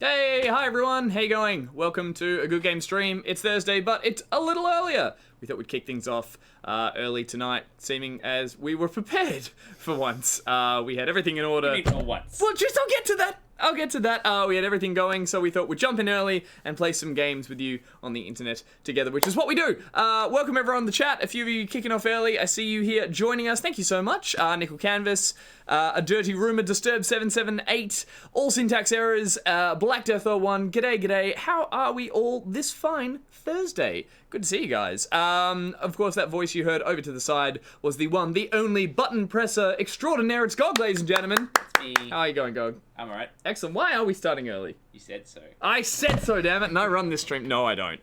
Hey, hi everyone, how you going? Welcome to a Good Game stream. It's Thursday, but it's a little earlier. We thought we'd kick things off early tonight, seeming as we were prepared for once. We had everything in order. You mean for once? Well, I'll get to that. We had everything going, so we thought we'd jump in early and play some games with you on the internet together, which is what we do. Welcome everyone in the chat. A few of you kicking off early. I see you here joining us. Thank you so much. Nickel Canvas, A Dirty Rumor, Disturb778, All Syntax Errors, Black Death 01, g'day. How are we all this fine Thursday? Good to see you guys. Of course, that voice you heard over to the side was the one, the only button presser extraordinaire. It's Gog, ladies and gentlemen. It's me. How are you going, Gog? I'm alright. Excellent. Why are we starting early? You said so. I said so, damn it. And I run this stream. No, I don't.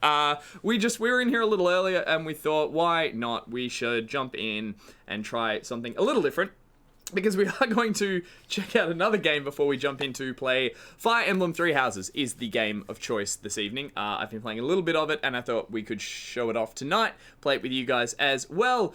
We were in here a little earlier and we thought, why not? We should jump in and try something a little different. Because we are going to check out another game before we jump into play Fire Emblem Three Houses is the game of choice this evening. I've been playing a little bit of it and I thought we could show it off tonight, play it with you guys as well.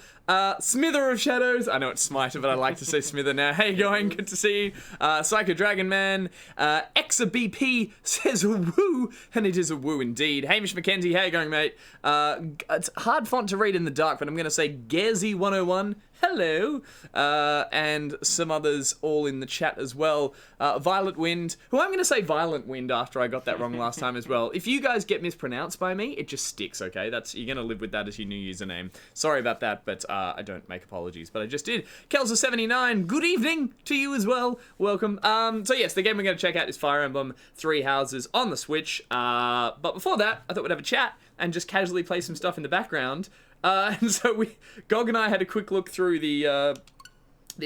Smither of Shadows, I know it's Smiter, but I like to say Smither now. How you going? Good to see you. Psycho Dragon Man, ExaBP says woo, and it is a woo indeed. Hamish McKenzie, how you going, mate? It's hard font to read in the dark, but I'm going to say Gerzy101. Hello, and some others all in the chat as well. Violet Wind, who I'm going to say Violent Wind after I got that wrong last time as well. If you guys get mispronounced by me, it just sticks, okay? You're going to live with that as your new username. Sorry about that, but I don't make apologies, but I just did. Kelza79, good evening to you as well. Welcome. So yes, the game we're going to check out is Fire Emblem Three Houses on the Switch. But before that, I thought we'd have a chat and just casually play some stuff in the background. And so Gog and I had a quick look through the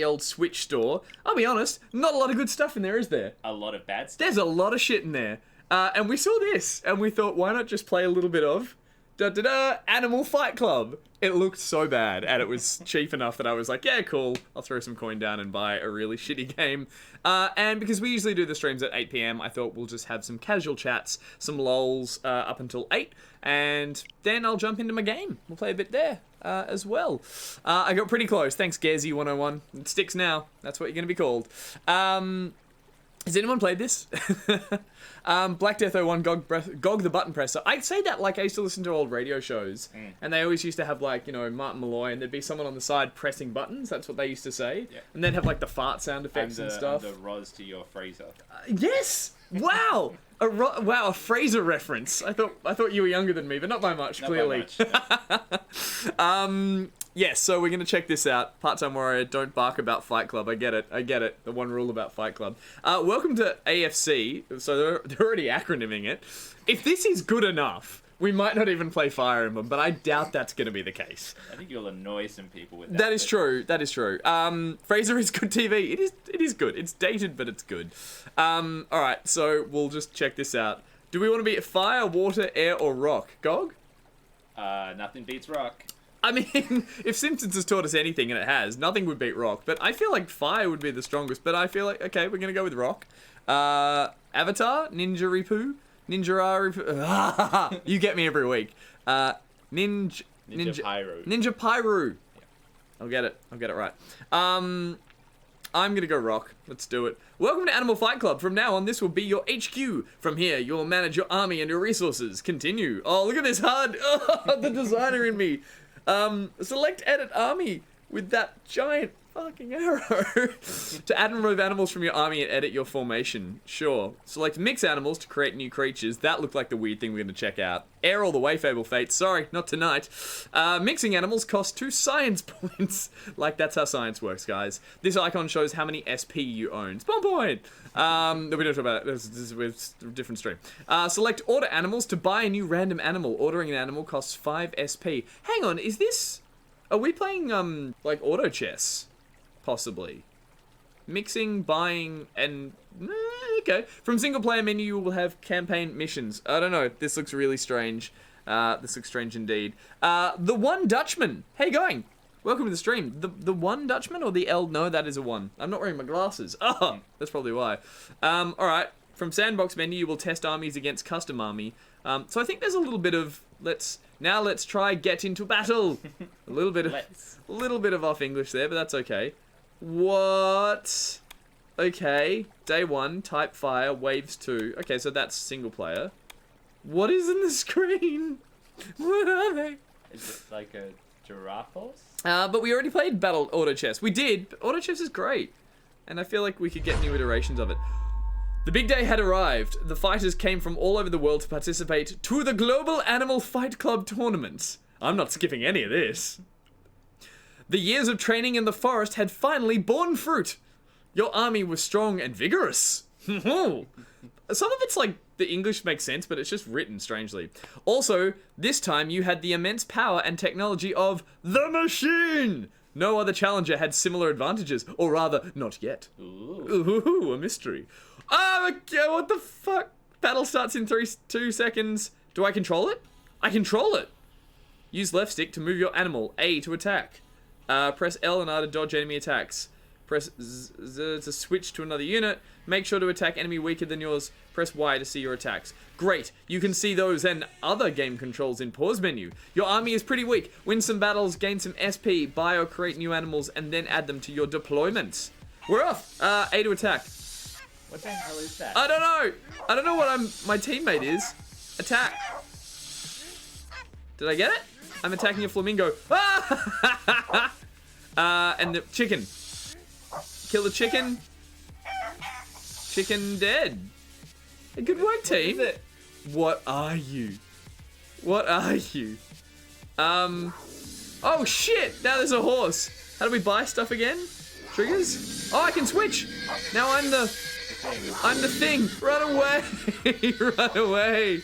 old Switch store. I'll be honest, not a lot of good stuff in there, is there? A lot of bad stuff. There's a lot of shit in there. And we saw this, and we thought, why not just play a little bit of Animal Fight Club? It looked so bad, and it was cheap enough that I was like, yeah, cool, I'll throw some coin down and buy a really shitty game. And because we usually do the streams at 8 PM, I thought we'll just have some casual chats, some lols up until 8, and then I'll jump into my game. We'll play a bit there as well. I got pretty close. Thanks, Gerzy101. It sticks now. That's what you're going to be called. Has anyone played this? Black Death 01, Gog the Button Presser. I'd say that like I used to listen to old radio shows, and they always used to have like, you know, Martin Malloy, and thered be someone on the side pressing buttons. That's what they used to say. Yeah. And they'd have like the fart sound effects and stuff. The Roz to your Fraser. Yes! Wow! A Fraser reference. I thought you were younger than me, but not by much, clearly. By much. Yes, so we're going to check this out. Part-time warrior, don't bark about Fight Club. I get it. The one rule about Fight Club. Welcome to AFC. So they're already acronyming it. If this is good enough, we might not even play Fire Emblem, but I doubt that's going to to be the case. I think you'll annoy some people with that. That is true. Fraser is good TV. It is good. It's dated, but it's good. Alright, so we'll just check this out. Do we want to be fire, water, air, or rock? Gog? Nothing beats rock. I mean, if Simpsons has taught us anything, and it has, nothing would beat rock. But I feel like fire would be the strongest. But I feel like, okay, we're going to go with rock. Avatar? Ninja Ripu? You get me every week. Ninja Pyro. Ninja Pyro. Yeah. I'll get it right. I'm going to go rock. Let's do it. Welcome to Animal Fight Club. From now on, this will be your HQ. From here, you'll manage your army and your resources. Continue. Oh, look at this HUD. Oh, the designer in me. Select edit army with that giant fucking arrow. To add and remove animals from your army and edit your formation. Sure. Select mix animals to create new creatures. That looked like the weird thing we're going to check out. Air all the way, Fable Fates. Sorry, not tonight. Mixing animals costs 2 science points. Like, that's how science works, guys. This icon shows how many SP you own. Spawn point! We don't talk about it. This is a different stream. Select order animals to buy a new random animal. Ordering an animal costs 5 SP. Hang on, is this... Are we playing, like, auto chess? Possibly. Mixing, buying, and... okay. From single player menu, you will have campaign missions. I don't know. This looks really strange. This looks strange indeed. The One Dutchman. How you going? Welcome to the stream. The One Dutchman or the L? No, that is a 1. I'm not wearing my glasses. Oh, that's probably why. Alright. From sandbox menu, you will test armies against custom army. So I think there's a little bit of... Let's try get into battle. A little bit of off English there, but that's okay. What? Okay. Day 1, type fire, waves 2. Okay, so that's single player. What is in the screen? What are they? Is it like a giraffe horse? But we already played Battle Auto Chess. We did, but Auto Chess is great. And I feel like we could get new iterations of it. The big day had arrived. The fighters came from all over the world to participate to the Global Animal Fight Club Tournament. I'm not skipping any of this. The years of training in the forest had finally borne fruit. Your army was strong and vigorous. Some of it's like, the English makes sense, but it's just written strangely. Also, this time you had the immense power and technology of the machine. No other challenger had similar advantages, or rather, not yet. Ooh, a mystery. Oh, okay, what the fuck? Battle starts in 2 seconds. Do I control it? I control it. Use left stick to move your animal. A to attack. Press L and R to dodge enemy attacks. Press Z to switch to another unit. Make sure to attack enemy weaker than yours. Press Y to see your attacks. Great, you can see those and other game controls in pause menu. Your army is pretty weak. Win some battles, gain some SP, buy or create new animals, and then add them to your deployments. We're off. A to attack. What the hell is that? I don't know. I don't know what my teammate is. Attack. Did I get it? I'm attacking a flamingo. Ah! And the chicken. Kill the chicken. Chicken dead. Good work, team. What is it? What are you? What are you? Oh shit! Now there's a horse. How do we buy stuff again? Triggers? Oh, I can switch. Now I'm the thing. Run away! Run away!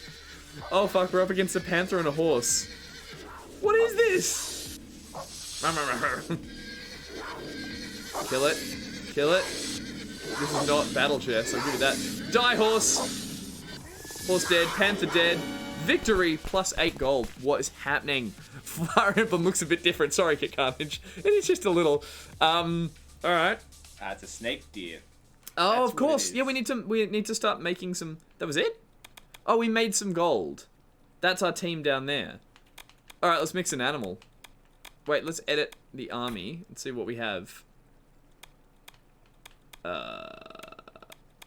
Oh fuck! We're up against a panther and a horse. What is this? Kill it. Kill it. This is not battle chess, I'll give you that. Die, horse! Horse dead, panther dead. Victory, plus 8 gold. What is happening? Fire Emblem looks a bit different. Sorry, Kit Carnage. It is just a little. Alright. It's a snake deer. Oh, That's of course. what Yeah, we need to start making some. That was it? Oh, we made some gold. That's our team down there. Alright, let's mix an animal. Wait, let's edit the army and see what we have.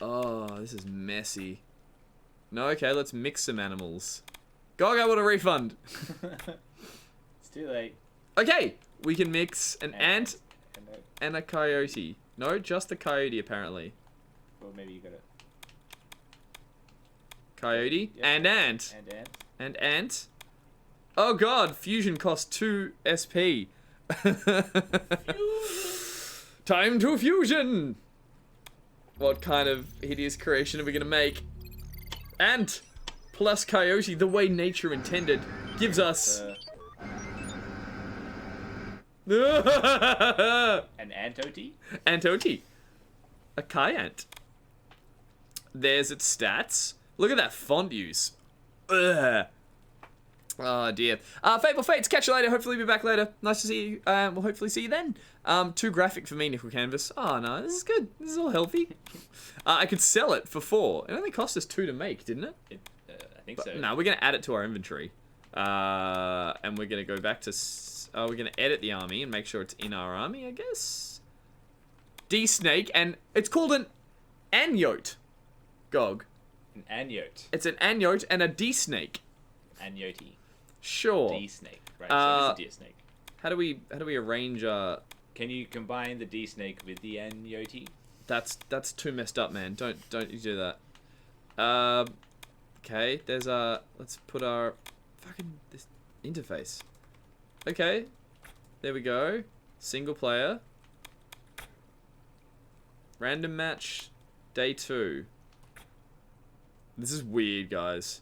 Oh, this is messy. No, okay, let's mix some animals. Gog, I want a refund. It's too late. Okay, we can mix an ant And and a coyote. No, just a coyote, apparently. well, maybe you got it. Coyote Yeah. and ant. And ant. And ant. Oh god, fusion costs 2 SP. Time to fusion! What kind of hideous creation are we gonna make? Ant plus coyote, the way nature intended, gives us... An antoti? Antoti. A Kyant. There's its stats. Look at that font use. Ugh. Oh dear. Fateful Fates, catch you later. Hopefully be back later. Nice to see you. We'll hopefully see you then. Too graphic for me, Nickel Canvas. Oh no, this is good. This is all healthy. I could sell it for 4. It only cost us 2 to make, didn't it? I think so. No, we're gonna add it to our inventory. And we're gonna go back to... we're gonna edit the army and make sure it's in our army, I guess. D-Snake, and it's called an Anyote. Gog. An anyote. It's an Anyote and a D-Snake. Anyote. Sure. D snake. Right, so it's a deer snake. How do we arrange Can you combine the D snake with the anyote? that's too messed up, man. Don't you do that. Okay, there's let's put our fucking this interface. Okay. There we go. Single player. Random match day 2. This is weird, guys.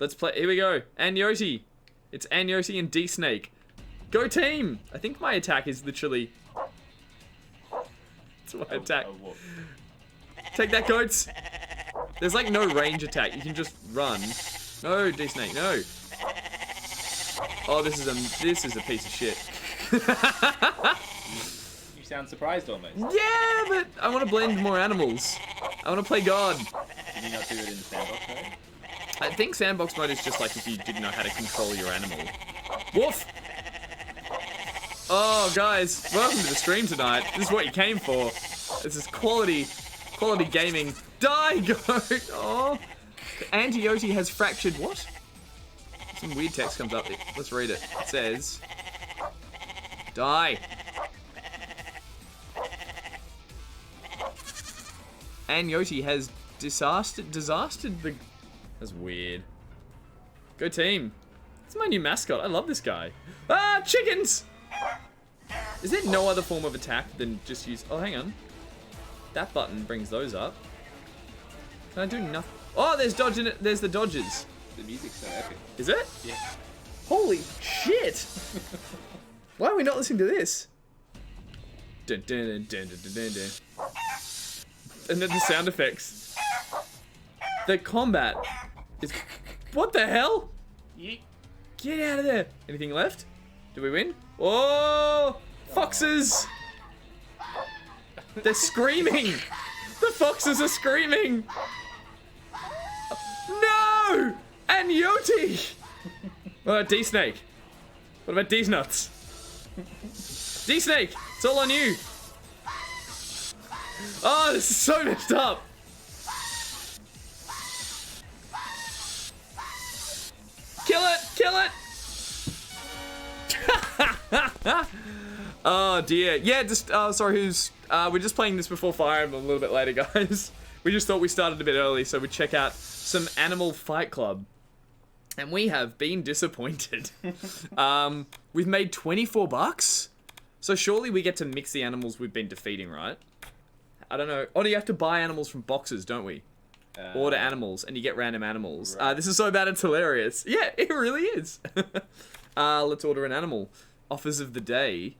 Let's play. Here we go. Anyote. It's Anyote and D-Snake. Go team! I think my attack is literally... That's my attack. Take that, goats! There's like no range attack. You can just run. No, D-Snake, no. Oh, this is a piece of shit. You sound surprised almost. Yeah, but I want to blend more animals. I want to play God. Did you not do it in sandbox mode? I think sandbox mode is just like if you didn't know how to control your animal. Woof! Oh, guys, welcome to the stream tonight. This is what you came for. This is quality Quality gaming. Die, goat! Oh. Anti-Yoti has fractured what? Some weird text comes up. Let's read it. It says... Die. Yoti has disastered the... That's weird. Go team. It's my new mascot. I love this guy. Ah, chickens! Is there no other form of attack than just use... Oh, hang on. That button brings those up. Can I do nothing? Oh, there's dodging it. There's the dodges. The music's so epic. Is it? Yeah. Holy shit! Why are we not listening to this? Dun, dun, dun, dun, dun, dun, dun. And then the sound effects. The combat is... What the hell? Yeet. Get out of there. Anything left? Did we win? Oh! Foxes! They're screaming! The foxes are screaming! No! And Yoti! What about D-Snake? What about D-Nuts? D-Snake! It's all on you! Oh, this is so messed up! Kill it! Kill it! Oh dear. Yeah, just, sorry, we're just playing this before Fire Emblem a little bit later, guys. We just thought we started a bit early, so we'd check out some Animal Fight Club. And we have been disappointed. We've made 24 bucks? So surely we get to mix the animals we've been defeating, right? I don't know. Oh, no, you have to buy animals from boxes, don't we? Order animals, and you get random animals. Right. This is so bad, it's hilarious. Yeah, it really is. Let's order an animal. Offers of the day.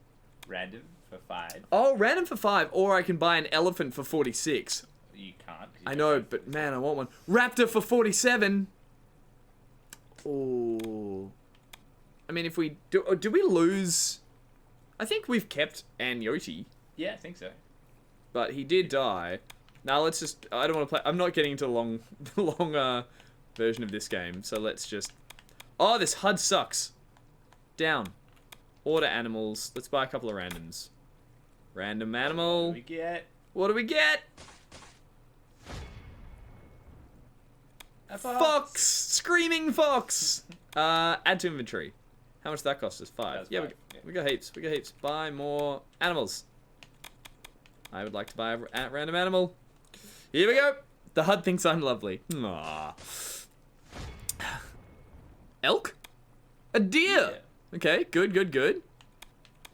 Random for 5. Oh, random for 5, or I can buy an elephant for 46. You can't. 'cause you I don't know, have- but man, I want one. Raptor for 47. Oh. I mean, if we... Do we lose... I think we've kept Yoti, Yeah, I think so. but he did die. Now let's just... I don't want to play... I'm not getting into the long version of this game, so let's just... Oh, this HUD sucks. Down. Order animals. Let's buy a couple of randoms. Random animal. We get What do we get? a Fox! Screaming fox! Add to inventory. How much did that cost us? 5. That's Yeah, five, yeah. we got heaps. We got heaps. Buy more animals. I would like to buy a random animal. Here we go. The HUD thinks I'm lovely. Aww. Elk? A deer! Yeah. Okay, good, good, good.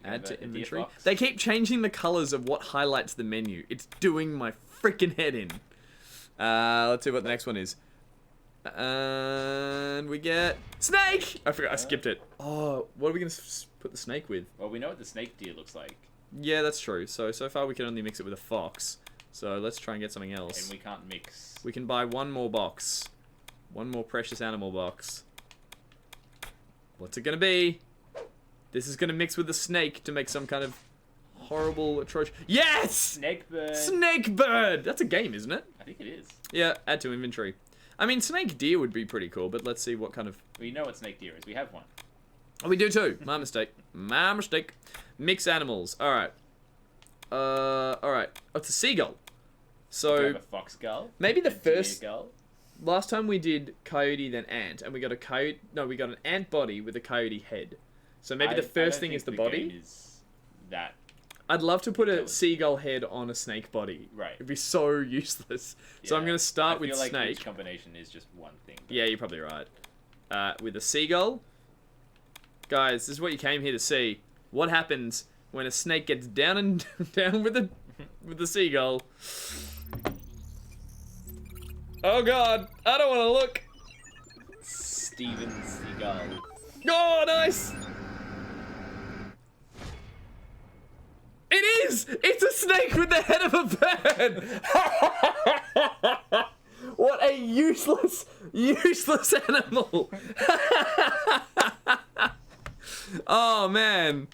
Add have to a deer inventory. fox. They keep changing the colors of what highlights the menu. It's doing my freaking head in. Let's see what the next one is. And we get snake. I forgot. I skipped it. Oh, what are we gonna put the snake with? Well, we know what the snake deer looks like, Yeah, that's true. So far we can only mix it with a fox. So let's try and get something else. and we can't mix. We can buy one more box. One more precious animal box. What's it gonna be? This is gonna mix with the snake to make some kind of horrible, atrocious... Yes! Snake bird. Snake bird! That's a game, isn't it? I think it is. Yeah, add to inventory. I mean, snake deer would be pretty cool, but let's see what kind of... We know what snake deer is. We have one. Oh, we do too. My mistake. My mistake. Mix animals. Alright. Alright. Oh, it's a seagull. We So, have a fox gull. maybe the a deer first... gull. Last time we did coyote, then ant, and we got a coyote... No, we got an ant body with a coyote head. So maybe the I first don't thing think is the game body. Is that I'd love to put a Kill it. seagull head on a snake body. Right. It'd be so useless. So I'm Yeah. going to start I with feel like snake. each combination is just one thing. but- Yeah, you're probably right. With a seagull. Guys, this is what you came here to see. What happens when a snake gets down and down with the seagull? Oh god, I don't want to look. Steven Seagull. Oh, nice. It is! It's a snake with the head of a bird! What a useless animal! Oh man,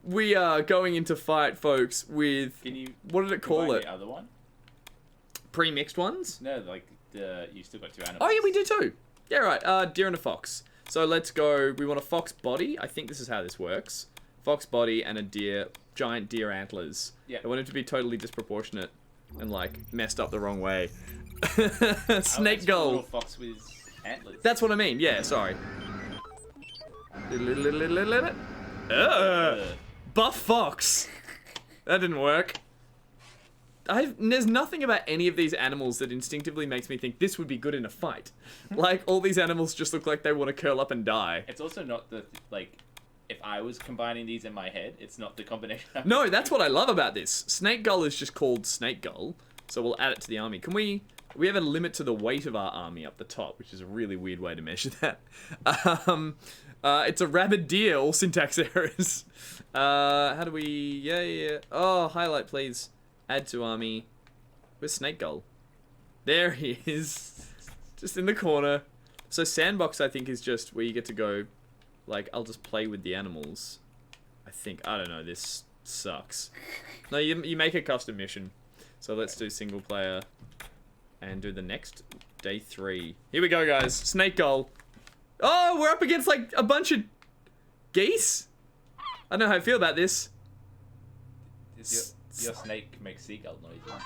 we are going into fight, folks, with... Can you? What did it call combine it? The other one? Pre-mixed ones? No, like you still got 2 animals. Oh yeah, we do too. Yeah, right. Deer and a fox. So let's go. We want a fox body. I think this is how this works. Fox body and a deer, giant deer antlers. Yeah. I want it to be totally disproportionate. and like messed up the wrong way. Oh, Snake it's a Gull. little fox with antlers. That's what I mean. Yeah, sorry. Buff fox. That didn't work. There's nothing about any of these animals that instinctively makes me think this would be good in a fight. Like, all these animals just look like they want to curl up and die. It's also not the, like, if I was combining these in my head, it's not the combination. No, that's what I love about this. Snake Gull is just called Snake Gull, so we'll add it to the army. Can we have a limit to the weight of our army up the top, which is a really weird way to measure that. It's a rabid deer, all syntax errors. How do we, yeah. Oh, highlight please. Add to army. Where's Snake Gull? There he is. Just in the corner. So sandbox, I think, is just where you get to go, like, I'll just play with the animals. I think. I don't know. This sucks. No, you make a custom mission. So let's do single player and do the next day 3. Here we go, guys. Snake Gull. Oh, we're up against, like, a bunch of geese? I don't know how I feel about this. Your snake makes seagull noises.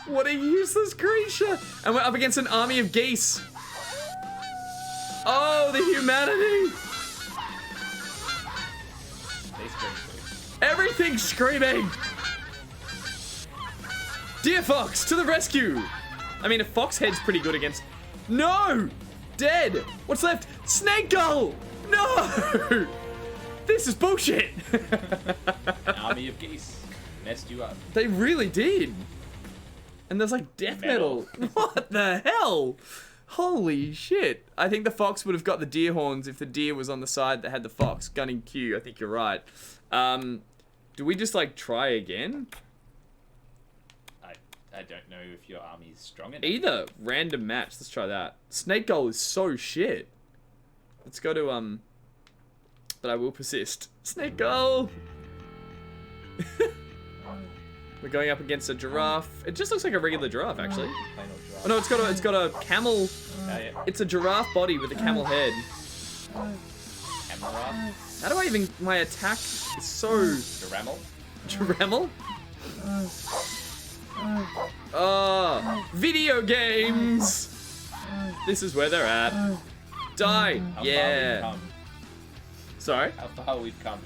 What a useless creature! And we're up against an army of geese. Oh, the humanity! They scream. Everything's screaming! Dear Fox, to the rescue! I mean, a fox head's pretty good against... No! Dead! What's left? Snake Gull! No! This is bullshit! An army of geese messed you up. They really did. And there's like death metal. What the hell? Holy shit. I think the fox would have got the deer horns if the deer was on the side that had the fox. Gunning Q, I think you're right. Do we just like try again? I don't know if your army's strong enough. Either. Random match. Let's try that. Snake Gull is so shit. Let's go to, but I will persist. Snake Gull! We're going up against a giraffe. It just looks like a regular giraffe, actually. Plain old giraffe. Oh no, it's got a camel. Yeah. It's a giraffe body with a camel head. Emerald. How do I even... My attack is so... Giramel. Giramel? Video games! This is where they're at. Die! How far Yeah. we've come. Sorry? How far we've come.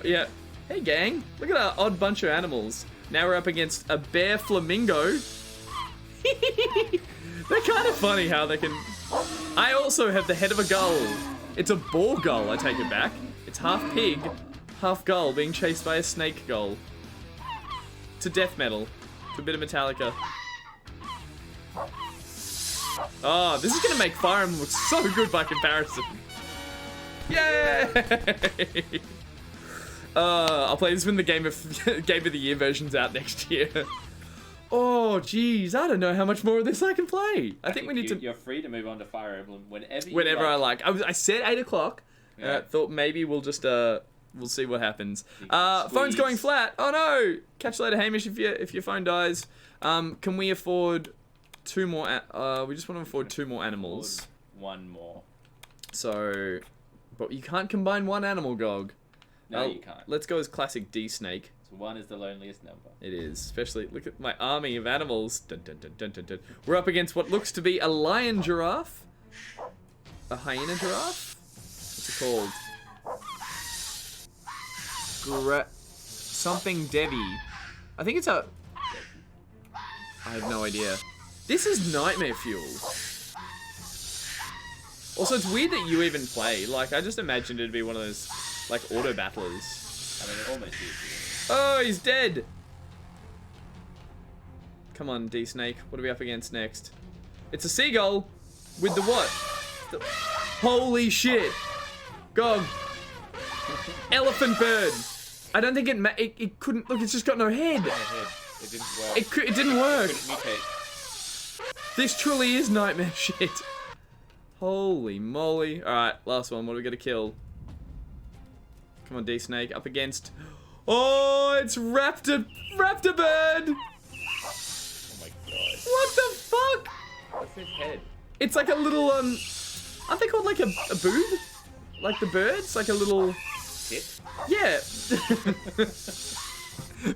Yeah. Hey gang, look at our odd bunch of animals. Now we're up against a bear flamingo. They're kind of funny how they can... I also have the head of a gull. It's a boar gull, I take it back. It's half pig, half gull, being chased by a snake gull. To death metal. To a bit of Metallica. Oh, this is gonna make Fire Emblem look so good by comparison. Yay! I'll play this when the Game of the Year version's out next year. Oh, jeez, I don't know how much more of this I can play. I think we need to... You're free to move on to Fire Emblem whenever you Whenever like. I like. I said 8 o'clock. Yeah. Thought maybe we'll just, we'll see what happens. Phone's going flat. Oh no! Catch you later, Hamish, if your phone dies. Can we afford 2 more... we just want to afford 2 more animals. One more. So... But you can't combine one animal, Gog. No, you can't. Let's go as classic D-Snake. So 1 is the loneliest number. It is. Especially, look at my army of animals. Dun, dun, dun, dun, dun, dun. We're up against what looks to be a lion giraffe. A hyena giraffe? What's it called? Something Devi. I think it's a... I have no idea. This is nightmare fuel. Also, it's weird that you even play. Like, I just imagined it'd be one of those, like, auto battlers. I mean, it almost is. Oh, he's dead! Come on, D-Snake. What are we up against next? It's a seagull with the what? Holy shit! Gog. Elephant bird. I don't think it couldn't... Look, it's just got no head. No head. It didn't work. It didn't work. It couldn't mutate. This truly is nightmare shit. Holy moly. Alright, last one. What do we got to kill? Come on, D-Snake. Up against... Oh, it's Raptor bird! Oh my god. What the fuck? What's his head? It's like a little, aren't they called like a boob? Like the birds? Like a little... Tit? Yeah.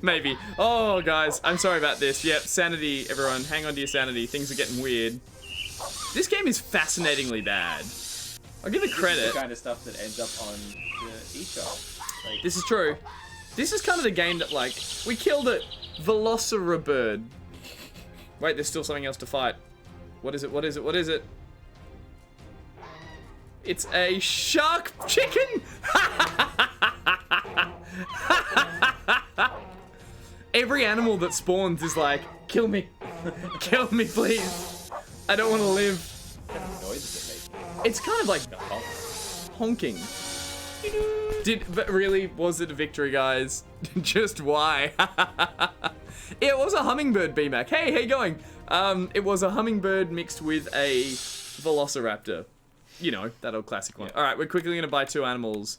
Maybe. Oh, guys, I'm sorry about this. Yep, sanity, everyone. Hang on to your sanity. Things are getting weird. This game is fascinatingly bad. I'll give it credit. This is the kind of stuff that ends up on the eShop. Like, This is true. This is kind of the game that, like, we killed it. Velociraptor. Wait, there's still something else to fight. What is it? What is it? What is it? It's a shark chicken! Every animal that spawns is like, kill me. Kill me, please. I don't want to live. what kind of noise is it making? It's kind of like The honk. honking. But really, was it a victory, guys? Just why? It was a hummingbird, BMAC. Hey, how you going? It was a hummingbird mixed with a velociraptor. You know, that old classic one. Yeah. All right, we're quickly gonna buy 2 animals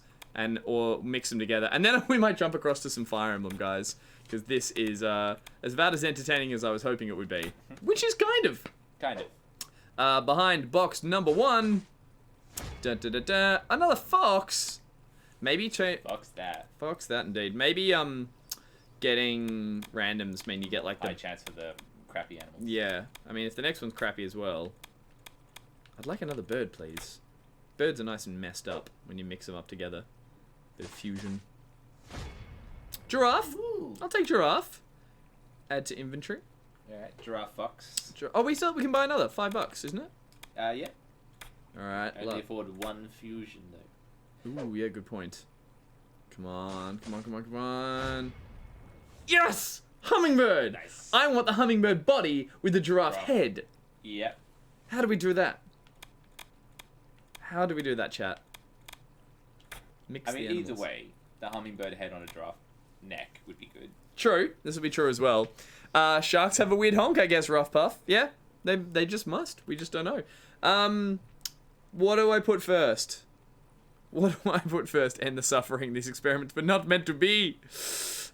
or mix them together, and then we might jump across to some Fire Emblem, guys, because this is as about as entertaining as I was hoping it would be, which is kind of. Kind of. Behind box number 1, another fox. Maybe Fuck's that. fox that indeed. Maybe getting randoms mean you get like the High chance for the crappy animals. yeah. I mean, if the next one's crappy as well. I'd like another bird, please. Birds are nice and messed up when you mix them up together. Bit of fusion. Giraffe. Ooh. I'll take giraffe. Add to inventory. Alright, giraffe fox. Oh, we can buy another. $5, isn't it? Yeah. All right. Only afford 1 fusion though. Ooh, yeah, good point. Come on, come on, come on, come on. Yes! Hummingbird! Nice. I want the hummingbird body with the giraffe head. Yep. How do we do that? How do we do that, chat? Mix I mean, the either animals. way, the hummingbird head on a giraffe neck would be good. True. This will be true as well. Sharks have a weird honk, I guess, Rough Puff. Yeah, they just must. We just don't know. What do I put first? What do I put first? End the suffering. These experiments were not meant to be.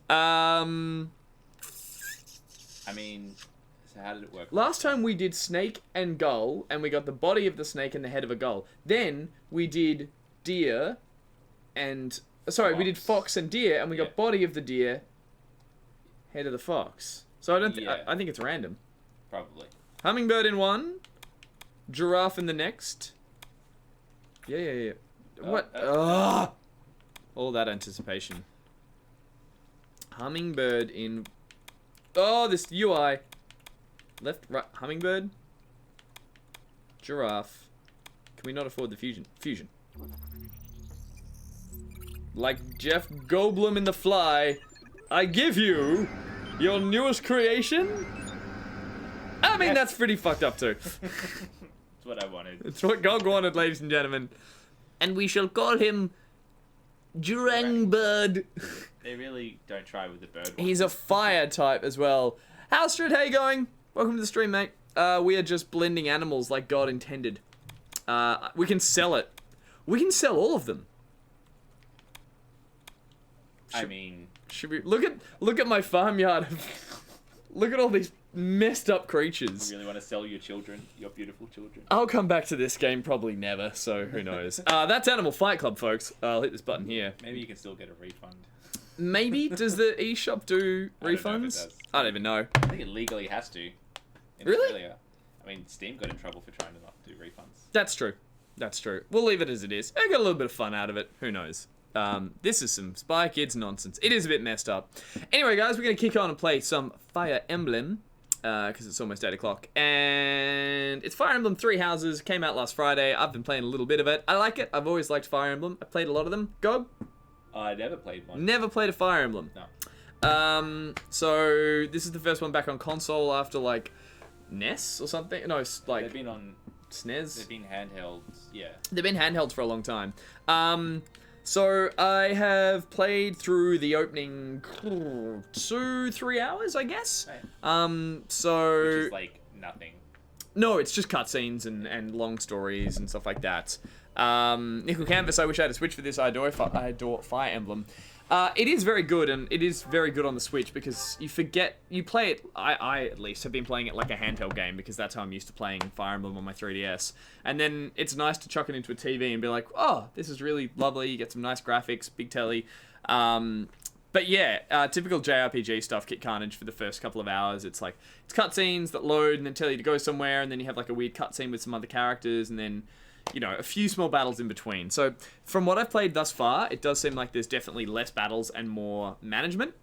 I mean, so how did it work? Last time we did snake and gull, and we got the body of the snake and the head of a gull. Then we did deer and... Sorry, we did fox and deer, and we got Yeah. body of the deer, head of the fox. So I don't think... Yeah. I think it's random. Probably. Hummingbird in one, giraffe in the next. Yeah. What? All that anticipation. Hummingbird in... Oh, this UI. Left, right, hummingbird. Giraffe. Can we not afford the fusion? Fusion. Like Jeff Goldblum in The Fly, I give you your newest creation? I mean, that's pretty fucked up too. That's what I wanted. It's what God wanted, ladies and gentlemen. And we shall call him Durangbird. They really don't try with the bird one. He's a fire type as well. Halstrid, how you going? Welcome to the stream, mate. We are just blending animals like God intended. We can sell it. We can sell all of them. I mean, Should we look at my farmyard? Look at all these messed up you creatures. really want to sell your children, your beautiful children? I'll come back to this game probably never, so who knows. That's Animal Fight Club, folks. I'll hit this button here. Maybe you can still get a refund. Maybe? Does the eShop do I don't know if it refunds? does. I don't even know. I think it legally has to. In Really? Australia. I mean, Steam got in trouble for trying to not do refunds. That's true. That's true. We'll leave it as it is. I got a little bit of fun out of it. Who knows? This is some Spy Kids nonsense. It is a bit messed up. Anyway, guys, we're going to kick on and play some Fire Emblem. Because it's almost 8 o'clock. And it's Fire Emblem 3 Houses. Came out last Friday. I've been playing a little bit of it. I like it. I've always liked Fire Emblem. I played a lot of them. Go. I never played one. Never played a Fire Emblem. No. So this is the first one back on console after like NES or something. No, like They've been on. SNES. They've been handhelds. Yeah. They've been handhelds for a long time. So I have played through the opening 2-3 hours, I guess. Right. So Which is like nothing. no, it's just cutscenes and long stories and stuff like that. Nickel Canvas, I wish I had a Switch for this. I adore Fire Emblem. It is very good, and it is very good on the Switch because you play it. I at least have been playing it like a handheld game because that's how I'm used to playing Fire Emblem on my 3DS. And then it's nice to chuck it into a TV and be like, oh, this is really lovely. You get some nice graphics, big telly. But But yeah, typical JRPG stuff, Kit Carnage for the first couple of hours. It's like, it's cutscenes that load and then tell you to go somewhere, and then you have like a weird cutscene with some other characters, and then, you know, a few small battles in between. So from what I've played thus far, it does seem like there's definitely less battles and more management.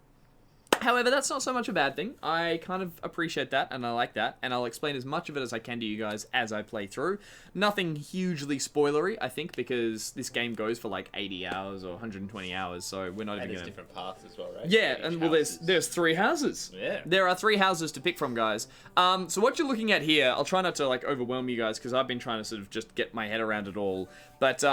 However, that's not so much a bad thing. I kind of appreciate that, and I like that, and I'll explain as much of it as I can to you guys as I play through. Nothing hugely spoilery, I think, because this game goes for like 80 hours or 120 hours, so we're not even And going there's different paths as well, right? Yeah, Each and well, house there's 3 houses. Yeah. There are 3 houses to pick from, guys. So what you're looking at here, I'll try not to like overwhelm you guys, because I've been trying to sort of just get my head around it all. But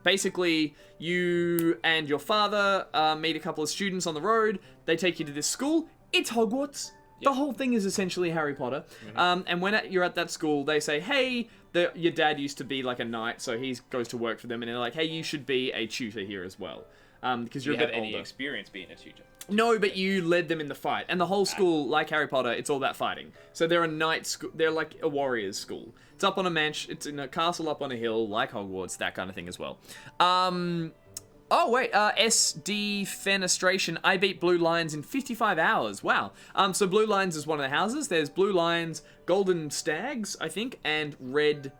basically, you and your father meet a couple of students on the road. They take you to this school. It's Hogwarts. The whole thing is essentially Harry Potter. And when you're at that school, they say, hey, your dad used to be like a knight, so he goes to work for them. And they're like, hey, you should be a tutor here as well. Because you're a bit older. Do you have any experience being a tutor? No, but you led them in the fight. And the whole school, like Harry Potter, it's all about fighting. So they're a knight school. They're like a warrior's school. It's up on a mansion. It's in a castle up on a hill, like Hogwarts, that kind of thing as well. Oh, wait, SD Fenestration. I beat Blue Lions in 55 hours. Wow. So Blue Lions is one of the houses. There's Blue Lions, Golden Stags, I think, and Red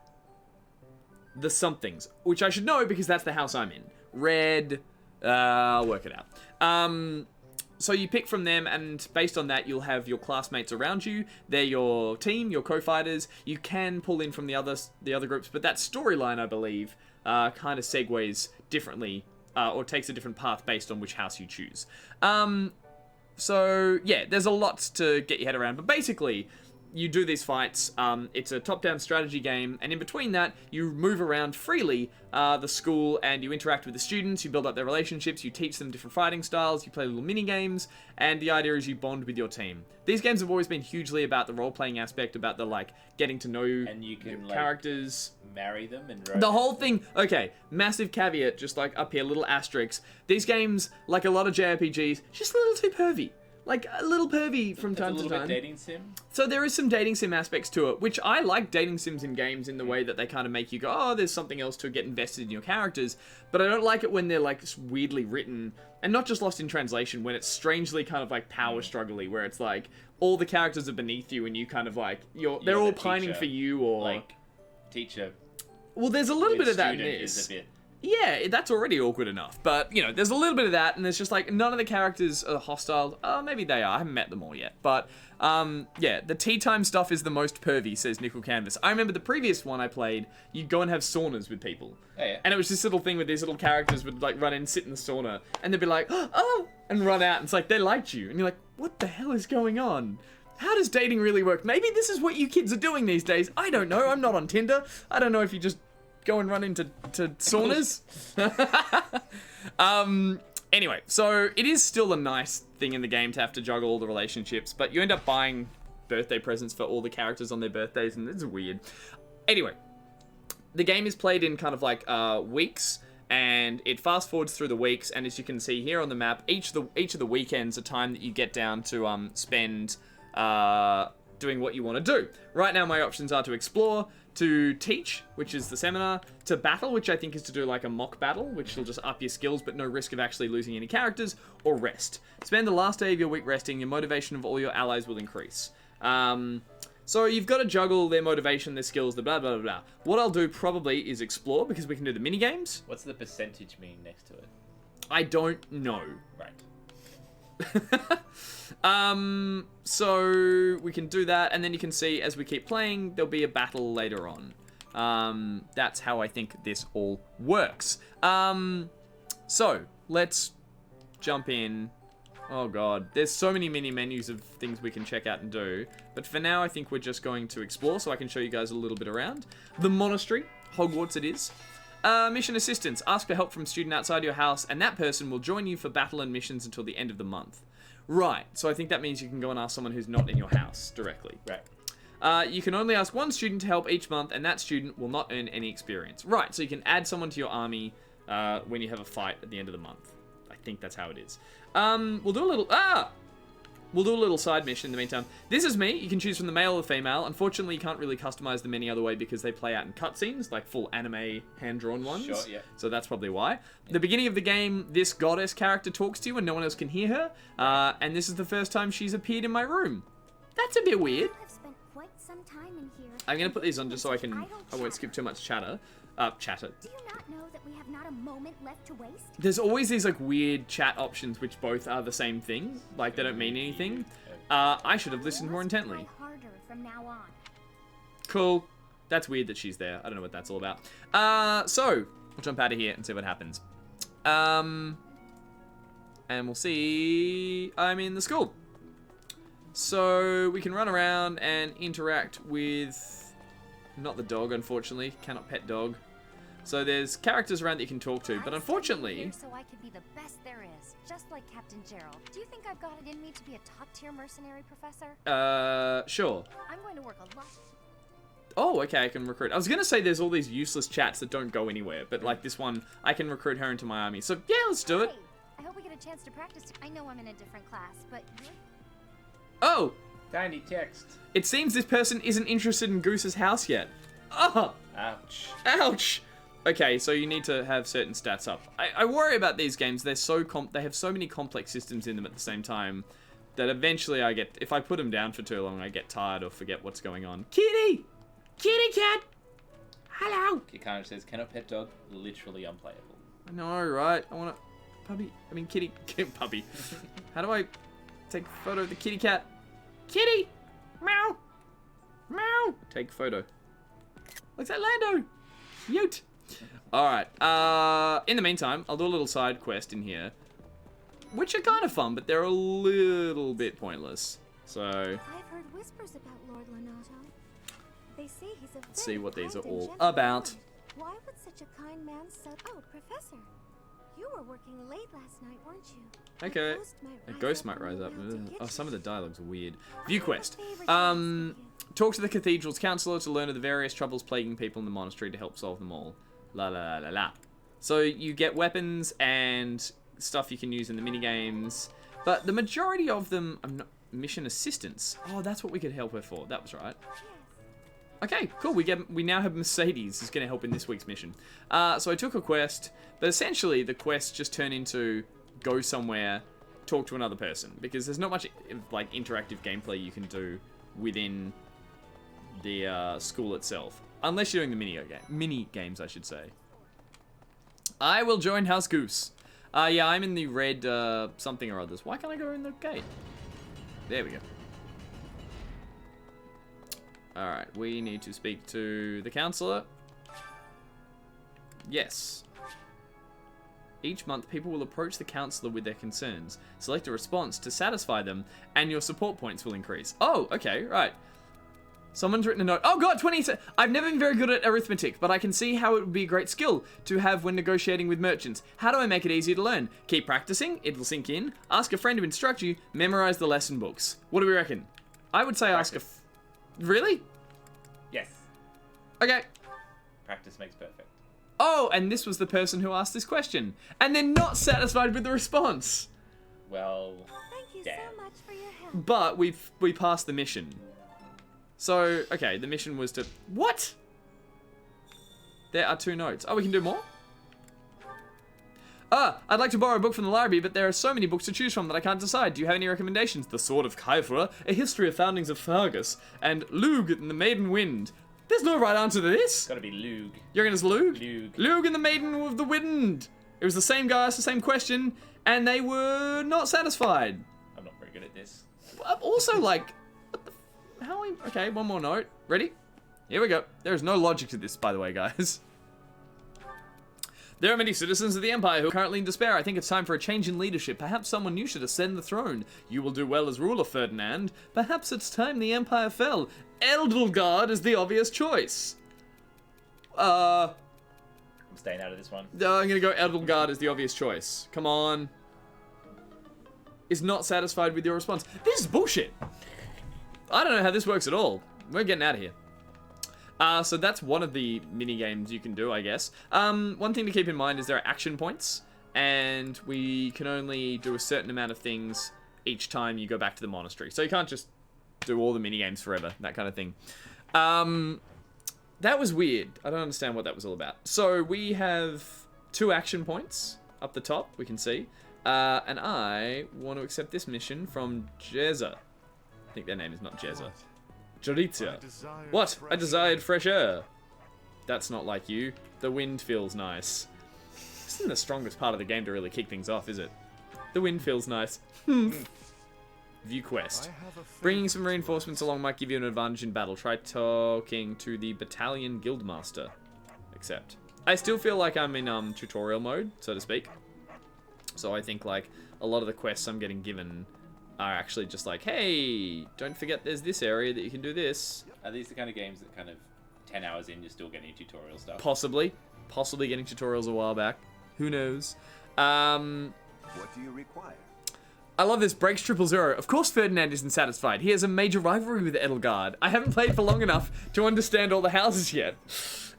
the somethings, which I should know because that's the house I'm in. Red, I'll work it out. So you pick from them, and based on that, you'll have your classmates around you. They're your team, your co-fighters. You can pull in from the other groups, but that storyline, I believe, kind of segues differently, or takes a different path based on which house you choose. So yeah, there's a lot to get your head around, but basically, you do these fights. It's a top-down strategy game, and in between that, you move around freely the school, and you interact with the students, you build up their relationships, you teach them different fighting styles, you play little mini-games, and the idea is you bond with your team. These games have always been hugely about the role-playing aspect, about the, like, getting to know and you can, your characters. Marry them and the whole thing. Okay, massive caveat, just like up here, little asterisks. These games, like a lot of JRPGs, just a little too pervy. Like, a little pervy from time to time. A little bit dating sim? So there is some dating sim aspects to it, which I like dating sims in games in the way that they kind of make you go, oh, there's something else to get invested in your characters. But I don't like it when they're, like, weirdly written, and not just lost in translation, when it's strangely kind of, like, power struggle-y, where it's, like, all the characters are beneath you, and you kind of, like, they're all pining for you, or... Like, teacher... Well, there's a little bit of that in this. this. Is a bit... Yeah, that's already awkward enough. But, you know, there's a little bit of that, and there's just, like, none of the characters are hostile. Maybe they are. I haven't met them all yet. But, yeah, the tea time stuff is the most pervy, says Nickel Canvas. I remember the previous one I played, you'd go and have saunas with people. Oh, yeah. And it was this little thing where these little characters would, like, run in, sit in the sauna, and they'd be like, oh, and run out. And it's like, they liked you. And you're like, what the hell is going on? How does dating really work? Maybe this is what you kids are doing these days. I don't know. I'm not on Tinder. I don't know if you just... go and run into saunas. Anyway, so it is still a nice thing in the game to have to juggle all the relationships, but you end up buying birthday presents for all the characters on their birthdays, and it's weird. Anyway, the game is played in kind of like weeks, and it fast forwards through the weeks, and as you can see here on the map, each of the weekends are time that you get down to spend doing what you want to do. Right now, my options are to explore, to teach, which is the seminar, to battle, which I think is to do like a mock battle, which will just up your skills but no risk of actually losing any characters, or rest. Spend the last day of your week resting, your motivation of all your allies will increase. So you've got to juggle their motivation, their skills, the blah, blah, blah, blah. What I'll do probably is explore, because we can do the mini games. What's the percentage mean next to it? I don't know. Right. So we can do that, and then you can see as we keep playing, there'll be a battle later on. That's how I think this all works. So let's jump in. Oh god, there's so many mini menus of things we can check out and do. But for now, I think we're just going to explore, so I can show you guys a little bit around. The Monastery, Hogwarts it is. Mission assistance. Ask for help from a student outside your house, and that person will join you for battle and missions until the end of the month. Right, so I think that means you can go and ask someone who's not in your house directly. Right. You can only ask one student to help each month, and that student will not earn any experience. Right, so you can add someone to your army when you have a fight at the end of the month. I think that's how it is. We'll do a little... we'll do a little side mission in the meantime. This is me. You can choose from the male or the female. Unfortunately, you can't really customize them any other way because they play out in cutscenes, like full anime hand-drawn ones. Sure, yeah. So that's probably why. The beginning of the game, this goddess character talks to you and no one else can hear her. And this is the first time she's appeared in my room. That's a bit weird. I've spent quite some time in here. I'm going to put these on just so I won't skip too much chatter. Chatter. Do you not know that we have not a moment left to waste? There's always these like weird chat options which both are the same thing. Like they don't mean anything. I should have listened more intently. Try harder from now on. Cool. That's weird that she's there. I don't know what that's all about. So, we'll jump out of here and see what happens. And we'll see... I'm in the school. So, we can run around and interact with... Not the dog, unfortunately. Cannot pet dog. So there's characters around that you can talk to, but unfortunately... So I could be the best there is, just like Captain Gerald. Do you think I've got it in me to be a top-tier mercenary, Professor? Sure. I'm going to work a lot. Oh, okay, I can recruit. I was going to say there's all these useless chats that don't go anywhere, but like this one, I can recruit her into my army. So yeah, let's do it. Hey, I hope we get a chance to practice. I know I'm in a different class, but you're... Oh! Tiny text. It seems this person isn't interested in Goose's house yet. Oh! Ouch. Ouch! Okay, so you need to have certain stats up. I worry about these games. They're so they have so many complex systems in them at the same time that eventually if I put them down for too long, I get tired or forget what's going on. Kitty! Kitty cat! Hello! It kind of says, cannot pet dog, literally unplayable. I know, right? I want a puppy. I mean, kitty. Puppy. How do I take a photo of the kitty cat? Kitty! Meow! Meow! Take photo. Looks like Lando! Yoot! Alright, in the meantime, I'll do a little side quest in here. Which are kind of fun, but they're a little bit pointless. So, I've heard whispers about Lord Lonato. They say he's a let's see what these are kind and all gentle about. man. Why would such a kind man Oh, Professor. You were working late last night, weren't you? Okay. A ghost might rise up. Oh, some of the dialogue's weird. View quest. Talk to the cathedral's counselor to learn of the various troubles plaguing people in the monastery to help solve them all. La la la la. So you get weapons and stuff you can use in the minigames, but the majority of them are not mission assistance. Oh, that's what we could help her for. That was right. Okay, cool. We now have Mercedes who's going to help in this week's mission. So I took a quest, but essentially the quests just turn into go somewhere, talk to another person, because there's not much like interactive gameplay you can do within the school itself, unless you're doing the mini games, I should say. I will join House Goose. Yeah, I'm in the red something or others. Why can't I go in the gate? There we go. Alright, we need to speak to the counselor. Yes. Each month, people will approach the counselor with their concerns. Select a response to satisfy them, and your support points will increase. Oh, okay, right. Someone's written a note. Oh god, 20. I've never been very good at arithmetic, but I can see how it would be a great skill to have when negotiating with merchants. How do I make it easier to learn? Keep practicing, it'll sink in. Ask a friend to instruct you. Memorize the lesson books. What do we reckon? I would say Practice. ask a... Really? Yes. Okay. Practice makes perfect. Oh, and this was the person who asked this question. And they're not satisfied with the response. Well, Thank you damn. so much for your help. But we passed the mission. So, okay, the mission was to... What? There are 2 notes. Oh, we can do more? I'd like to borrow a book from the library, but there are so many books to choose from that I can't decide. Do you have any recommendations? The Sword of Kyphra, A History of Foundings of Fargus, and Lug and the Maiden Wind. There's no right answer to this. Gotta be Lug. You reckon it's Lug? Lug. Lug and the Maiden of the Wind. It was the same guy asked the same question, and they were not satisfied. I'm not very good at this. Also, like... How are we... Okay, one more note. Ready? Here we go. There is no logic to this, by the way, guys. There are many citizens of the Empire who are currently in despair. I think it's time for a change in leadership. Perhaps someone new should ascend the throne. You will do well as ruler, Ferdinand. Perhaps it's time the Empire fell. Edelgard is the obvious choice. I'm staying out of this one. I'm gonna go Edelgard is the obvious choice. Come on. Is not satisfied with your response. This is bullshit. I don't know how this works at all. We're getting out of here. So that's one of the mini games you can do, I guess. One thing to keep in mind is there are action points, and we can only do a certain amount of things each time you go back to the monastery. So you can't just do all the minigames forever, that kind of thing. That was weird. I don't understand what that was all about. So we have 2 action points up the top, we can see. And I want to accept this mission from Jezza. I think their name is not Jezza. Joritza. What? I desired fresh air. That's not like you. The wind feels nice. This isn't the strongest part of the game to really kick things off, is it? The wind feels nice. View quest. Bringing some reinforcements along might give you an advantage in battle. Try talking to the battalion guildmaster. Accept. I still feel like I'm in tutorial mode, so to speak. So I think like a lot of the quests I'm getting given are actually just like, hey, don't forget there's this area that you can do this. Are these the kind of games that kind of 10 hours in you're still getting tutorial stuff? Possibly getting tutorials a while back. Who knows? What do you require? I love this. Breaks 000. Of course Ferdinand isn't satisfied. He has a major rivalry with Edelgard. I haven't played for long enough to understand all the houses yet.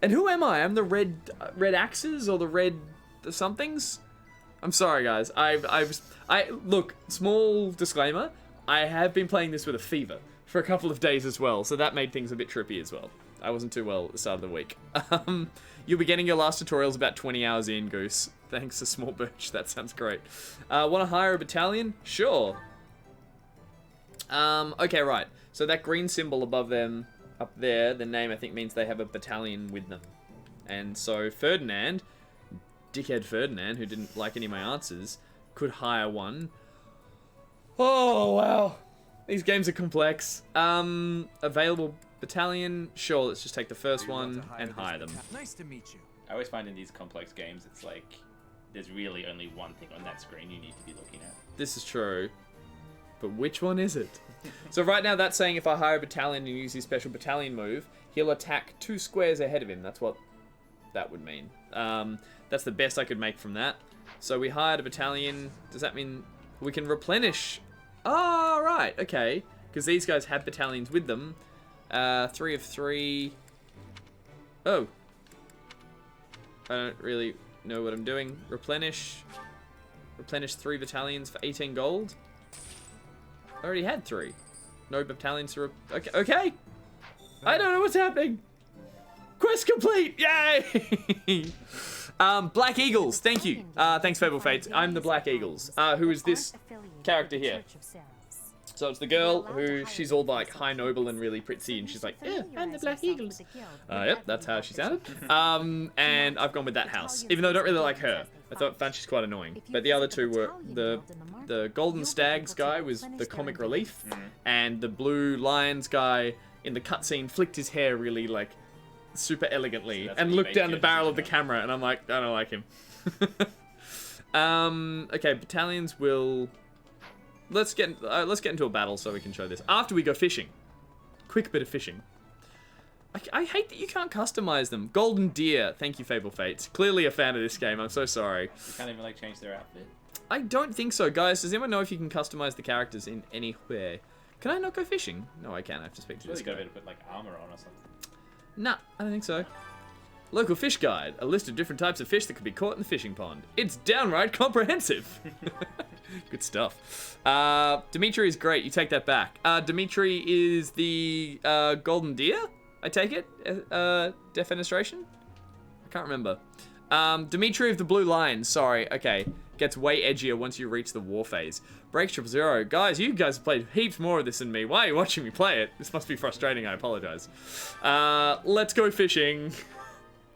And who am I? I'm the red axes or the red somethings? I'm sorry, guys. Look, small disclaimer. I have been playing this with a fever for a couple of days as well, so that made things a bit trippy as well. I wasn't too well at the start of the week. You'll be getting your last tutorials about 20 hours in, Goose. Thanks to Small Birch. That sounds great. Want to hire a battalion? Sure. Okay, right. So that green symbol above them, up there, the name I think means they have a battalion with them. And so Ferdinand, dickhead Ferdinand, who didn't like any of my answers, could hire one. Oh, wow. These games are complex. Available battalion? Sure, let's just take the first one and hire them. Nice to meet you. I always find in these complex games, it's like there's really only one thing on that screen you need to be looking at. This is true. But which one is it? So right now that's saying if I hire a battalion and use his special battalion move, he'll attack 2 squares ahead of him. That's what that would mean. That's the best I could make from that. So we hired a battalion. Does that mean we can replenish? Oh, right. Okay. Because these guys have battalions with them. 3 of 3. Oh. I don't really know what I'm doing. Replenish. Replenish 3 battalions for 18 gold. I already had 3. No battalions to okay. Okay. I don't know what's happening. Quest complete. Yay. Black Eagles. Thank you. Thanks, Fable Fates. I'm the Black Eagles. Who is this character here? So it's the girl who, she's all like high noble and really pretty, and she's like, yeah, I'm the Black Eagles. Yep, that's how she sounded. And I've gone with that house, even though I don't really like her. I found she's quite annoying. But the other 2 were the Golden Stags guy was the comic relief, and the Blue Lions guy in the cutscene flicked his hair really like super elegantly and looked down the barrel of the camera, and I'm like, I don't like him. Okay, battalions will. Let's get into a battle so we can show this. After we go fishing. Quick bit of fishing. I hate that you can't customize them. Golden Deer. Thank you, Fable Fates. Clearly a fan of this game. I'm so sorry. You can't even like change their outfit. I don't think so. Guys, does anyone know if you can customize the characters in any way? Can I not go fishing? No, I can. I have to speak to this guy. You gotta be able to put like armor on or something. Nah, I don't think so. Local fish guide. A list of different types of fish that can be caught in the fishing pond. It's downright comprehensive. Good stuff. Dimitri is great. You take that back. Dimitri is the golden deer, I take it? Defenestration? I can't remember. Dimitri of the Blue Lions. Sorry. Okay. Gets way edgier once you reach the war phase. Break 000. Guys, you guys have played heaps more of this than me. Why are you watching me play it? This must be frustrating. I apologize. Let's go fishing.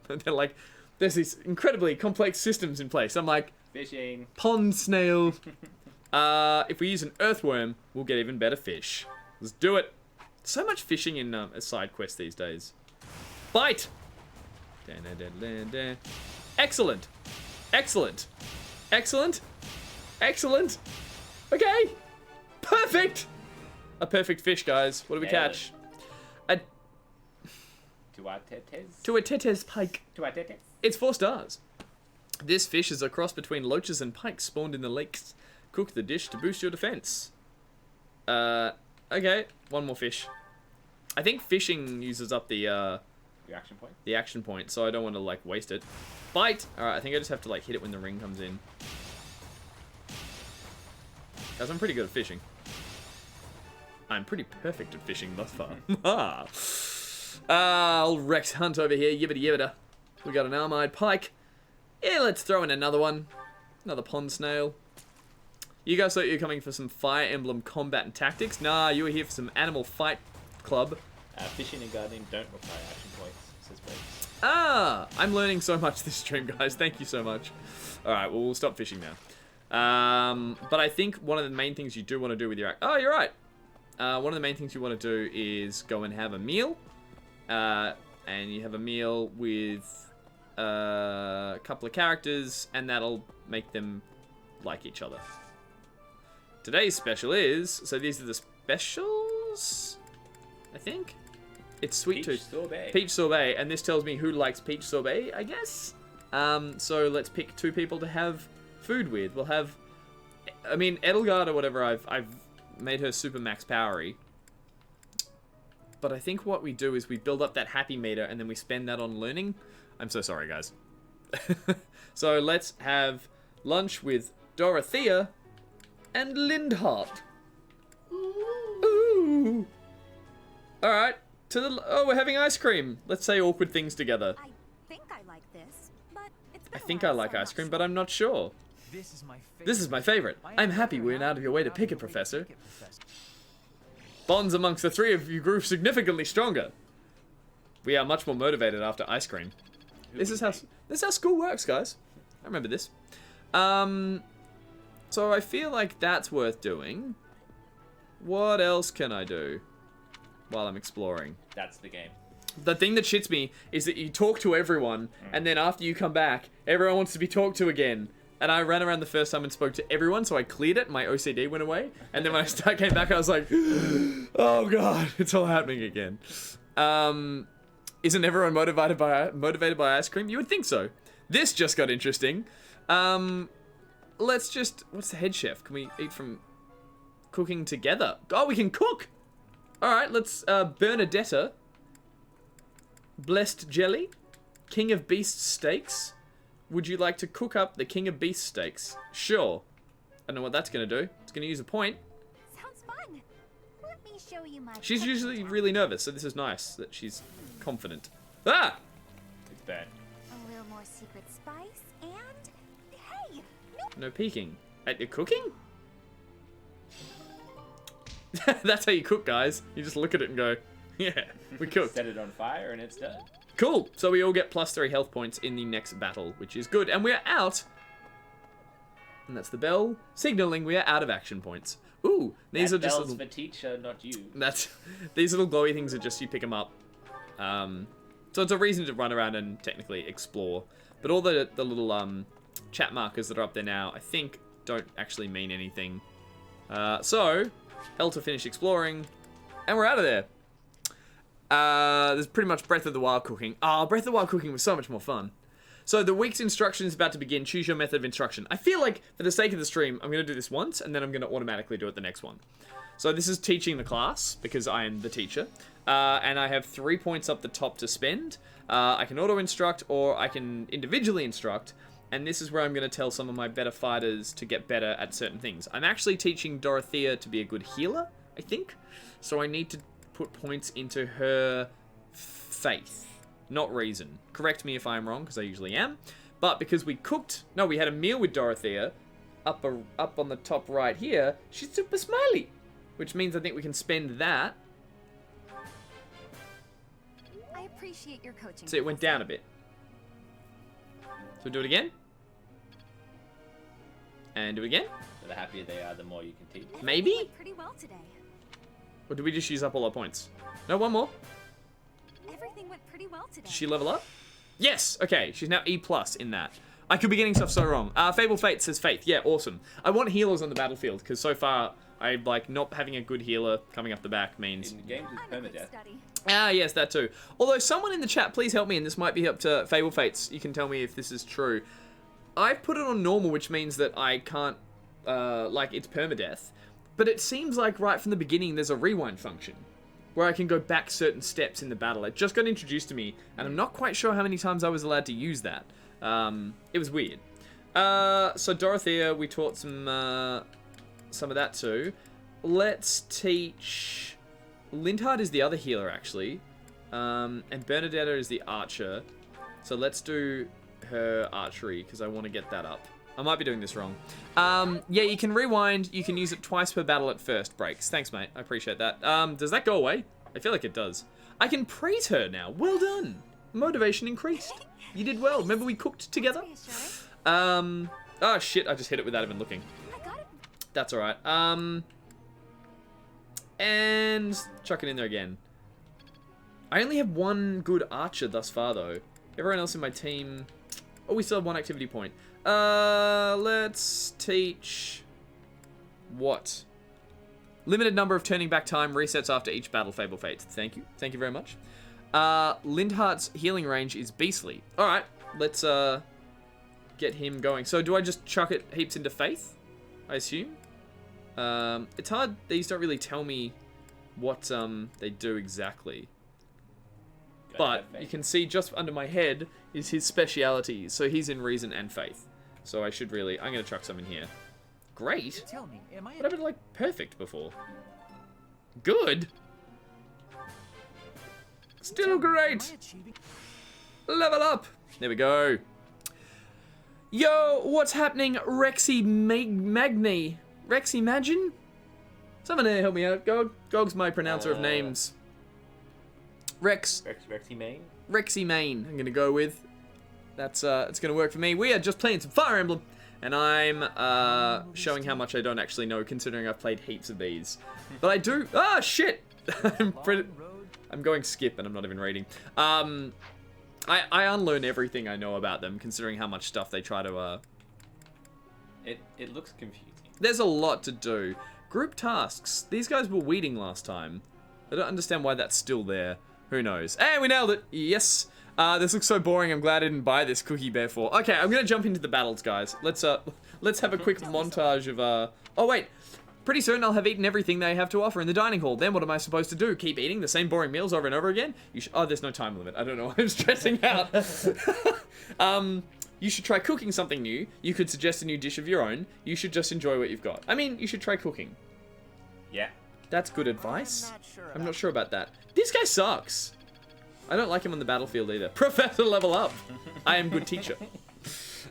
They're like, there's these incredibly complex systems in place. I'm like, fishing. Pond snail. If we use an earthworm, we'll get even better fish. Let's do it. So much fishing in a side quest these days. Bite. Excellent. Excellent. Excellent. Excellent. Okay. Perfect. A perfect fish, guys. What do we catch? A Tuatetes pike. Tuatetes. It's 4 stars. This fish is a cross between loaches and pikes spawned in the lakes. Cook the dish to boost your defense. Okay. 1 more fish. I think fishing uses up the action point. The action point, so I don't want to like waste it. Bite. All right, I think I just have to like hit it when the ring comes in. Guys, I'm pretty good at fishing. I'm pretty perfect at fishing thus far. Old Rex Hunt over here, yibbity yibbita. We got an arm-eyed pike. Yeah, let's throw in another one. Another pond snail. You guys thought you were coming for some Fire Emblem combat and tactics? Nah, you were here for some Animal Fight Club. Fishing and gardening don't require action points, says Briggs. Ah, I'm learning so much this stream, guys. Thank you so much. Alright, well, we'll stop fishing now. But I think one of the main things you do want to do with your... Oh, you're right. One of the main things you want to do is go and have a meal. And you have a meal with a couple of characters, and that'll make them like each other. Today's special is... So these are the specials, I think? It's Sweet Peach Tooth. sorbet. Peach sorbet, and this tells me who likes peach sorbet, I guess? So let's pick 2 people to have food with. We'll have... I mean, Edelgard or whatever, I've made her super max powery. But I think what we do is we build up that happy meter and then we spend that on learning. I'm so sorry, guys. So let's have lunch with Dorothea and Lindhart. Ooh. Alright. Oh, we're having ice cream. Let's say awkward things together. I think I like this, but it's I been a think while, I like so I'm ice not cream, sure. but I'm not sure. This is my favorite. This is my favorite. I'm happy we went out of your way to pick it, Professor. Bonds amongst the 3 of you grew significantly stronger. We are much more motivated after ice cream. This is how school works, guys. I remember this. So I feel like that's worth doing. What else can I do while I'm exploring? That's the game. The thing that shits me is that you talk to everyone, and then after you come back, everyone wants to be talked to again. And I ran around the first time and spoke to everyone, so I cleared it, and my OCD went away. And then when I came back, I was like, oh god, it's all happening again. Isn't everyone motivated by ice cream? You would think so. This just got interesting. Let's just... What's the head chef? Can we eat from cooking together? Oh, we can cook! Alright, let's... Bernadetta. Blessed Jelly. King of Beasts Steaks. Would you like to cook up the King of Beast Steaks? Sure. I don't know what that's going to do. It's going to use a point. Sounds fun. Let me show you my She's cooking usually talent. really nervous, so this is nice that she's confident. Ah! It's bad. A little more secret spice and hey, No peeking. At your cooking? That's how you cook, guys. You just look at it and go, yeah, we cooked. Set it on fire and it's done. Cool. So we all get +3 health points in the next battle, which is good. And we're out. And that's the bell signaling we are out of action points. Ooh, these That are just bell's little... for teacher, not you. These little glowy things are just you pick them up. So it's a reason to run around and technically explore. But all the little chat markers that are up there now, I think, don't actually mean anything. So, hell to finish exploring, and we're out of there. There's pretty much Breath of the Wild cooking. Oh, Breath of the Wild cooking was so much more fun. So the week's instruction is about to begin. Choose your method of instruction. I feel like, for the sake of the stream, I'm going to do this once, and then I'm going to automatically do it the next one. So this is teaching the class, because I am the teacher. And I have 3 points up the top to spend. I can auto-instruct, or I can individually instruct. And this is where I'm going to tell some of my better fighters to get better at certain things. I'm actually teaching Dorothea to be a good healer, I think. So I need to put points into her faith, not reason. Correct me if I'm wrong, because I usually am. But because we cooked... No, we had a meal with Dorothea. Up on the top right here, she's super smiley. Which means I think we can spend that. I appreciate your coaching. So it went down a bit. So do it again. And do it again. So the happier they are, the more you can teach. Everything Maybe? went pretty well today. Or did we just use up all our points? No, one more. Everything went pretty well today. Did she level up? Yes! Okay, she's now E+ in that. I could be getting stuff so wrong. Fable Fate says Faith. Yeah, awesome. I want healers on the battlefield, because so far, I like not having a good healer coming up the back means... In the games I'm a with good permadeath. study. Ah, yes, that too. Although someone in the chat, please help me, and this might be up to Fable Fates. You can tell me if this is true. I've put it on normal, which means that I can't, like, it's permadeath. But it seems like right from the beginning there's a rewind function where I can go back certain steps in the battle. It just got introduced to me, and I'm not quite sure how many times I was allowed to use that. It was weird. So Dorothea, we taught some some of that too. Let's teach... Lindhard is the other healer, actually. And Bernadetta is the archer. So let's do her archery, because I want to get that up. I might be doing this wrong. Yeah, you can rewind. You can use it twice per battle at first breaks. Thanks, mate. I appreciate that. Does that go away? I feel like it does. I can praise her now. Well done. Motivation increased. You did well. Remember we cooked together? Oh, shit. I just hit it without even looking. That's alright. And chuck it in there again. I only have one good archer thus far, though. Everyone else in my team... Oh, we still have one activity point. Let's teach... What? Limited number of turning back time, resets after each battle, Fable Fates. Thank you. Thank you very much. Lindhart's healing range is beastly. Alright, let's get him going. So do I just chuck it heaps into Faith? I assume? It's hard. These don't really tell me what they do exactly. But you can see just under my head is his speciality. So he's in Reason and Faith. So I should really... I'm going to chuck some in here. Great. Tell me, am I What happened to, like, perfect before? Good. Still great. Level up. There we go. Yo, what's happening, Rexy Magni? Rexy Magin? Someone there help me out. Gog's my pronouncer of names. Rexy Main? Rexy Main, I'm gonna go with. That's it's gonna work for me. We are just playing some Fire Emblem, and I'm showing how much I don't actually know, considering I've played heaps of these. But I do. Ah, shit! I'm going skip, and I'm not even reading. I unlearn everything I know about them, considering how much stuff they try to. It looks confusing. There's a lot to do. Group tasks. These guys were weeding last time. I don't understand why that's still there. Who knows? Hey, we nailed it. Yes. This looks so boring. I'm glad I didn't buy this Cookie Bear for. Okay, I'm gonna jump into the battles, guys. Let's have a quick montage of Oh wait. Pretty soon I'll have eaten everything they have to offer in the dining hall. Then what am I supposed to do? Keep eating the same boring meals over and over again? Oh, there's no time limit. I don't know. I'm stressing out. You should try cooking something new. You could suggest a new dish of your own. You should just enjoy what you've got. I mean, you should try cooking. Yeah. That's good advice. I'm not sure about that. This guy sucks. I don't like him on the battlefield either. Professor, level up. I am good teacher.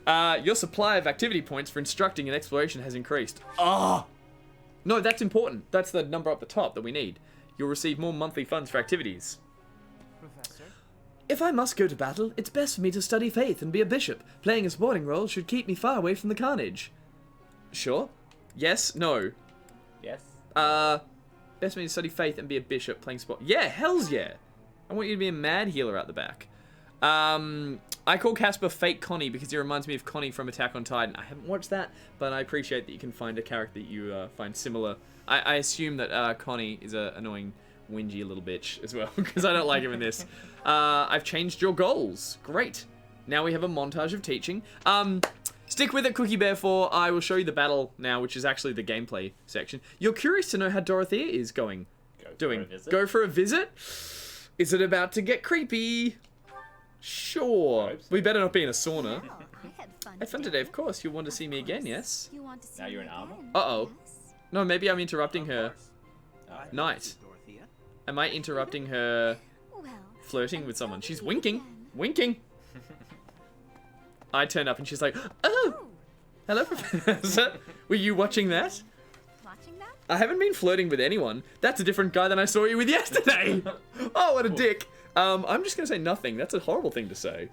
Your supply of activity points for instructing and exploration has increased. Ah! No, that's important. That's the number up the top that we need. You'll receive more monthly funds for activities. Professor? If I must go to battle, it's best for me to study faith and be a bishop. Playing a sporting role should keep me far away from the carnage. Sure? Yes? No? Yes. Best for me to study faith and be a bishop playing sport. Yeah, hells yeah. I want you to be a mad healer out the back. I call Casper Fake Connie because he reminds me of Connie from Attack on Titan. I haven't watched that, but I appreciate that you can find a character that you find similar. I assume that Connie is an annoying, whingy little bitch as well, because I don't like him in this. I've changed your goals. Great. Now we have a montage of teaching. Stick with it, Cookie Bear 4. I will show you the battle now, which is actually the gameplay section. You're curious to know how Dorothea is going. Go for a visit? Is it about to get creepy? Sure. We better not be in a sauna. Oh, I had fun today, of course. You'll want to see me again, yes? You want to see Now you're me in armor? again, Uh-oh. yes? No, maybe I'm interrupting her. Night. Dorothea. Am I interrupting her Well, flirting with someone? She's until winking. again. Winking. I turn up and she's like, oh, hello, Professor. Were you watching that? Watching that? I haven't been flirting with anyone. That's a different guy than I saw you with yesterday. Oh, what a dick. I'm just going to say nothing. That's a horrible thing to say.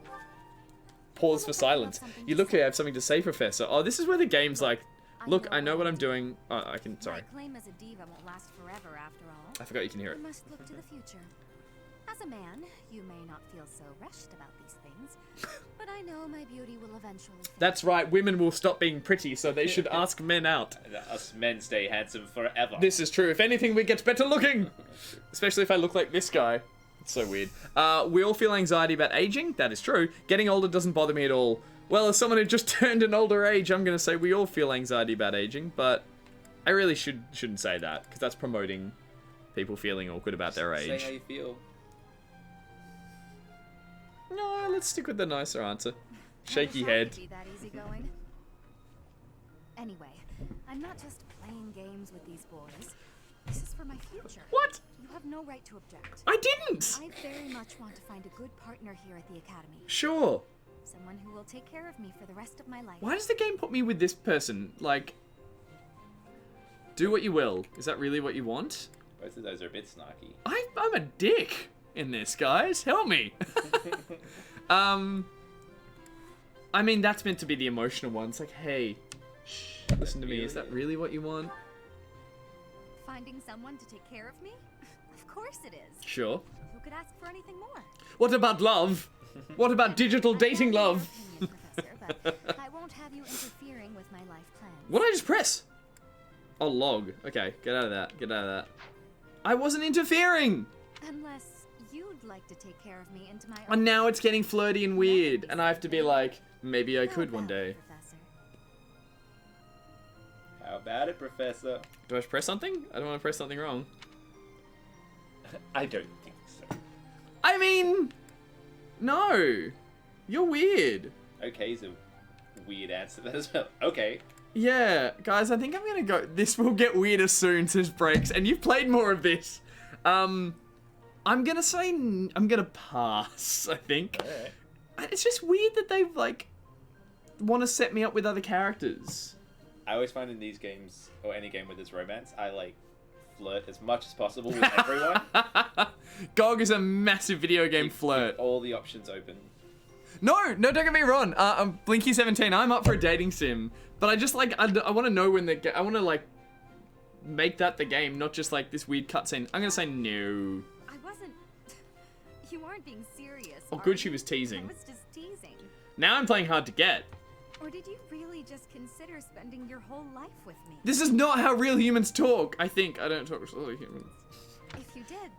Pause for silence. You look here, I have something to say, Professor. Oh, this is where the game's like, look, I know what I'm doing. Oh, I can, sorry. My claim as a diva won't last forever after all. I forgot you can hear it. We must look to the future. As a man, you may not feel so rushed about these things, but I know my beauty will eventually fade. That's right, women will stop being pretty, so they should ask men out. Us men stay handsome forever. This is true. If anything, we get better looking. Especially if I look like this guy. It's so weird. We all feel anxiety about aging. That is true. Getting older doesn't bother me at all. Well, as someone who just turned an older age, I'm going to say we all feel anxiety about aging, but I really shouldn't say that, because that's promoting people feeling awkward about their age. Say how you feel. No, let's stick with the nicer answer. I Shaky wish I could head. be that easygoing. Anyway, I'm not just playing games with these boys. This is for my future. What? You have no right to object. I didn't! I very much want to find a good partner here at the academy. Sure. Someone who will take care of me for the rest of my life. Why does the game put me with this person? Like, do what you will. Is that really what you want? Both of those are a bit snarky. I'm a dick in this, guys. Help me. I mean, that's meant to be the emotional one. It's like, hey, shh, listen to me. Is that really what you want? Finding someone to take care of me? Of course it is. Sure. Who could ask for anything more? What about love? What about digital dating love? Professor, but I won't have you interfering with my life plans. What did I just press? Oh, log. Okay, get out of that. Get out of that. I wasn't interfering! Unless you'd like to take care of me into my And now it's getting flirty and weird, and I have to be like, maybe I How could one about day. it, Professor? How about it, Professor? Do I press something? I don't want to press something wrong. I don't think so. I mean, no. You're weird. Okay is a weird answer as well. Okay. Yeah, guys, I think I'm gonna go. This will get weirder soon, says Breaks, and you've played more of this. I'm gonna say I'm gonna pass. I think Alright. it's just weird that they like want to set me up with other characters. I always find in these games, or any game with this romance, I like flirt as much as possible with everyone. GOG is a massive video game Keep flirt. all the options open. No, don't get me wrong. I'm Blinky17. I'm up for a dating sim, but I just like I want to know when I want to like make that the game, not just like this weird cutscene. I'm gonna say no. I wasn't. You aren't being serious. Oh, are good, she you? was teasing. I was just teasing. Now I'm playing hard to get. Or did you really just consider spending your whole life with me? This is not how real humans talk. I think I don't talk to real humans. If you did,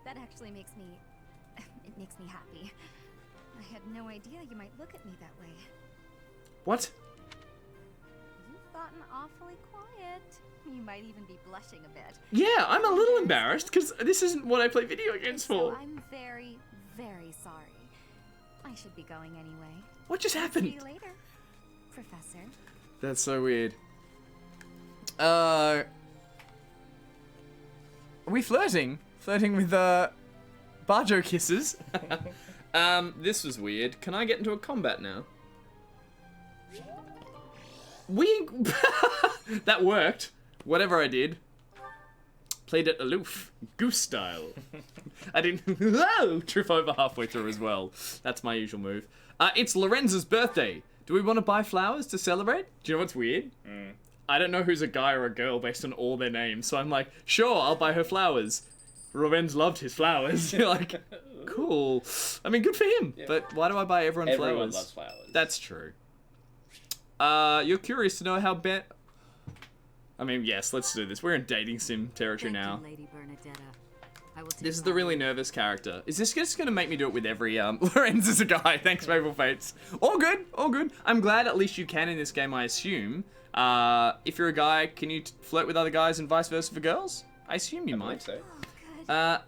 that actually makes me. It makes me happy. I had no idea you might look at me that way. What? You've gotten awfully quiet. You might even be blushing a bit. Yeah, I'm a little embarrassed because this isn't what I play video games So for. I'm very, very sorry. I should be going anyway. What just See happened? you later, Professor. That's so weird. Are we flirting? Flirting with Barjo kisses? This was weird. Can I get into a combat now? That worked. Whatever I did. Played it aloof. Goose style. I didn't trip over halfway through as well. That's my usual move. It's Lorenzo's birthday. Do we want to buy flowers to celebrate? Do you know what's weird? I don't know who's a guy or a girl based on all their names, so I'm like, sure, I'll buy her flowers. Lorenz loved his flowers. You're like, cool. I mean, good for him. Yeah. But why do I buy everyone flowers? Everyone loves flowers. That's true. You're curious to know how I mean, yes, let's do this. We're in dating sim territory now. Lady Bernadetta. I will take This is the really nervous character. Is this just going to make me do it with every, Lorenz is a guy. Thanks, Maple Fates. All good, all good. I'm glad at least you can in this game, I assume. If you're a guy, can you flirt with other guys and vice versa for girls? I assume you might. So. Oh, good.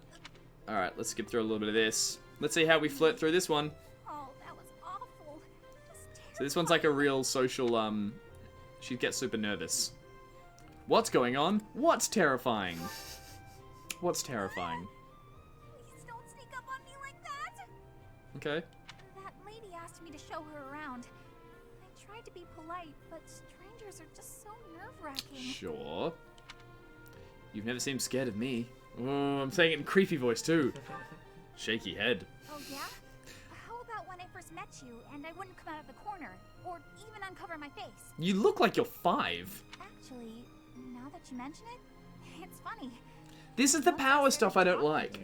Alright, let's skip through a little bit of this. Let's see how we flirt through this one. Oh, that was awful. So this one's like a real social, she gets super nervous. What's going on? What's terrifying? What's terrifying? Please don't sneak up on me like that. Okay. That lady asked me to show her around. I tried to be polite, but strangers are just so nerve-wracking. Sure. You've never seemed scared of me. Oh, I'm saying it in creepy voice too. Shaky head. Oh, yeah? How about when I first met you and I wouldn't come out of the corner, or even uncover my face? You look like you're 5. Actually, now that you mention it, it's funny. This is the power stuff I don't like.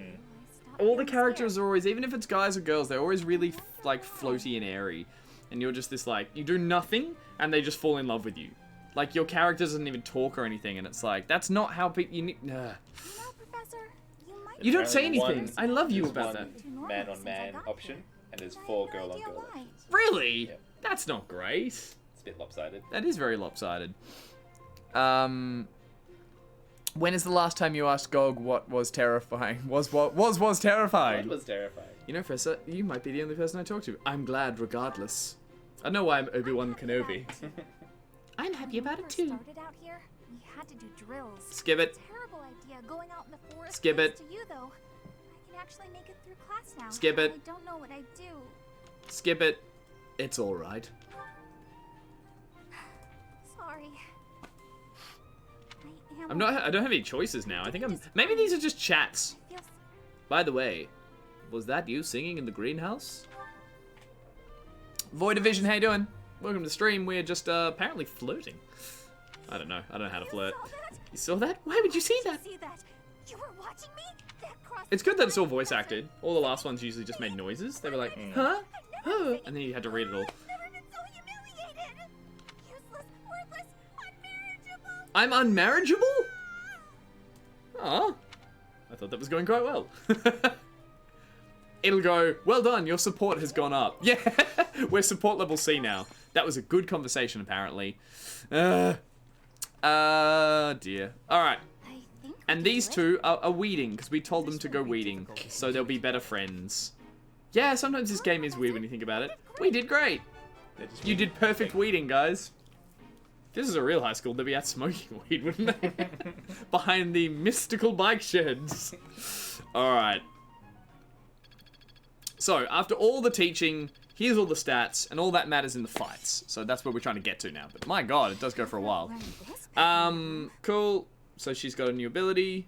All the characters are always, even if it's guys or girls, they're always really like floaty and airy. And you're just this like, you do nothing and they just fall in love with you. Like your character doesn't even talk or anything and it's like, that's not how people, you need, You know, Professor, you might You don't say Apparently anything. I love you there's about one that. man-on-man option, and there's 4 girl-on-girl options. Really? Yep. That's not great. It's a bit lopsided. That is very lopsided. When is the last time you asked GOG what was terrifying? Was terrifying? What was terrifying? You know, Professor, you might be the only person I talk to. I'm glad regardless. I know why I'm Obi-Wan Kenobi. I'm happy When about we it first too. started out here, we had to do drills. Skip it. Terrible idea going out in the forest. Skip thanks it. To you though, I can actually make it through class now. Skip it. I don't know what I'd do. Skip it. It's all right. Sorry. I don't have any choices now. I think maybe these are just chats. I feel By the way, was that you singing in the greenhouse? Void Division, how you doing? Welcome to the stream. We're just apparently flirting. I don't know how to flirt. saw that? You saw that? Why would you see Did that? you see that? You were watching me? That crossed It's good that it's all my voice mind. acted. All the last ones usually just made noises. They were like, huh? Huh? And then you had to read it all. I've never been so humiliated. Useless, worthless, unmarriageable. I'm unmarriageable? Aw. I thought that was going quite well. It'll go, well done, your support has gone up. Yeah, we're support level C now. That was a good conversation, apparently. Dear. Alright. I think we And can these do it. two are weeding, because we told them to go weeding. So they'll be better friends. Yeah, sometimes this game is weird when you think about it. We did great. They're just You being did perfect weeding, guys. If this is a real high school, they'd be out smoking weed, wouldn't they? Behind the mystical bike sheds. Alright. So, after all the teaching, here's all the stats, and all that matters in the fights. So that's where we're trying to get to now. But my god, it does go for a while. Learn this Cool. So she's got a new ability.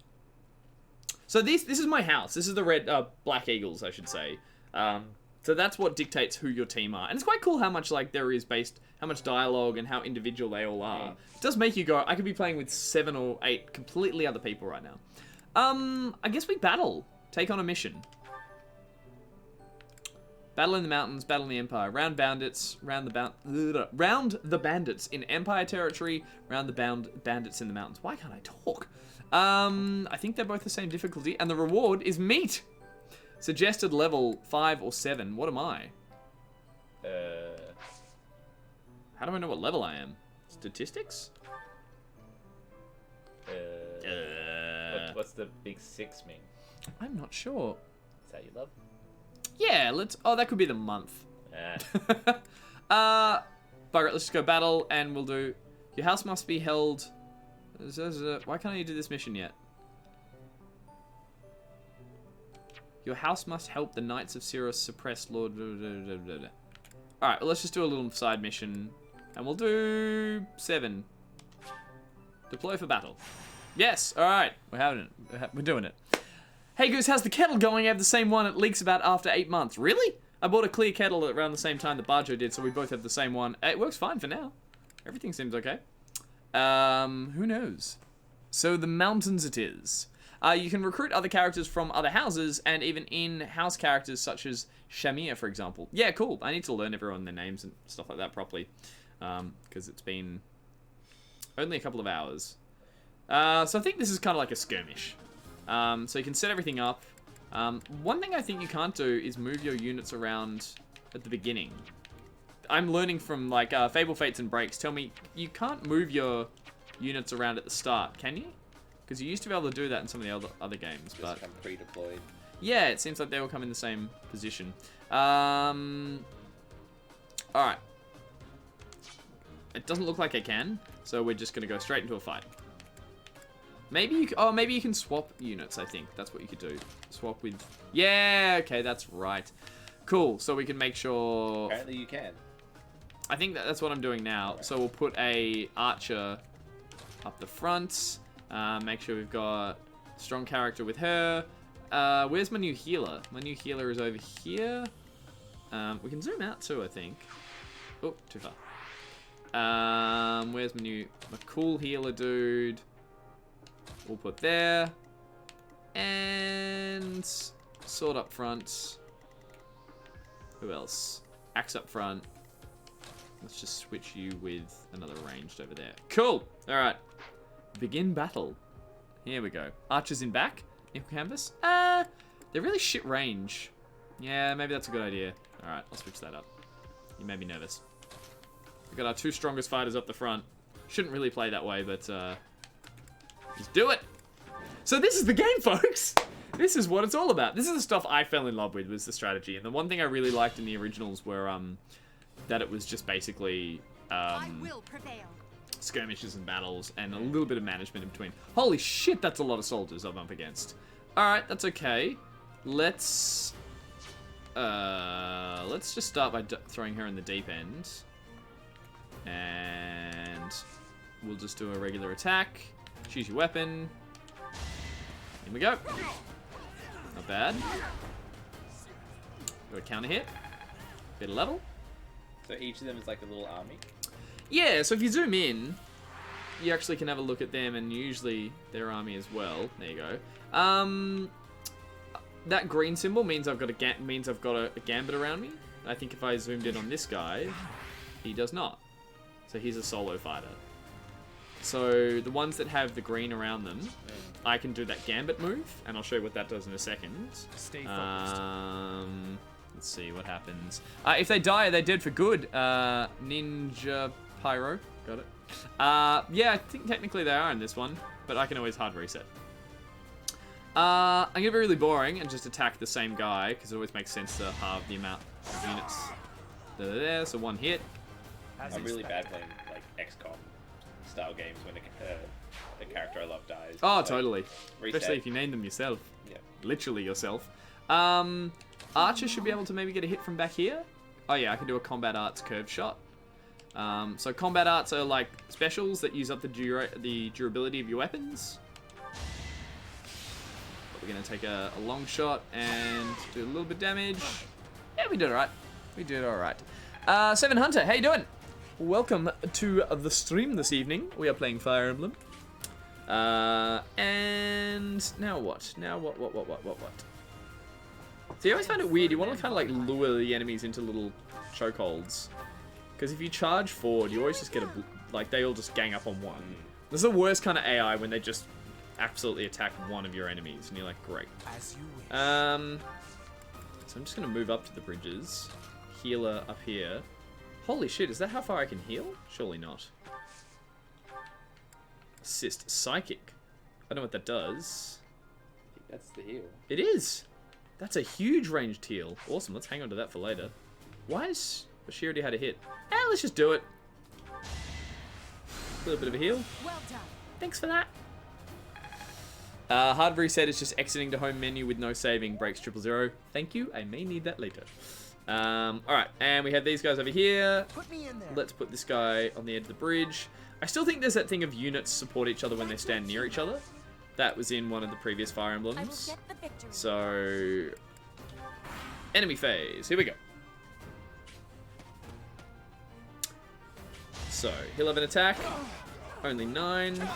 So this is my house. This is the Black Eagles, I should say. So that's what dictates who your team are. And it's quite cool how much like there is based, how much dialogue and how individual they all are. It does make you go, I could be playing with 7 or 8 completely other people right now. I guess we battle. Take on a mission. Battle in the mountains, battle in the empire. Round bandits, round the bandits in empire territory, round the bandits in the mountains. Why can't I talk? I think they're both the same difficulty, and the reward is meat. Suggested level 5 or 7. What am I? How do I know what level I am? Statistics? What's the big 6 mean? I'm not sure. Is that your love? Yeah, oh, that could be the month. Ah. Bugger it, let's just go battle, and we'll do... Your house must be held... Why can't you do this mission yet? Your house must help the Knights of Cirrus suppress Lord... Alright, well, let's just do a little side mission. And we'll do... 7. Deploy for battle. Yes, alright. We're having it. We're doing it. Hey Goose, how's the kettle going? I have the same one. It leaks about after 8 months. Really? I bought a clear kettle around the same time that Barjo did, so we both have the same one. It works fine for now. Everything seems okay. Who knows? So the mountains it is. You can recruit other characters from other houses, and even in-house characters such as Shamir, for example. Yeah, cool. I need to learn everyone their names and stuff like that properly, because it's been only a couple of hours. So I think this is kind of like a skirmish. So you can set everything up. One thing I think you can't do is move your units around at the beginning. I'm learning from like Fable Fates and Breaks. Tell me, you can't move your units around at the start, can you? Because you used to be able to do that in some of the other games, Just but come pre-deployed. yeah, it seems like they all come in the same position. All right. It doesn't look like I can, so we're just gonna go straight into a fight. Maybe you can swap units, I think. That's what you could do. Swap with... Yeah, okay, that's right. Cool, so we can make sure... Apparently you can. I think that's what I'm doing now. So we'll put a archer up the front. Make sure we've got strong character with her. Where's my new healer? My new healer is over here. We can zoom out too, I think. Oh, too far. Where's my cool healer dude? We'll put there. And sword up front. Who else? Axe up front. Let's just switch you with another ranged over there. Cool! Alright. Begin battle. Here we go. Archers in back. Equal canvas. They're really shit range. Yeah, maybe that's a good idea. Alright, I'll switch that up. You made me nervous. We've got our 2 strongest fighters up the front. Shouldn't really play that way, but just do it. So this is the game, folks. This is what it's all about. This is the stuff I fell in love with, was the strategy. And the one thing I really liked in the originals were that it was just basically I will prevail. skirmishes and battles and a little bit of management in between. Holy shit, that's a lot of soldiers I'm up against. Alright, that's okay. Let's just start by throwing her in the deep end. And we'll just do a regular attack. Choose your weapon. Here we go. Not bad. Got a counter hit. Bit of level. So each of them is like a little army. Yeah, so if you zoom in, you actually can have a look at them and usually their army as well. There you go. That green symbol means I've got a gambit around me. I think if I zoomed in on this guy, he does not. So he's a solo fighter. So the ones that have the green around them, I can do that gambit move, and I'll show you what that does in a second. Stay focused. Let's see what happens. If they die, they're dead for good. Ninja Pyro, got it. Yeah, I think technically they are in this one, but I can always hard reset. I'm gonna be really boring and just attack the same guy because it always makes sense to halve the amount of units. There, so one hit. I'm really bad playing like XCOM style games when the character I love dies. Oh, Like, totally. reset. Especially if you name them yourself. Yeah. Literally yourself. Archer should be able to maybe get a hit from back here. Oh yeah, I can do a combat arts curve shot. So combat arts are like specials that use up the durability of your weapons. But we're gonna take a long shot and do a little bit of damage. Yeah, we did alright. We did alright. Seven Hunter, how you doing? Welcome to the stream this evening. We are playing Fire Emblem. And now what? Now what? See, I always find it weird. You want to kind of like lure the enemies into little chokeholds. Because if you charge forward, you always just get like they all just gang up on one. This is the worst kind of AI when they just absolutely attack one of your enemies, and you're like, great. As you wish. So I'm just gonna move up to the bridges. Healer up here. Holy shit, is that how far I can heal? Surely not. Assist Psychic. I don't know what that does. I think that's the heal. It is. That's a huge ranged heal. Awesome, let's hang on to that for later. Why is... She already had a hit. Let's just do it. A little bit of a heal. Well done. Thanks for that. Hard reset is just exiting the home menu with no saving. Breaks 000. Thank you. I may need that later. Alright, and we have these guys over here. Put me in there. Let's put this guy on the edge of the bridge. I still think there's that thing of units support each other when they stand near each other. That was in one of the previous Fire I will Emblems. get the victory. So, enemy phase. Here we go. So, he'll have an attack. Only 9.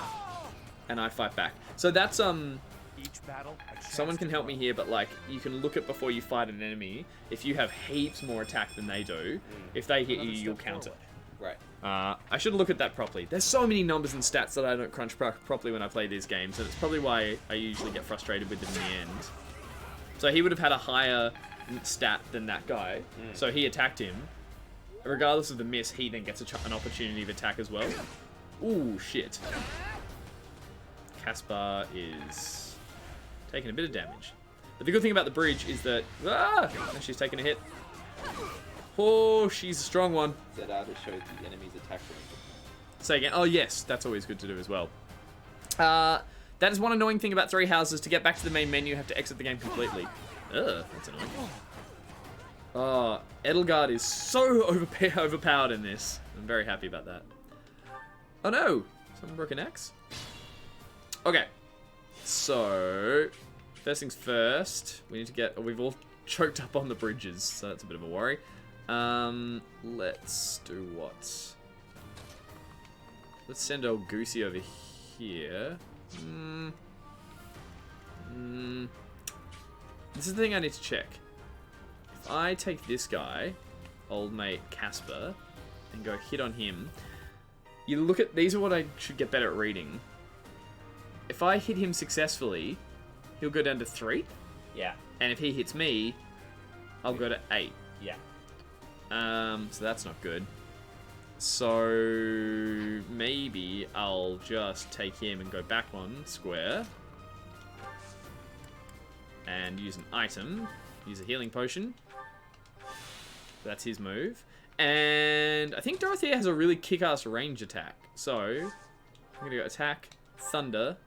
And I fight back. So that's, Each battle, a chance someone can to help me grow. here, but like, you can look at before you fight an enemy. If you have heaps more attack than they do, if they hit you, Another you'll step counter. Right. I should look at that properly. There's so many numbers and stats that I don't crunch properly when I play these games, and it's probably why I usually get frustrated with them in the end. So he would have had a higher stat than that guy, so he attacked him. Regardless of the miss, he then gets an opportunity of attack as well. Ooh, shit. Caspar is taking a bit of damage. But the good thing about the bridge is that... Ah! She's taking a hit. Oh, she's a strong one. That artist shows the enemy's attack range. Say again. Oh, yes. That's always good to do as well. That is one annoying thing about Three Houses. To get back to the main menu, you have to exit the game completely. Ugh, that's annoying. Oh, Edelgard is so overpowered in this. I'm very happy about that. Oh no! Someone broke an axe? Okay. So, first things first. We need to get... We've all choked up on the bridges, so that's a bit of a worry. Let's do what? Let's send old Goosey over here. This is the thing I need to check. If I take this guy, old mate Caspar, and go hit on him, you look at... These are what I should get better at reading. If I hit him successfully, he'll go down to 3. Yeah. And if he hits me, I'll go to 8. Yeah. So that's not good. So maybe I'll just take him and go back 1 square. And use an item. Use a healing potion. That's his move. And I think Dorothea has a really kick-ass range attack. So, I'm going to go attack, thunder.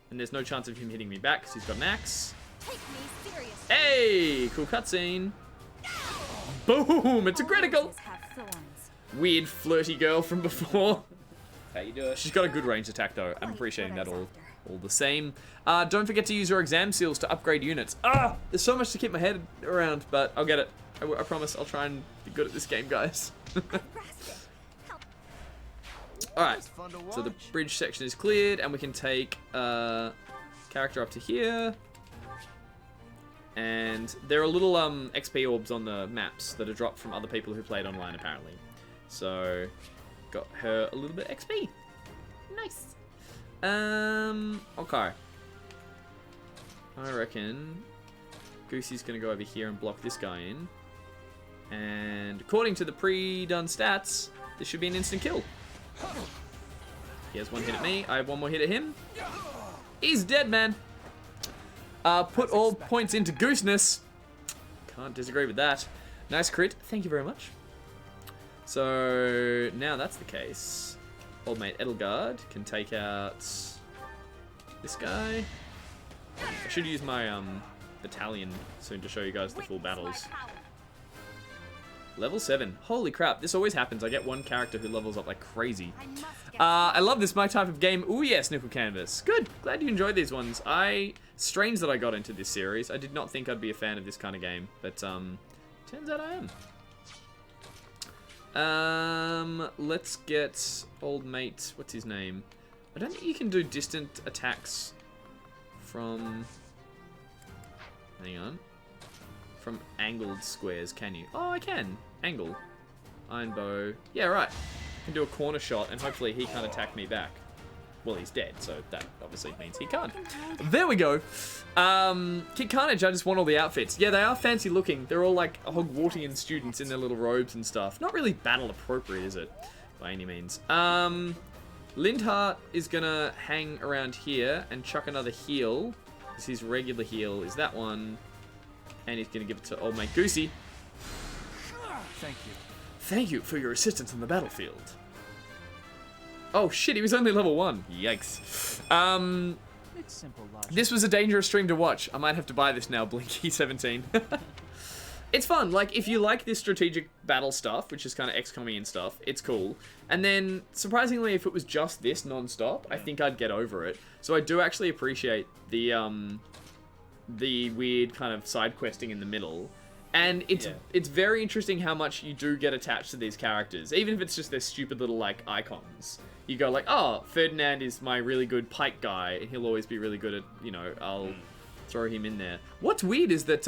And there's no chance of him hitting me back because he's got an axe. Take me seriously. Hey, cool cutscene. Boom, it's a critical. Roses have thorns. Weird flirty girl from before. How you do it? She's got a good range attack though. I'm Quite appreciating what that I was all the same. Don't forget to use your exam seals to upgrade units. There's so much to keep my head around, but I'll get it. I promise I'll try and be good at this game, guys. Alright, so the bridge section is cleared, and we can take character up to here. And there are little XP orbs on the maps that are dropped from other people who played online, apparently. So, got her a little bit of XP. Nice. Okay. I reckon Goosey's going to go over here and block this guy in. And according to the pre-done stats, this should be an instant kill. He has one hit at me. I have one more hit at him. He's dead, man. Put all points into Gooseness. Can't disagree with that. Nice crit. Thank you very much. So, now that's the case. Old mate Edelgard can take out this guy. I should use my battalion soon to show you guys the full battles. Level 7. Holy crap, this always happens. I get one character who levels up like crazy. I love this, my type of game. Ooh yes, Nickel Canvas. Good, glad you enjoyed these ones. Strange that I got into this series. I did not think I'd be a fan of this kind of game, but turns out I am. Let's get old mate, what's his name? I don't think you can do distant attacks from, hang on, from angled squares, can you? Oh, I can. Angle. Iron bow. Yeah, right. I can do a corner shot, and hopefully he can't attack me back. Well, he's dead, so that obviously means he can't. There we go. Kid Carnage, I just want all the outfits. Yeah, they are fancy looking. They're all like Hogwartian students in their little robes and stuff. Not really battle appropriate, is it? By any means. Lindhart is gonna hang around here and chuck another heal. His regular heal is that one. And he's gonna give it to old mate Goosey. Thank you. Thank you for your assistance on the battlefield. Oh shit, he was only level 1. Yikes. It's simple logic. This was a dangerous stream to watch. I might have to buy this now, Blinky17. It's fun. Like, if you like this strategic battle stuff, which is kind of XCOM-y and stuff, it's cool. And then, surprisingly, if it was just this non-stop, I think I'd get over it. So I do actually appreciate the weird kind of side questing in the middle. And it's very interesting how much you do get attached to these characters, even if it's just their stupid little, like, icons. You go like, oh, Ferdinand is my really good pike guy, and he'll always be really good at, you know, I'll throw him in there. What's weird is that,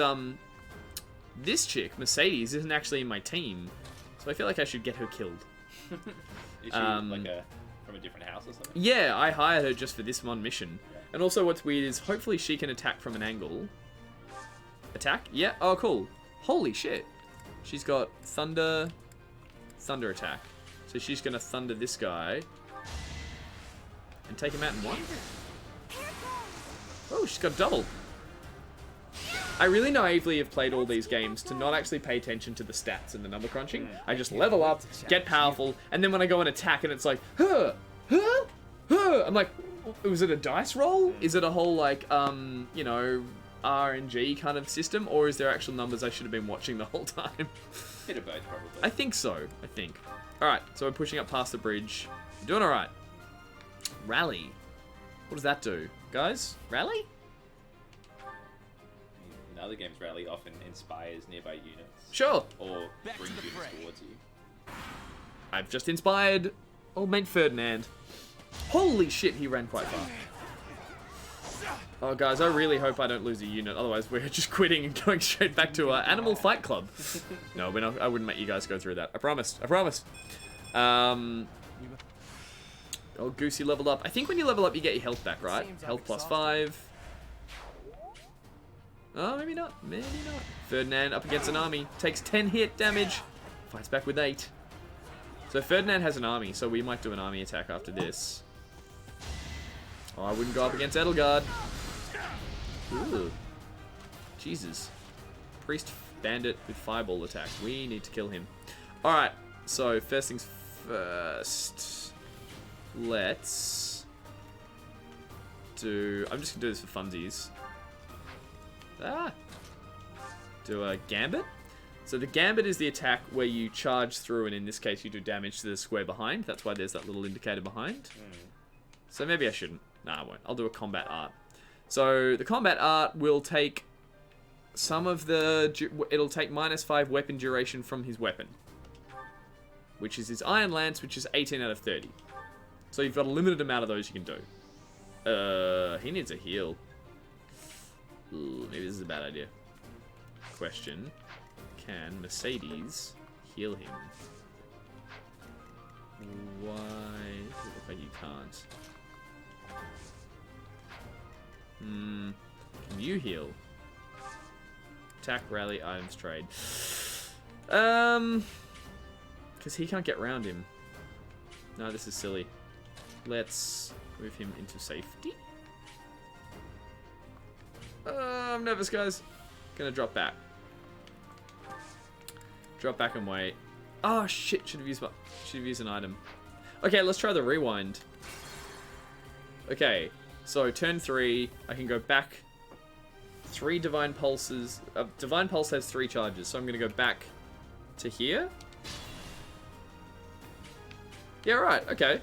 this chick, Mercedes, isn't actually in my team, so I feel like I should get her killed. Is she like from a different house or something? Yeah, I hired her just for this one mission. Yeah. And also what's weird is hopefully she can attack from an angle. Attack? Yeah, oh cool. Holy shit. She's got thunder attack. So she's gonna thunder this guy and take him out in one. Oh, she's got double. I really naively have played all these games to not actually pay attention to the stats and the number crunching. I just level up, get powerful, and then when I go and attack and it's like, huh, I'm like, was it a dice roll? Is it a whole like, you know, RNG kind of system, or is there actual numbers I should have been watching the whole time? Bit of both, probably. I think so, I think. Alright, so we're pushing up past the bridge. We're doing alright. Rally. What does that do? Guys, rally? In other games, rally often inspires nearby units. Sure. Or brings units towards you. I've just inspired old mate Ferdinand. Holy shit, he ran quite far. Oh, guys, I really hope I don't lose a unit. Otherwise, we're just quitting and going straight back to our Animal Fight Club. No, we're not, I wouldn't make you guys go through that. I promised. I promised. Oh, Goosey leveled up. I think when you level up, you get your health back, right? Health plus 5. Oh, maybe not. Maybe not. Ferdinand up against an army. Takes 10 hit damage. Fights back with 8. So Ferdinand has an army, so we might do an army attack after this. Oh, I wouldn't go up against Edelgard. Ooh. Jesus. Priest bandit with fireball attack. We need to kill him. Alright, so first things first. Let's do... I'm just going to do this for funsies. Do a Gambit. So the Gambit is the attack where you charge through, and in this case you do damage to the square behind. That's why there's that little indicator behind. So maybe I shouldn't. Nah, I won't. I'll do a combat art. So the combat art will take some of the... It'll take -5 weapon duration from his weapon, which is his Iron Lance, which is 18 out of 30. So you've got a limited amount of those you can do. He needs a heal. Ooh, maybe this is a bad idea. Question. Can Mercedes heal him? Why does it look like you can't? Can you heal? Attack, rally, items, trade. Because he can't get around him. No, this is silly. Let's move him into safety. I'm nervous, guys. Gonna drop back. Drop back and wait. Oh shit! Should have used an item. Okay, let's try the rewind. Okay, so turn 3. I can go back. 3 divine pulses. Divine pulse has 3 charges, so I'm gonna go back to here. Yeah, right. Okay.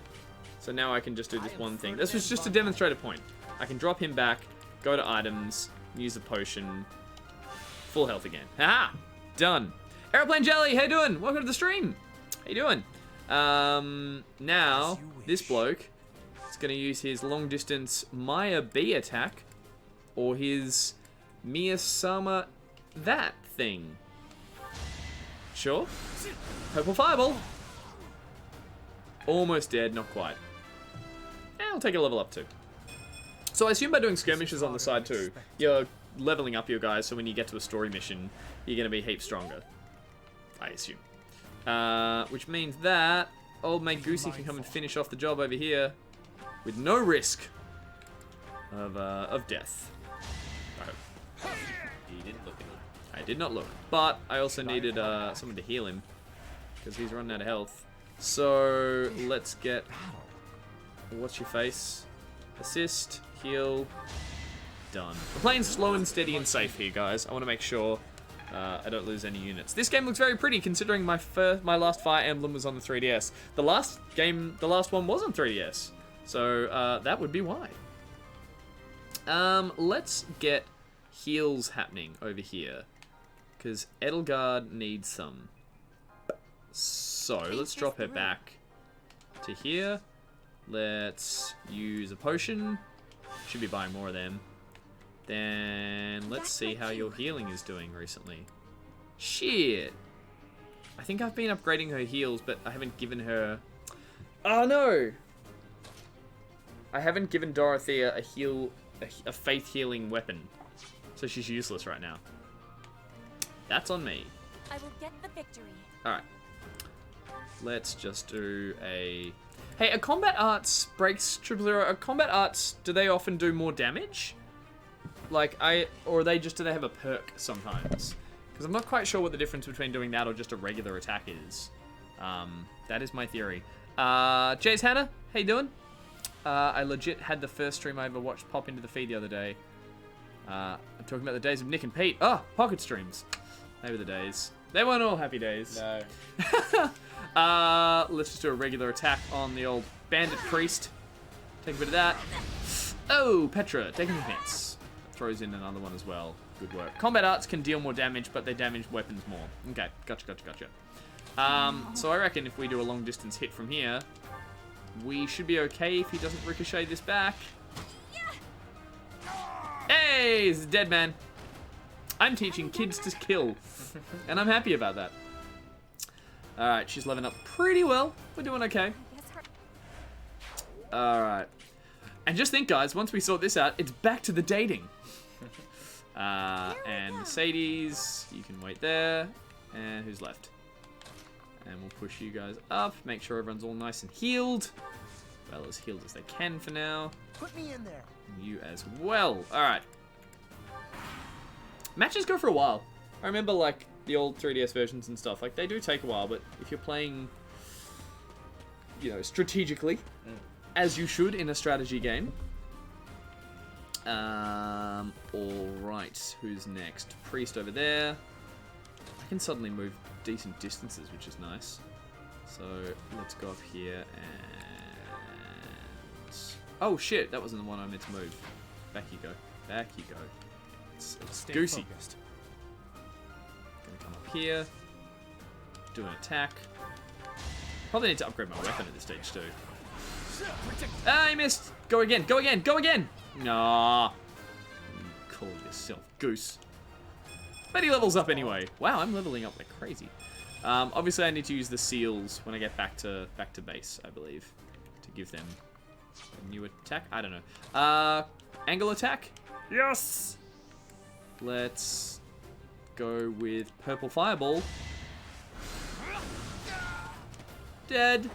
So now I can just do this one thing. This was just to demonstrate a point. I can drop him back, go to items, use a potion, full health again. Haha! Done. Aeroplane Jelly, how you doing? Welcome to the stream. How you doing? Now, this bloke is going to use his long distance Maya B attack, or his Miyasama that thing. Sure. Purple Fireball. Almost dead, not quite. I'll take a level up too. So I assume by doing skirmishes on the side too, you're leveling up your guys, so when you get to a story mission, you're going to be heaps stronger. I assume. Which means that old mate Goosey can come and finish off the job over here with no risk of death. I hope. He didn't look at me. I did not look, but I also needed someone to heal him because he's running out of health. So let's get... What's your face? Assist, heal, done. We're playing slow and steady and safe here, guys. I want to make sure I don't lose any units. This game looks very pretty considering my last Fire Emblem was on the 3DS. The last one was on 3DS. So that would be why. Let's get heals happening over here because Edelgard needs some. So let's drop her back to here. Let's use a potion. Should be buying more of them. Then let's see how your healing is doing recently. Shit. I think I've been upgrading her heals, but I haven't given her... Oh no! I haven't given Dorothea a faith healing weapon. So she's useless right now. That's on me. I will get the victory. Alright. Let's just do a... Hey, are combat arts breaks triple zero? Are combat arts, do they often do more damage? Like, or do they have a perk sometimes? Because I'm not quite sure what the difference between doing that or just a regular attack is. That is my theory. Jays Hannah, how you doing? I legit had the first stream I ever watched pop into the feed the other day. I'm talking about the days of Nick and Pete. Oh, pocket streams. They were the days. They weren't all happy days. No. Let's just do a regular attack on the old bandit priest. Take a bit of that. Oh, Petra, taking hits. Throws in another one as well. Good work. Combat arts can deal more damage, but they damage weapons more. Okay, gotcha. So I reckon if we do a long distance hit from here, we should be okay if he doesn't ricochet this back. Hey, he's a dead man. I'm teaching kids to kill, and I'm happy about that. Alright, she's leveling up pretty well. We're doing okay. Alright. And just think, guys, once we sort this out, it's back to the dating. And Mercedes, you can wait there. And who's left? And we'll push you guys up. Make sure everyone's all nice and healed. Well, as healed as they can for now. Put me in there. And you as well. Alright. Matches go for a while. I remember, like, the old 3DS versions and stuff, like, they do take a while, but if you're playing, you know, strategically, as you should in a strategy game. Alright, who's next? Priest over there. I can suddenly move decent distances, which is nice. So, let's go up here and... Oh shit, that wasn't the one I meant to move. Back you go. Back you go. It's Goosey. Focused. Gonna come up here. Do an attack. Probably need to upgrade my weapon at this stage too. Ah, he missed! Go again, go again, go again! Nah. Call yourself Goose. But he levels up anyway. Wow, I'm leveling up like crazy. Obviously I need to use the seals when I get back to base, I believe. To give them a new attack. I don't know. Angle attack? Yes! Let's go with purple fireball. Dead.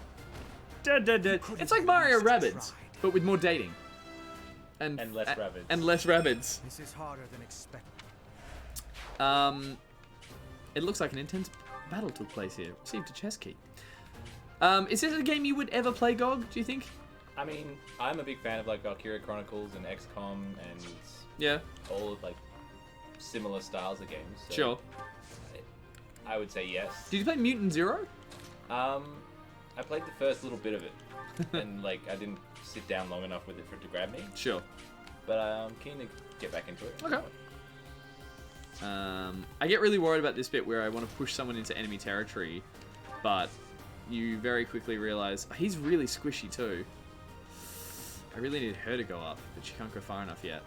Dead, dead, dead. It's like Mario Rabbids, but with more dating. And less Rabbids. And less Rabbids. This is harder than expected. It looks like an intense battle took place here. Received a chess key. Is this a game you would ever play, GOG, do you think? I mean, I'm a big fan of like Valkyria Chronicles and XCOM and Yeah. all of like similar styles of games. So Sure. I would say yes. Did you play Mutant Zero? I played the first little bit of it, and like I didn't sit down long enough with it for it to grab me. Sure. But I'm keen to get back into it. Okay. I get really worried about this bit where I want to push someone into enemy territory, but you very quickly realize he's really squishy too. I really need her to go up, but she can't go far enough yet.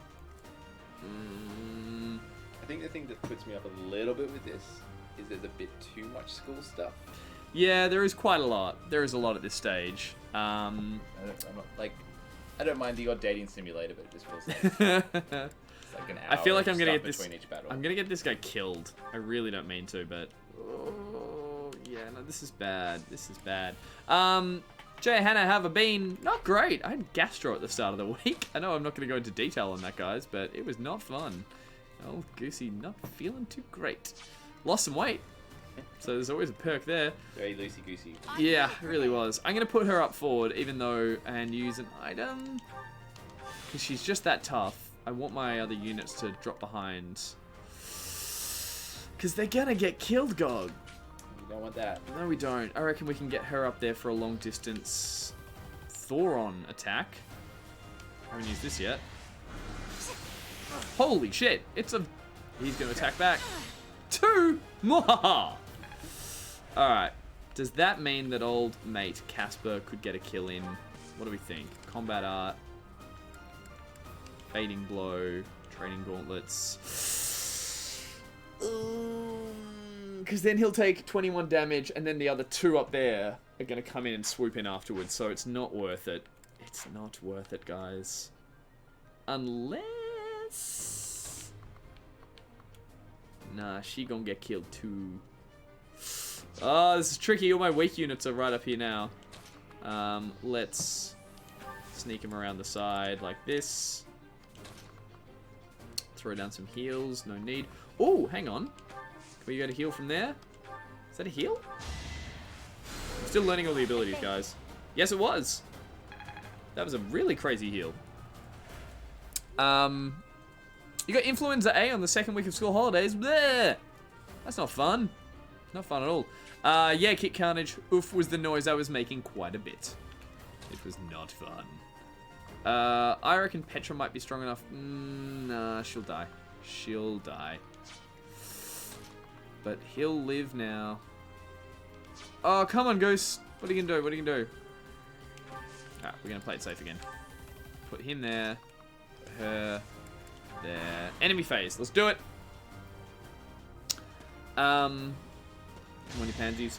I think the thing that puts me up a little bit with this is there's a bit too much school stuff. Yeah, there is quite a lot. There is a lot at this stage. I'm not, like, I don't mind the odd dating simulator, but it just feels like it's like an hour. I feel like I'm gonna stuff get this. between each battle. I'm gonna get this guy killed. I really don't mean to, but oh yeah, no, this is bad. This is bad. Jay, Hannah, have a been? Not great. I had gastro at the start of the week. I know I'm not gonna go into detail on that, guys, but it was not fun. Oh, Goosey, not feeling too great. Lost some weight. So there's always a perk there. Very loosey-goosey. Yeah, it really was. I'm going to put her up forward, even though, and use an item. Because she's just that tough. I want my other units to drop behind. Because they're going to get killed, GOG. You don't want that. No, we don't. I reckon we can get her up there for a long distance Thoron attack. I haven't used this yet. Holy shit. It's a... He's going to attack back. 2! Mwahaha! Alright. Does that mean that old mate Casper could get a kill in? What do we think? Combat art. Fading blow. Training gauntlets. Because then he'll take 21 damage and then the other 2 up there are going to come in and swoop in afterwards. So it's not worth it. It's not worth it, guys. Unless... Nah, she gonna get killed too. Oh, this is tricky. All my weak units are right up here now. Let's sneak him around the side like this. Throw down some heals. No need. Oh, hang on. Can we get a heal from there? Is that a heal? I'm still learning all the abilities, guys. Yes, it was. That was a really crazy heal. You got Influenza A on the second week of school holidays. Bleh! That's not fun. Not fun at all. Yeah, Kit Carnage. Oof was the noise I was making quite a bit. It was not fun. I reckon Petra might be strong enough. Nah, she'll die. She'll die. But he'll live now. Oh, come on, Goose. What are you gonna do? What are you gonna do? Alright, we're gonna play it safe again. Put him there. Put her there. Enemy phase. Let's do it. Come on, you pansies.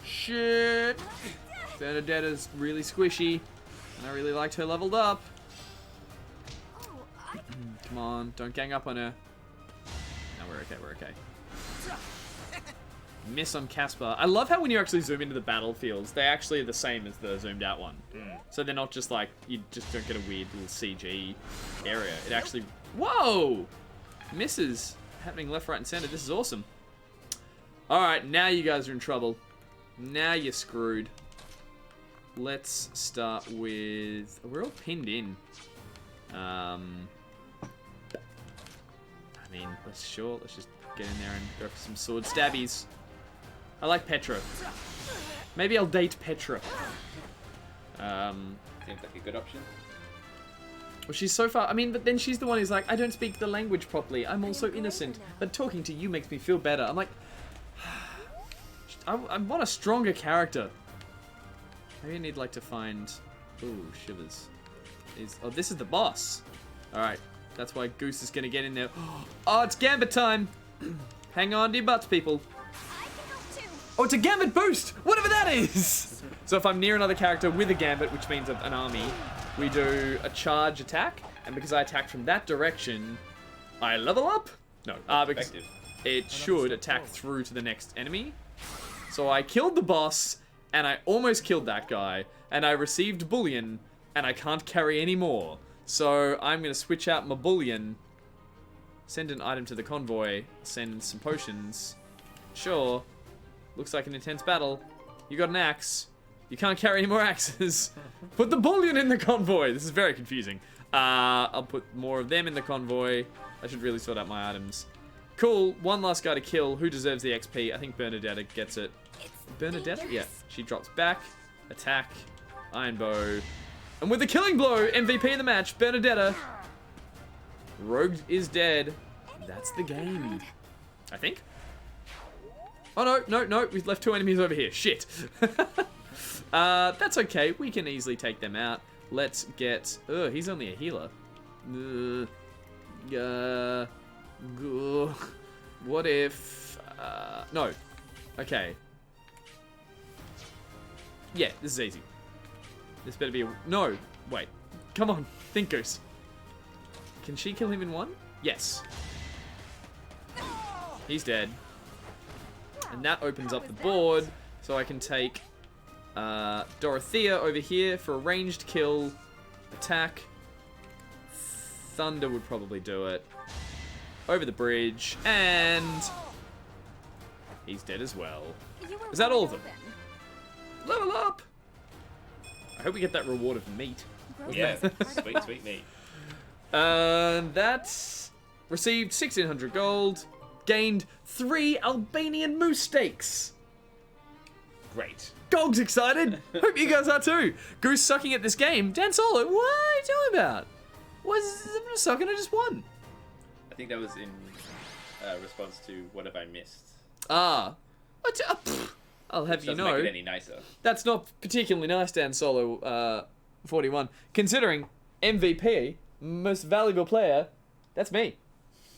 Shit. Bernadetta's really squishy. And I really liked her leveled up. Come on, don't gang up on her. No, we're okay, we're okay. Miss on Casper. I love how when you actually zoom into the battlefields, they actually are the same as the zoomed out one. So they're not just like, you just don't get a weird little CG area. It actually... Whoa! Misses. happening left, right, and center. This is awesome. Alright, now you guys are in trouble. Now you're screwed. Let's start with... We're all pinned in. I mean, let's just get in there and go for some sword stabbies. I like Petra. Maybe I'll date Petra. Seems like a good option. Well, she's so far... I mean, but then she's the one who's like, I don't speak the language properly. I'm also innocent. But talking to you makes me feel better. I'm like... I want a stronger character. Maybe I need, like, to find... Ooh, shivers. Oh, this is the boss. Alright. That's why Goose is gonna get in there. Oh, it's Gambit time! Hang on to your butts, people. Oh, it's a Gambit boost! Whatever that is! So if I'm near another character with a Gambit, which means an army, we do a charge attack. And because I attack from that direction, I level up? No, because it should attack through to the next enemy. So I killed the boss, and I almost killed that guy, and I received bullion, and I can't carry any more. So I'm going to switch out my bullion, send an item to the convoy, send some potions. Sure, looks like an intense battle. You got an axe. You can't carry any more axes. Put the bullion in the convoy. This is very confusing. I'll put more of them in the convoy. I should really sort out my items. Cool, one last guy to kill. Who deserves the XP? I think Bernadetta gets it. Bernadetta? Yeah. She drops back. Attack. Iron bow. And with the killing blow, MVP of the match, Bernadetta. Rogue is dead. That's the game. I think. Oh, no. We've left 2 enemies over here. Shit. That's okay. We can easily take them out. Let's get... he's only a healer. What if... no. Okay. Yeah, this is easy. This better be a... No. Wait. Come on. Think, Goose. Can she kill him in one? Yes. He's dead. And that opens up the board, so I can take Dorothea over here for a ranged kill. Attack. Thunder would probably do it. Over the bridge, and he's dead as well. Is that all of them? Level up! I hope we get that reward of meat. Yeah, sweet meat. That's received 1,600 gold, gained 3 Albanian moose steaks. Great. Gog's excited. Hope you guys are too. Goose sucking at this game. Dan Solo, what are you talking about? I'm not sucking, I just won. I think that was in response to what have I missed. I'll have you Doesn't know. make it any nicer. That's not particularly nice, Dan Solo 41. Considering MVP, most valuable player, that's me.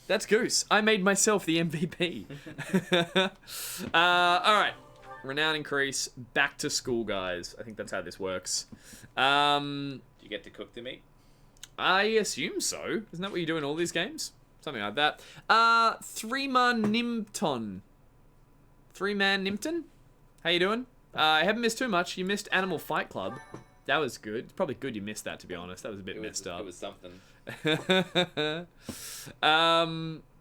That's Goose. I made myself the MVP. Alright. Renown increase. Back to school, guys. I think that's how this works. Do you get to cook the meat? I assume so. Isn't that what you do in all these games? Something like that. 3-man Nimpton. 3-man Nimpton? How you doing? I haven't missed too much. You missed Animal Fight Club. That was good. It's probably good you missed that, to be honest. That was a bit messed up. It was something.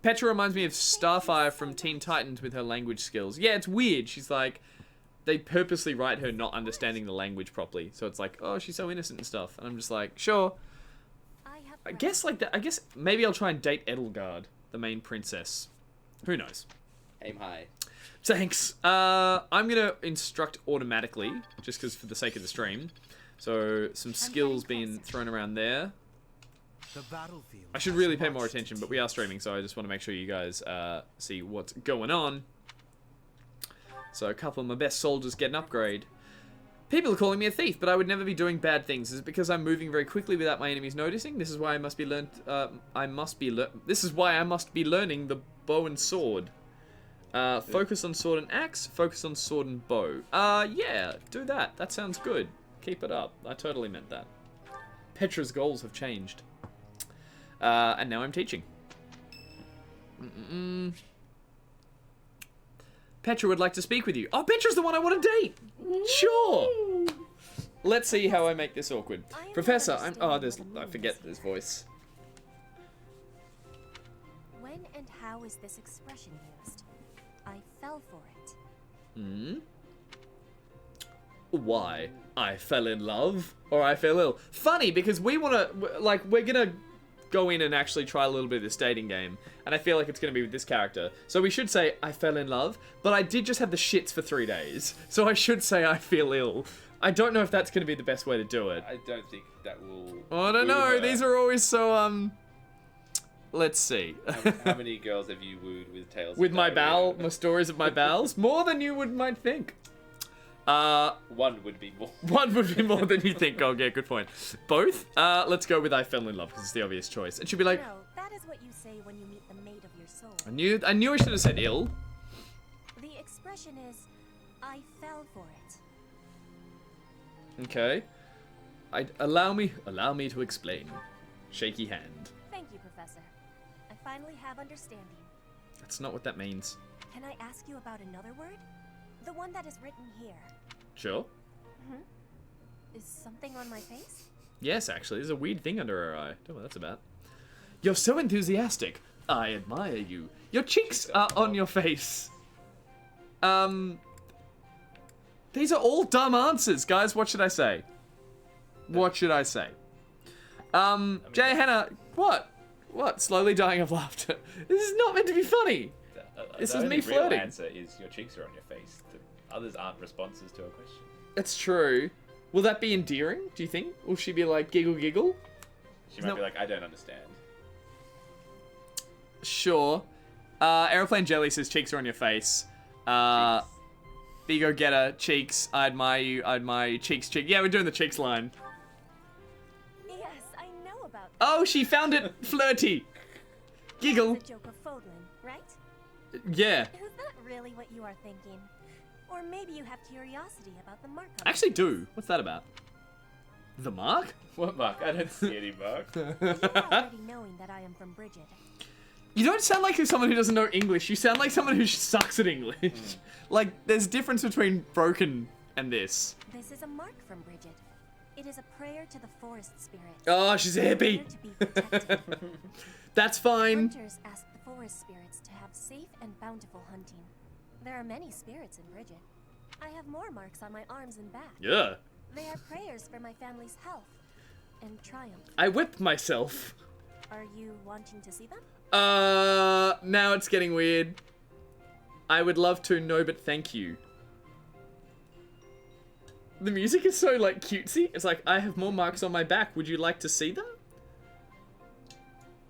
Petra reminds me of Starfire from Teen Titans with her language skills. Yeah, it's weird. She's like... They purposely write her not understanding the language properly. So it's like, oh, she's so innocent and stuff. And I'm just like, sure. I guess like that. I guess maybe I'll try and date Edelgard, the main princess. Who knows? Aim high. Thanks. I'm gonna instruct automatically, just because for the sake of the stream. So some skills being thrown around there. The battlefield. I should really pay more attention, but we are streaming, so I just want to make sure you guys see what's going on. So a couple of my best soldiers get an upgrade. People are calling me a thief, but I would never be doing bad things. Is it because I'm moving very quickly without my enemies noticing? This is why I must be This is why I must be learning the bow and sword. Focus on sword and axe. Focus on sword and bow. Yeah, do that. That sounds good. Keep it up. I totally meant that. Petra's goals have changed. And now I'm teaching. Petra would like to speak with you. Oh, Petra's the one I want to date. Sure. Let's see how I make this awkward. Professor, I forget his voice. When and And how is this expression used? I fell for it. Hmm? Why? I fell in love? Or I fell ill? Funny, because we want to, like, we're gonna go in and actually try a little bit of this dating game. And I feel like it's gonna be with this character. So we should say, I fell in love. But I did just have the shits for 3 days. So I should say, I feel ill. I don't know if that's gonna be the best way to do it. I don't think that will. I don't know. woo her. These are always so, let's see. How many girls have you wooed with tales? With of my diarrhea? bowel, my stories of my bowels, more than you might think. One would be more. One would be more than you think. Oh, yeah, good point. Both? Let's go with I fell in love because it's the obvious choice. It should be like, No, that is what you say when you meet the mate of your soul. I knew I should have said ill. The expression is, I fell for it. Okay. Allow me to explain. Shaky hand. Thank you, Professor. I finally have understanding. That's not what that means. Can I ask you about another word? The one that is written here. Sure. Is something on my face? Yes, actually, there's a weird thing under her eye. Don't know what that's about. You're so enthusiastic. I admire you. Your cheeks are on your face. These are all dumb answers, guys. What should I say? What should I say? Jay Hannah, what? What? Slowly dying of laughter. This is not meant to be funny. This is me The real flirting. answer is your cheeks are on your face. The others aren't responses to a question. It's true. Will that be endearing, do you think? Will she be like, giggle, giggle? She might be like, I don't understand. Sure. Aeroplane Jelly says cheeks are on your face. Bigo Getter, cheeks. I admire you. I admire you. Cheeks, cheek. Yeah, we're doing the cheeks line. Yes, I know about that. Oh, she found it flirty. Giggle. It's a joke of Fodlin, right? Yeah. Is that really what you are thinking? Or maybe you have curiosity about the mark on I actually do. What's that about? The mark? What mark? I don't see any mark. it. Already knowing that I am from Bridget. You don't sound like someone who doesn't know English. You sound like someone who sucks at English. Like, there's difference between broken and this. This is a mark from Bridget. It is a prayer to the forest spirit. Oh, she's a hippie. To be protected. That's fine. Hunters ask the forest spirits to have safe and bountiful hunting. There are many spirits in Bridget. I have more marks on my arms and back. Yeah. They are prayers for my family's health and triumph. I whipped myself. Are you wanting to see them? Now it's getting weird. I would love to, no, but thank you. The music is so, like, cutesy. It's like, I have more marks on my back. Would you like to see them?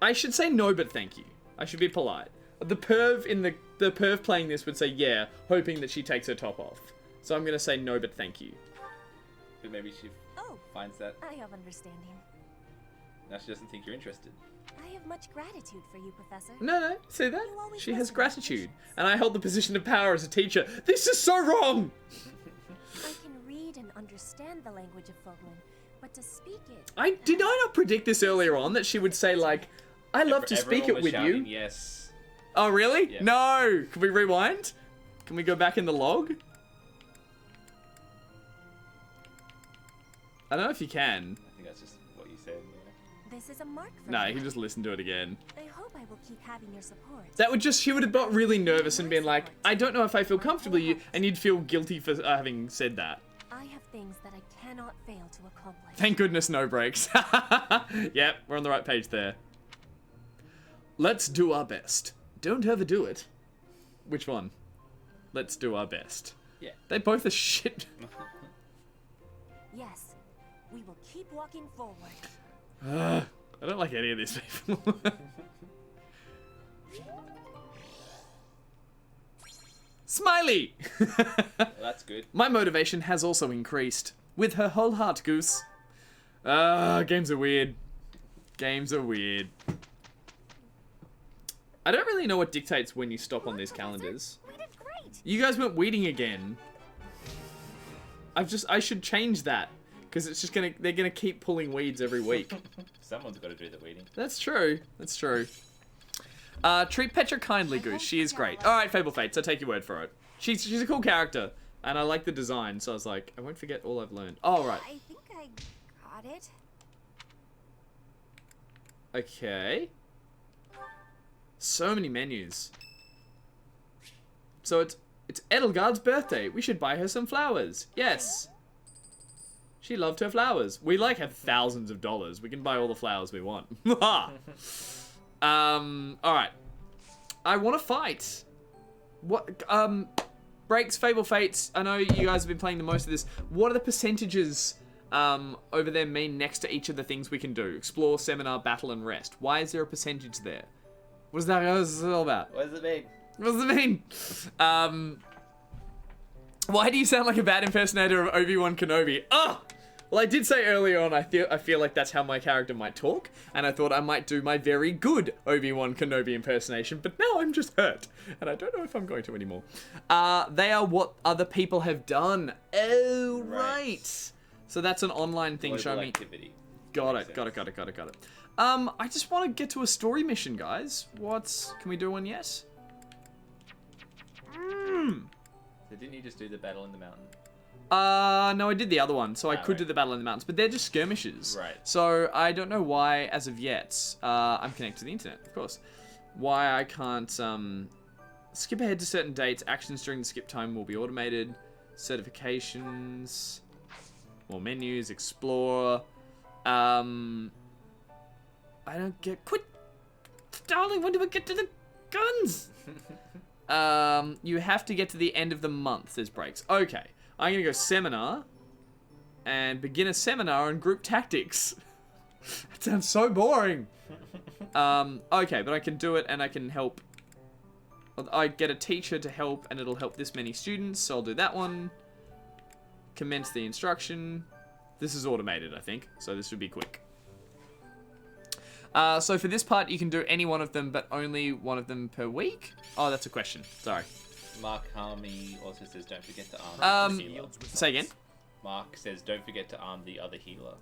I should say no, but thank you. I should be polite. The perv playing this would say yeah, hoping that she takes her top off. So I'm gonna say no, but thank you. But maybe she Oh, finds that. I have understanding. Now she doesn't think you're interested. I have much gratitude for you, Professor. No, see that? You always She has listen with gratitude. patience. And I hold the position of power as a teacher. This is so wrong! I can read and understand the language of Foglin, but to speak it... Did I not predict this earlier on that she would say like, I love to speak Everyone it was with shouting you? Yes. Oh really? Yeah. No! Can we rewind? Can we go back in the log? I don't know if you can. I think that's just what you said. Yeah. This is a mark for No, me. you can just listen to it again. I hope I will keep having your support. She would have got really nervous and been like, I don't know if I feel comfortable with you, and you'd feel guilty for having said that. I have things that I cannot fail to accomplish. Thank goodness no breaks. Yep, we're on the right page there. Let's do our best. Don't overdo it. Which one? Let's do our best. Yeah. They both are shit. Yes, we will keep walking forward. I don't like any of these people. Smiley! Well, that's good. My motivation has also increased. With her whole heart, Goose. Games are weird. Games are weird. I don't really know what dictates when you stop on these calendars. We did great. You guys went weeding again. I should change that. Because it's just they're gonna keep pulling weeds every week. Someone's got to do the weeding. That's true. That's true. Treat Petra kindly, Goose. She is great. Alright, Fable Fates, I take your word for it. She's a cool character. And I like the design, so I was like, I won't forget all I've learned. Oh, right. I think I got it. Okay. So many menus. So it's Edelgard's birthday. We should buy her some flowers. Yes. She loved her flowers. We like have thousands of dollars. We can buy all the flowers we want. Alright. I want to fight. What, Breaks, Fable Fates. I know you guys have been playing the most of this. What are the percentages over there mean next to each of the things we can do? Explore, seminar, battle, and rest. Why is there a percentage there? What is that? What is it all about? What does it mean? What does it mean? Why do you sound like a bad impersonator of Obi-Wan Kenobi? Ugh! Well, I did say earlier on, I feel like that's how my character might talk, and I thought I might do my very good Obi-Wan Kenobi impersonation, but now I'm just hurt, and I don't know if I'm going to anymore. They are what other people have done. Oh, right. So that's an online thing. Show me. Activity. Got it. I just want to get to a story mission, guys. Can we do one? Yes. So didn't you just do the battle in the mountain? No, I did the other one, so I could right. do the battle in the mountains, but they're just skirmishes. Right. So I don't know why, as of yet, I'm connected to the internet, of course, why I can't skip ahead to certain dates. Actions during the skip time will be automated. Certifications, more menus, explore. I don't get. Quit, darling. When do we get to the guns? You have to get to the end of the month. There's breaks. Okay. I'm going to go seminar and begin a seminar on group tactics. That sounds so boring. Okay, but I can do it and I can help. I get a teacher to help and it'll help this many students, so I'll do that one. Commence the instruction. This is automated, I think, so this should be quick. So for this part, you can do any one of them, but only one of them per week. Oh, that's a question. Sorry. Mark Harmy also says don't forget to arm the healer. Say again? Mark says don't forget to arm the other healer.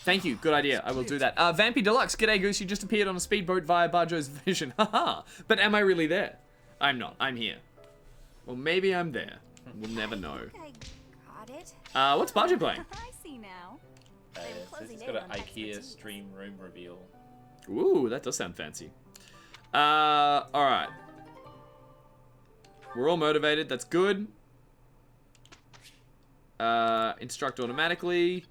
Thank you. Good idea. I will do that. Vampy Deluxe. G'day, Goose. You just appeared on a speedboat via Barjo's vision. Haha. But am I really there? I'm not. I'm here. Well, maybe I'm there. We'll never know. I got it. What's Barjo playing? I see now. Says it's got an IKEA stream room reveal. Ooh, that does sound fancy. Alright. We're all motivated. That's good. Instruct automatically.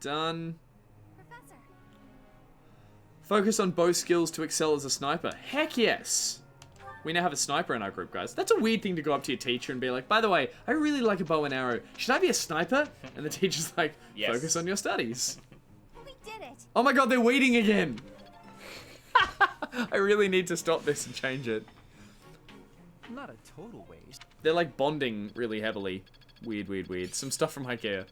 Done. Professor. Focus on bow skills to excel as a sniper. Heck yes. We now have a sniper in our group, guys. That's a weird thing to go up to your teacher and be like, by the way, I really like a bow and arrow. Should I be a sniper? And the teacher's like, Yes. Focus on your studies. We did it. Oh my god, they're weeding again. I really need to stop this and change it. Not a total waste. They're like bonding really heavily. Weird, weird, weird. Some stuff from IKEA.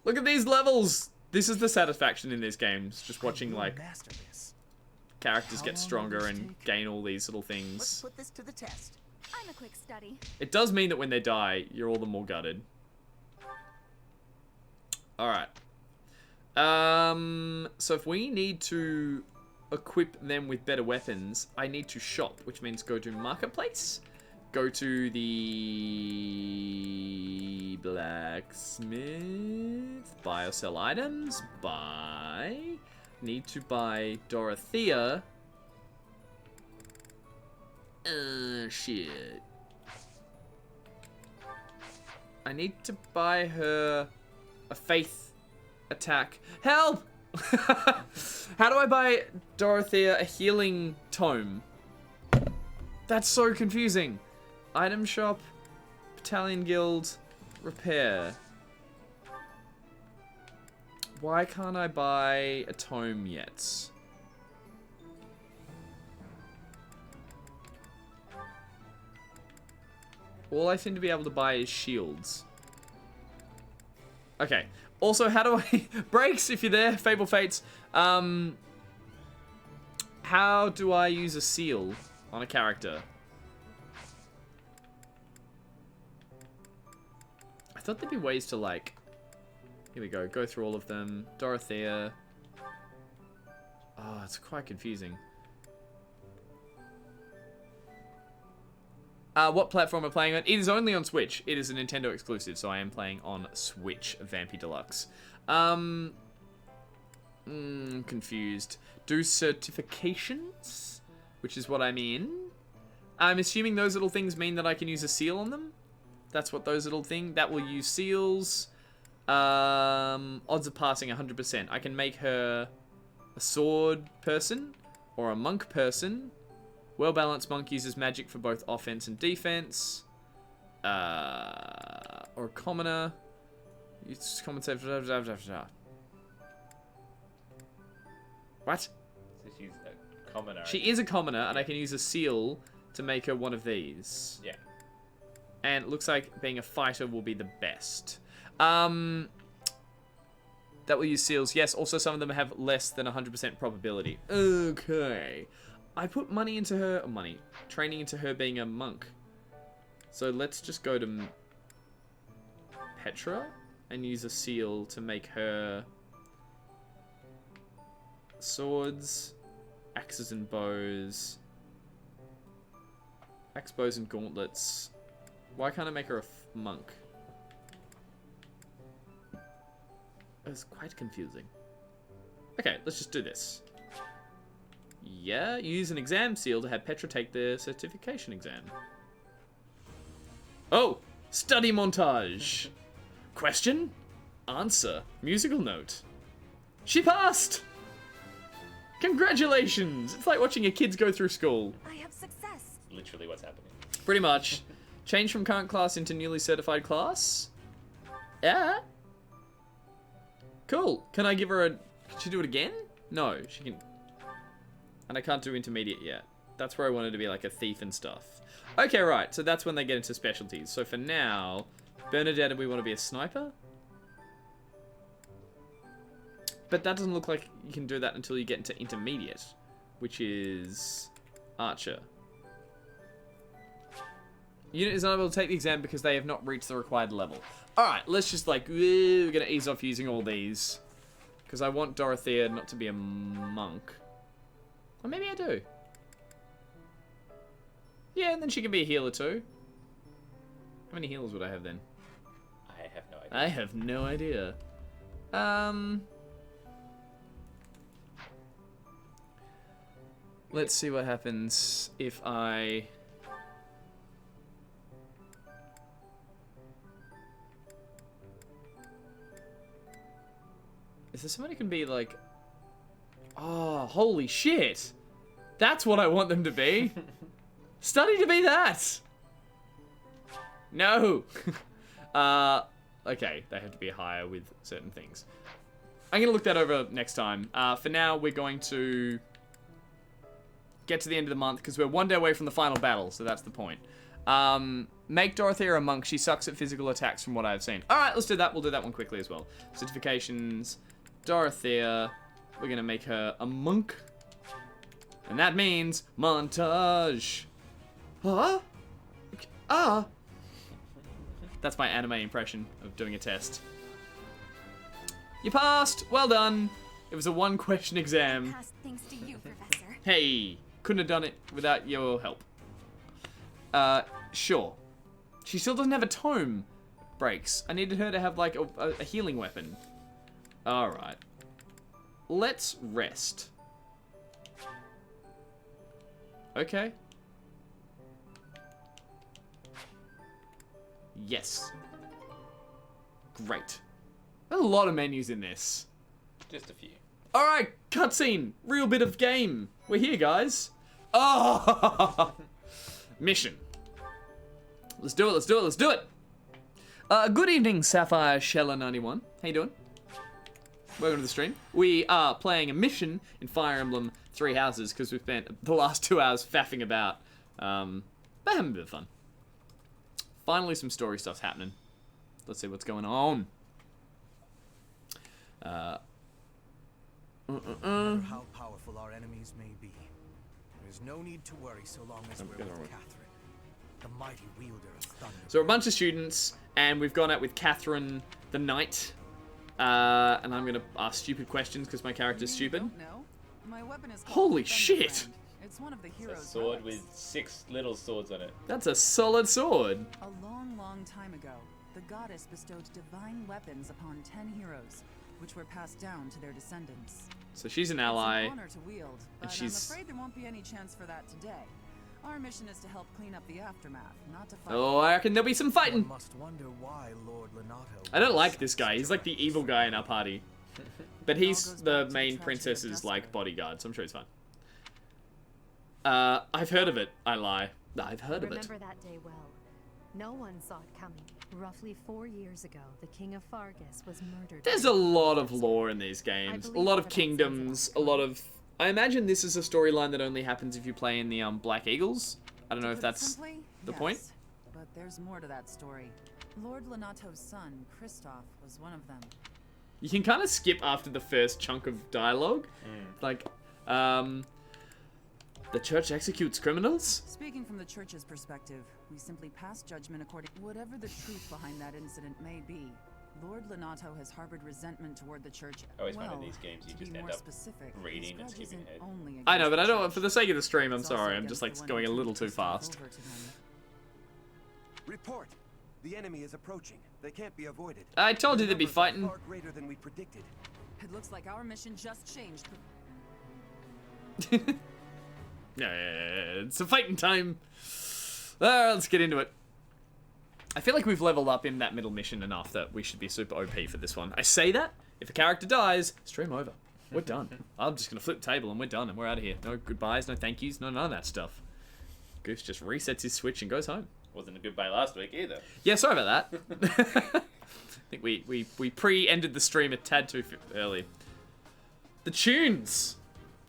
Look at these levels. This is the satisfaction in these games. Just watching like Master this. characters How get long stronger will this and take? gain all these little Let's things. put this to the test. I'm a quick study. It does mean that when they die, you're all the more gutted. Alright. So if we need to equip them with better weapons, I need to shop, which means go to Marketplace, go to the blacksmith, buy or sell items, buy, need to buy Dorothea, shit. I need to buy her a faith attack. Help! How do I buy Dorothea a healing tome? That's so confusing. Item shop, battalion guild, repair. Why can't I buy a tome yet? All I seem to be able to buy is shields. Okay. Also, how do I... Breaks, if you're there. Fable Fates. How do I use a seal on a character? I thought there'd be ways to, like... Here we go. Go through all of them. Dorothea. Oh, it's quite confusing. What platform am I playing on? It is only on Switch. It is a Nintendo exclusive, so I am playing on Switch, Vampy Deluxe. I'm confused. Do certifications? Which is what I'm in. I'm assuming those little things mean that I can use a seal on them. That's what those little things... That will use seals. Odds of passing 100%. I can make her a sword person or a monk person. Well-balanced monk uses magic for both offense and defense. Or a commoner. It's common save. What? So she's a commoner. She is a commoner, and I can use a seal to make her one of these. Yeah. And it looks like being a fighter will be the best. That will use seals. Yes, also some of them have less than 100% probability. Okay. I put money into her... Training into her being a monk. So let's just go to Petra and use a seal to make her swords, axes and bows, axe bows and gauntlets. Why can't I make her a monk? It's quite confusing. Okay, let's just do this. Yeah, use an exam seal to have Petra take the certification exam. Oh, study montage. Question, answer, musical note. She passed! Congratulations! It's like watching your kids go through school. I have success. Literally what's happening. Pretty much. Change from current class into newly certified class. Yeah. Cool. Can I give her a... Can she do it again? No, she can... And I can't do intermediate yet. That's where I wanted to be like a thief and stuff. Okay, right. So that's when they get into specialties. So for now, Bernadette, we want to be a sniper. But that doesn't look like you can do that until you get into intermediate, which is archer. Unit is unable to take the exam because they have not reached the required level. Alright, let's just like, we're going to ease off using all these. Because I want Dorothea not to be a monk. Or maybe I do. Yeah, and then she can be a healer too. How many healers would I have then? I have no idea. I have no idea. Let's see what happens if I... Is there someone who can be like... Oh, holy shit! That's what I want them to be! Study to be that! No! Okay, they have to be higher with certain things. I'm gonna look that over next time. For now, we're going to get to the end of the month, because we're one day away from the final battle, so that's the point. Make Dorothea a monk. She sucks at physical attacks from what I've seen. Alright, let's do that. We'll do that one quickly as well. Certifications. Dorothea. We're gonna make her a monk. And that means montage. Huh? Ah. That's my anime impression of doing a test. You passed. Well done. It was a one-question exam. Passed thanks to you, Professor. Hey, couldn't have done it without your help. Sure. She still doesn't have a tome. Breaks. I needed her to have, like, a healing weapon. Alright. Let's rest. Okay. Yes. Great. There's a lot of menus in this. Just a few. Alright, cutscene. Real bit of game. We're here, guys. Oh! Mission. Let's do it, let's do it, let's do it! Good evening, Sapphire Sheller 91. How you doing? Welcome to the stream. We are playing a mission in Fire Emblem Three Houses because we've spent the last 2 hours faffing about. But having a bit of fun. Finally, some story stuff's happening. Let's see what's going on. No matter how powerful our enemies may be, there is no need to worry so long as we're with Catherine, the mighty wielder of thunder. So we're a bunch of students, and we've gone out with Catherine the Knight. And I'm gonna ask stupid questions because my character's stupid. No, my weapon is Holy shit! Thunderbrand. It's one of the It's heroes' a sword relics. with 6 little swords on it. That's a solid sword. A long, long time ago, the goddess bestowed divine weapons upon 10 heroes. which were passed down to their descendants. So she's an It's ally. an honor to wield, but she's- I'm afraid there won't be any chance for that today. Our mission is to help clean up the aftermath, not to fight. Oh, I reckon there'll be some One fighting. must wonder why Lord Lenato I don't was like this guy. He's like the evil guy in our party. But he's goes back the to the main tragedy of princess's like Duskwood. bodyguard, so I'm sure he's fine. I've heard of it. I lie. I've heard of it. Remember that day well. No one saw it coming. Roughly 4 years ago, the king of Fargus was murdered. There's a lot of lore in these games. A lot of kingdoms. A lot of. I imagine this is a storyline that only happens if you play in the Black Eagles. I don't know if To put it that's simply, the yes, point. But there's more to that story. Lord Lenato's son, Kristoff, was one of them. You can kind of skip after the first chunk of dialogue. Like, the church executes criminals? Speaking from the church's perspective, we simply pass judgment according whatever the truth behind that incident may be. Lord Lenato has harbored resentment toward the church. I always find well, in these games you to just be end more up specific, reading his and grudge skipping isn't ahead. only I know, against but I the don't. church, For the sake of the stream, I'm it's also sorry. I'm against just like the one going a who little too turned Kristoff fast. over to them. Report. The enemy is approaching. They can't be avoided. I told The you they'd be numbers are fighting. Far greater than we predicted. It looks like our mission just changed. Yeah, it's a fighting time. Let's get into it. I feel like we've leveled up in that middle mission enough that we should be super OP for this one. I say that, if a character dies, stream over. We're done. I'm just gonna flip the table and we're done and we're out of here. No goodbyes, no thank yous, no none of that stuff. Goose just resets his switch and goes home. Wasn't a goodbye last week either. Yeah, sorry about that. I think we pre-ended the stream a tad too early. The tunes!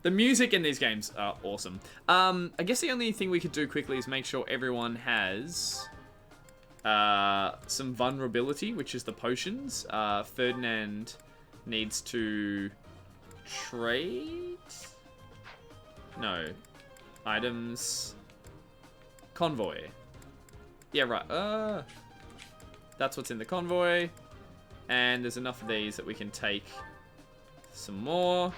The music in these games are awesome. I guess the only thing we could do quickly is make sure everyone has some vulnerability, which is the potions. Ferdinand needs to trade? No. Items. Convoy. Yeah, right. That's what's in the convoy. And there's enough of these that we can take some more.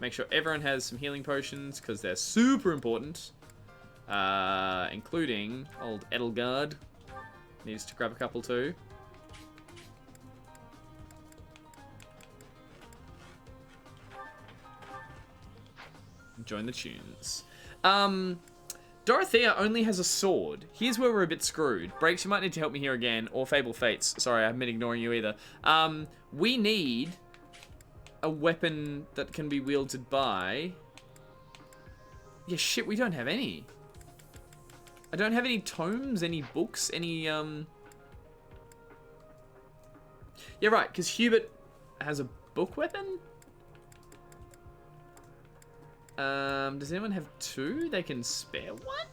Make sure everyone has some healing potions, because they're super important. Including old Edelgard. Needs to grab a couple too. Join the tunes. Dorothea only has a sword. Here's where we're a bit screwed. Breaks, you might need to help me here again. Or Fable Fates. Sorry, I haven't been ignoring you either. We need a weapon that can be wielded by... Yeah, shit, we don't have any. I don't have any tomes, any books, any, Yeah, right, because Hubert has a book weapon? Does anyone have two? They can spare one?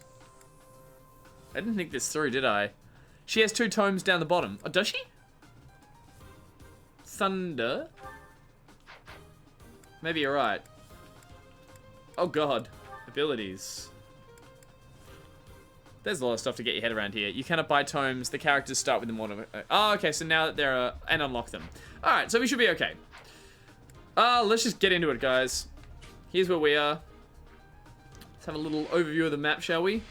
I didn't think this through, did I? She has 2 tomes down the bottom. Oh, does she? Thunder. Maybe you're right. Oh god. Abilities. There's a lot of stuff to get your head around here. You cannot buy tomes. The characters start with them auto. Oh, okay, so now that they're... and unlock them. Alright, so we should be okay. Let's just get into it, guys. Here's where we are. Let's have a little overview of the map, shall we?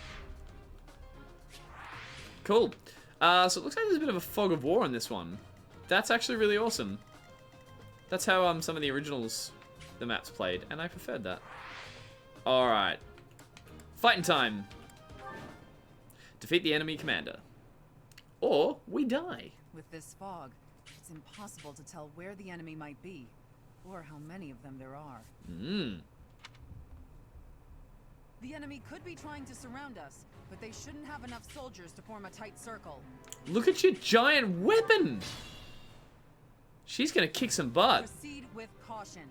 Cool. So it looks like there's a bit of a fog of war on this one. That's actually really awesome. That's how some of the originals, the maps played, and I preferred that. Alright. Fighting time. Defeat the enemy commander. Or we die. With this fog, it's impossible to tell where the enemy might be, or how many of them there are. The enemy could be trying to surround us, but they shouldn't have enough soldiers to form a tight circle. Look at your giant weapon! She's gonna kick some butt. Proceed with caution.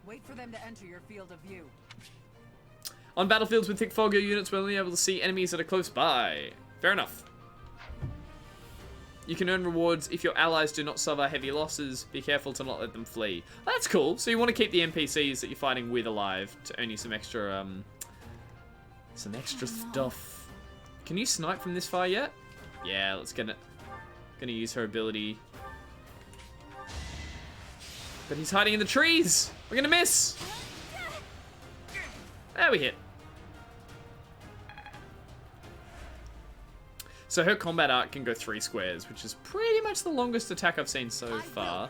Wait for them to enter your field of view. On battlefields with thick fog, your units will only be able to see enemies that are close by. Fair enough. You can earn rewards if your allies do not suffer heavy losses. Be careful to not let them flee. That's cool. So you want to keep the NPCs that you're fighting with alive to earn you some extra, stuff. Can you snipe from this far yet? Yeah, let's get it. Gonna use her ability. But he's hiding in the trees. We're gonna miss. There we hit. So her combat arc can go 3 squares, which is pretty much the longest attack I've seen so far.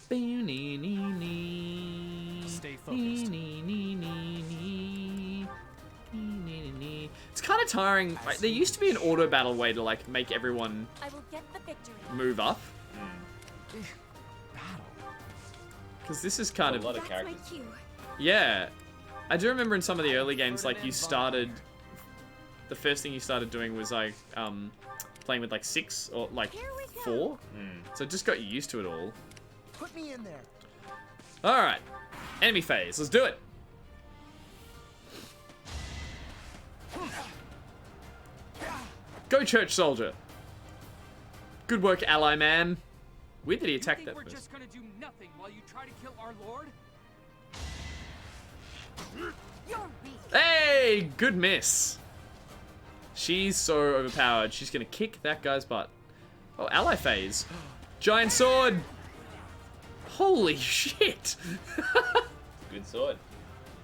Stay focused. It's kind of tiring. Like, there used to be an auto battle way to like make everyone I will get the victory. move up, Battle. because this is kind A of lot of That's my characters. cue. yeah. I do remember in some of the early games, like you started, the first thing you started doing was like playing with like 6 or like Here we go. 4, so it just got you used to it all. Put me in there. All right, enemy phase. Let's do it. Go, church soldier. Good work, ally man. Weird that he attacked that we're first. just gonna do nothing while you try to kill our lord? You're weak. Hey, good miss. She's so overpowered. She's gonna kick that guy's butt. Oh, ally phase. Giant sword. Holy shit. Good sword.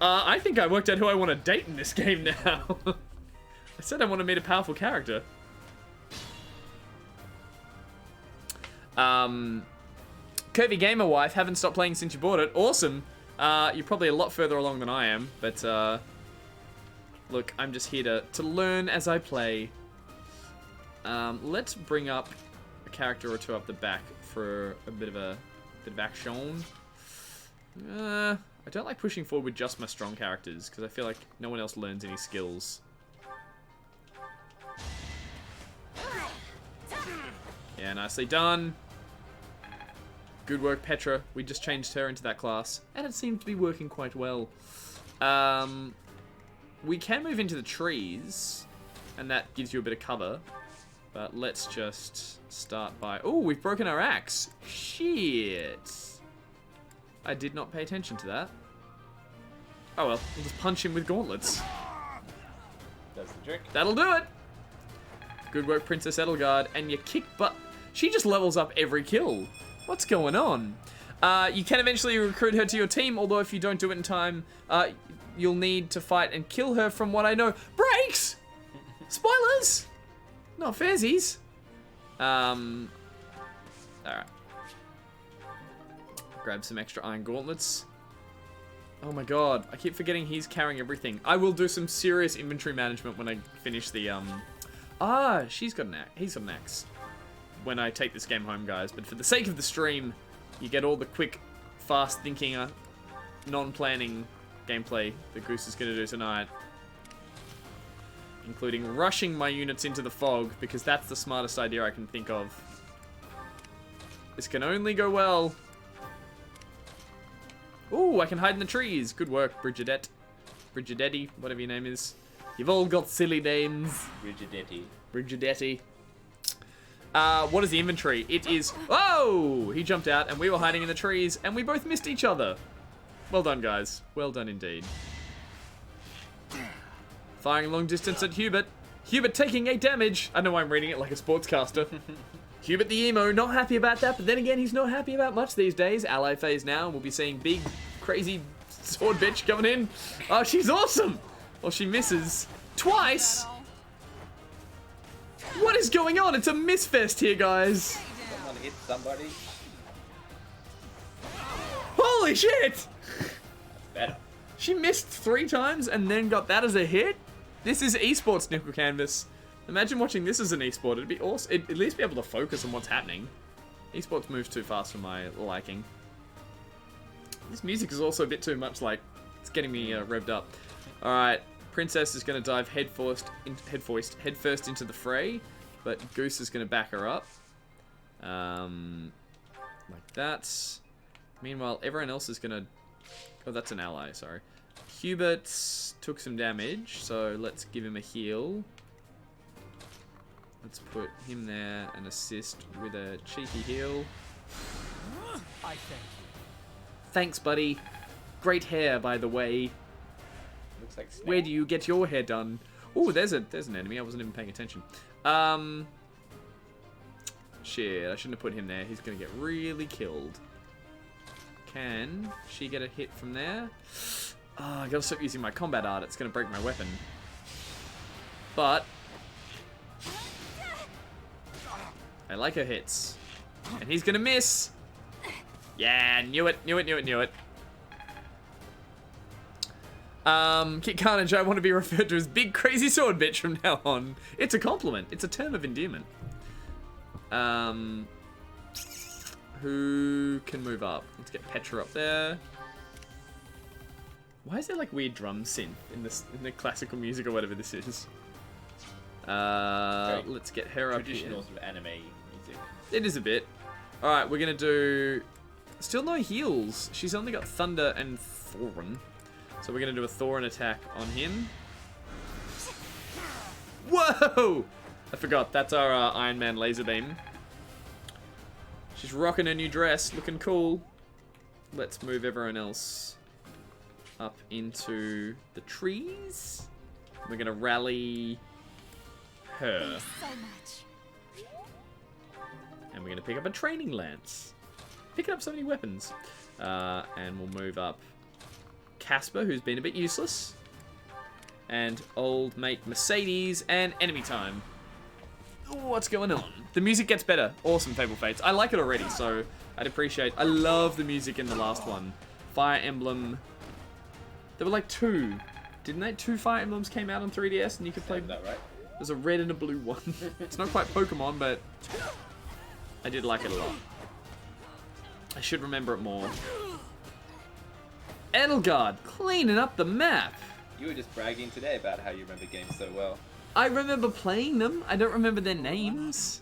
I think I worked out who I want to date in this game now. I said I want to meet a powerful character. Curvy Gamer Wife, haven't stopped playing since you bought it. Awesome. You're probably a lot further along than I am, but look, I'm just here to learn as I play. Let's bring up a character or two up the back for a bit of action. I don't like pushing forward with just my strong characters because I feel like no one else learns any skills. Yeah, nicely done. Good work, Petra. We just changed her into that class, and it seemed to be working quite well. We can move into the trees, and that gives you a bit of cover. But let's just start by... Oh, we've broken our axe. Shit. I did not pay attention to that. Oh well, we'll just punch him with gauntlets. That's the trick. That'll do it. Good work, Princess Edelgard. And you kick butt. She just levels up every kill. What's going on? You can eventually recruit her to your team, although if you don't do it in time, you'll need to fight and kill her from what I know. Breaks! Spoilers! Not fairsies. Alright. Grab some extra iron gauntlets. Oh my god, I keep forgetting he's carrying everything. I will do some serious inventory management when I finish the, she's got an axe. He's got an axe. When I take this game home, guys. But for the sake of the stream, you get all the quick, fast-thinking, non-planning gameplay that Goose is going to do tonight. Including rushing my units into the fog, because that's the smartest idea I can think of. This can only go well. Ooh, I can hide in the trees. Good work, Brigidette. Brigidetti, whatever your name is. You've all got silly names. Brigidetti. What is the inventory? It is... Oh! He jumped out, and we were hiding in the trees, and we both missed each other. Well done, guys. Well done indeed. Firing long distance at Hubert. Hubert taking 8 damage. I know why I'm reading it like a sportscaster. Hubert the emo, not happy about that, but then again, he's not happy about much these days. Ally phase now, we'll be seeing big, crazy sword bitch coming in. Oh, she's awesome! Well, she misses twice. What is going on? It's a misfest here, guys. Someone hit somebody. Holy shit! Better. She missed 3 times and then got that as a hit? This is esports, Nickel Canvas. Imagine watching this as an esport. It'd be awesome. It'd at least be able to focus on what's happening. Esports moves too fast for my liking. This music is also a bit too much, like, it's getting me revved up. Alright, Princess is going to dive headfirst into the fray, but Goose is going to back her up. Like that. Meanwhile, everyone else is going to... Oh, that's an ally, sorry. Hubert took some damage, so let's give him a heal. Let's put him there and assist with a cheeky heal. I thank you. Thanks, buddy. Great hair, by the way. Looks like Snake. Where do you get your hair done? Oh, there's an enemy. I wasn't even paying attention. Shit, I shouldn't have put him there. He's gonna get really killed. Can she get a hit from there? Oh, I gotta stop using my combat art. It's gonna break my weapon. But I like her hits. And he's gonna miss. Yeah, knew it. Kit Carnage, I want to be referred to as Big Crazy Sword Bitch from now on. It's a compliment. It's a term of endearment. Who can move up? Let's get Petra up there. Why is there like weird drum synth in the classical music or whatever this is? Let's get her up here. Traditional sort of anime music. It is a bit. Alright, we're gonna do... Still no heals. She's only got Thunder and Thorn. So we're gonna do a Thorn attack on him. Whoa! I forgot, that's our Iron Man laser beam. She's rocking a new dress, looking cool. Let's move everyone else up into the trees. We're gonna rally her. So much. And we're gonna pick up a training lance. Picking up so many weapons. And we'll move up Casper, who's been a bit useless. And old mate Mercedes, and enemy time. Ooh, what's going on? The music gets better. Awesome, Fable Fates. I like it already, so I'd appreciate... I love the music in the last one. Fire Emblem... There were like 2. Didn't they? 2 Fire Emblems came out on 3DS and you could play... Is that right? There's a red and a blue one. It's not quite Pokemon, but... I did like it a lot. I should remember it more. Edelgard, cleaning up the map. You were just bragging today about how you remember games so well. I remember playing them. I don't remember their names.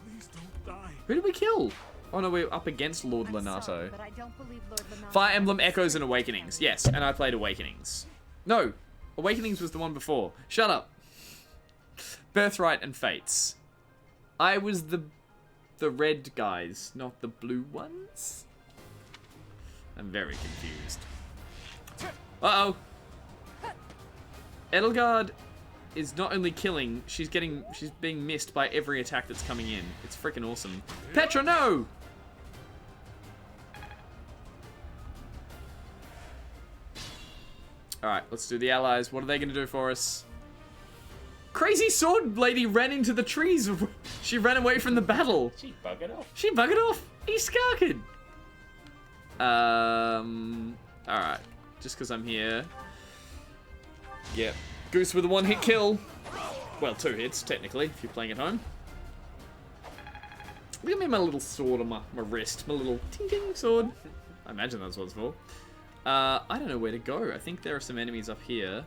Please don't die. Who did we kill? Oh no, we're up against Lord I'm Lenato. sorry, but I don't believe Lord Lenato Fire Emblem Echoes and Awakenings. Yes, and I played Awakenings. No, Awakenings was the one before. Shut up. Birthright and Fates. I was the red guys, not the blue ones. I'm very confused. Uh-oh. Edelgard is not only killing, she's being missed by every attack that's coming in. It's freaking awesome. Petra, no! Alright, let's do the allies. What are they going to do for us? Crazy sword lady ran into the trees. She ran away from the battle. She buggered off. She buggered off. He's skarked. Alright. Just because I'm here. Yep. Goose with a 1-hit kill. Well, 2 hits, technically, if you're playing at home. Look at me, my little sword on my wrist. My little ting-ting sword. I imagine that's what it's for. I don't know where to go. I think there are some enemies up here.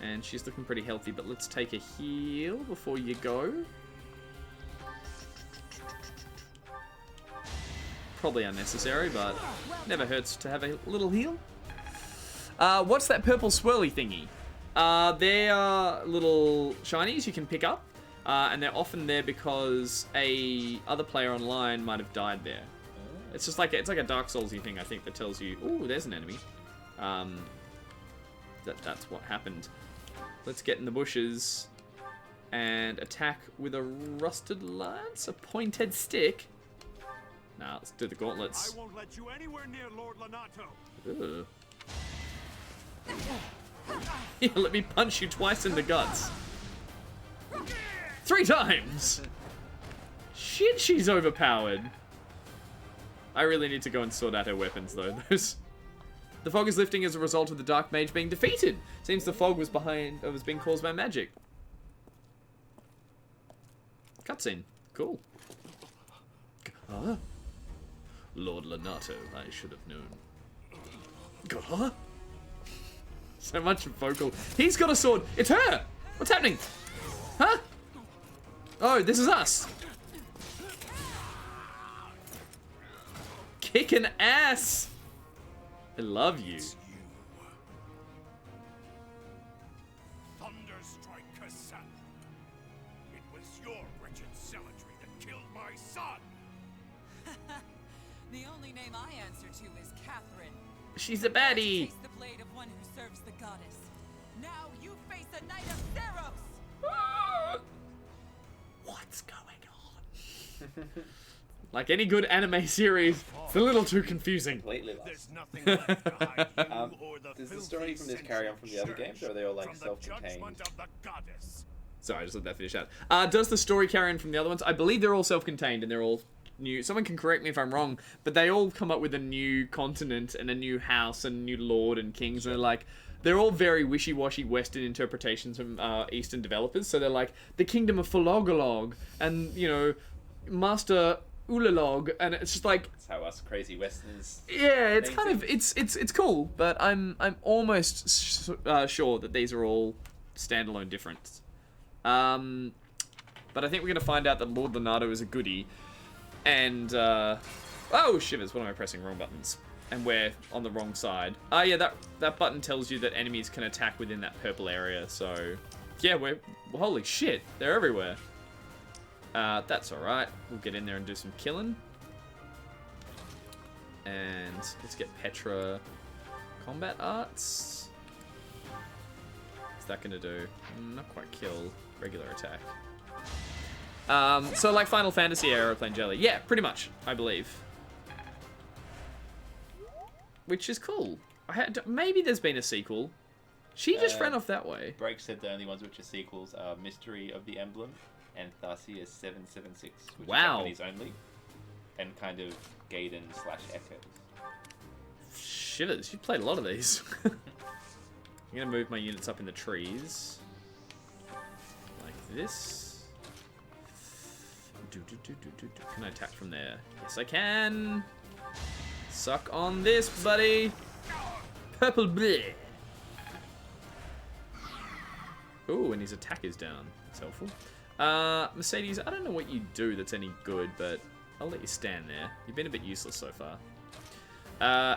And she's looking pretty healthy, but let's take a heal before you go. Probably unnecessary, but never hurts to have a little heal. What's that purple swirly thingy? They are little shinies you can pick up, and they're often there because a other player online might have died there. It's just like it's like a Dark Souls-y thing, I think, that tells you, ooh, there's an enemy. That's what happened. Let's get in the bushes and attack with a rusted lance, a pointed stick. Nah, let's do the gauntlets. I won't let you anywhere near Lord Lenato. Ugh. Yeah, let me punch you twice in the guts. 3 times! Shit, she's overpowered. I really need to go and sort out her weapons, though. The fog is lifting as a result of the Dark Mage being defeated. Seems the fog was being caused by magic. Cutscene. Cool. Huh? Lord Lenato, I should have known. Huh? So much vocal. He's got a sword. It's her! What's happening? Huh? Oh, this is us. Kicking ass. I love you. Thunderstrike Cassandra. It was your wretched zealotry that killed my son. The only name I answer to is Catherine. She's a baddie. Taste the blade of one who serves the goddess. Now you face a knight of Theros. What's going on? Like any good anime series, it's a little too confusing. Completely lost. There's nothing left to hide you or the Does the filthy story from this carry on from the other games, or are they all like from the self-contained? judgment of the goddess. Sorry, I just let that finish out. Does the story carry on from the other ones? I believe they're all self-contained and they're all new... Someone can correct me if I'm wrong, but they all come up with a new continent and a new house and a new lord and kings. And they're like... They're all very wishy-washy Western interpretations from Eastern developers. So they're like, the Kingdom of Phologalog and, you know, Master Ulalog. And it's just like... That's how us crazy Westerners... Yeah, it's kind of... It's cool, but I'm almost sure that these are all standalone different. But I think we're going to find out that Lord Leonardo is a goodie. And, oh, shivers, what am I pressing? Wrong buttons. And we're on the wrong side. Yeah, that button tells you that enemies can attack within that purple area, so... Yeah, holy shit, they're everywhere. That's alright. We'll get in there and do some killing. And let's get Petra combat arts. What's that gonna do? Not quite kill. Regular attack. So like Final Fantasy Aeroplane Jelly. Yeah, pretty much, I believe. Which is cool. Maybe there's been a sequel. She just ran off that way. Break said the only ones which are sequels are Mystery of the Emblem and Tharsia 776, which are Japanese only, and kind of Gaiden / Echoes. Shivers, you played a lot of these. I'm gonna move my units up in the trees. Like this. Can I attack from there? Yes, I can. Suck on this, buddy. Purple bleh. Ooh, and his attack is down. That's helpful. Mercedes, I don't know what you do that's any good, but I'll let you stand there. You've been a bit useless so far.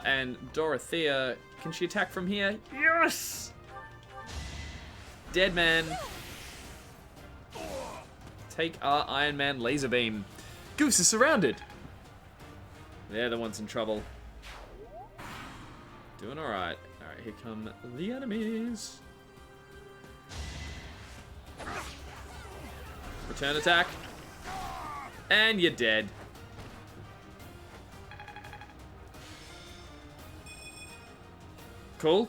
And Dorothea, can she attack from here? Yes! Dead man. Take our Iron Man laser beam. Goose is surrounded. They're the ones in trouble. Doing alright. Alright, here come the enemies. Return attack. And you're dead. Cool.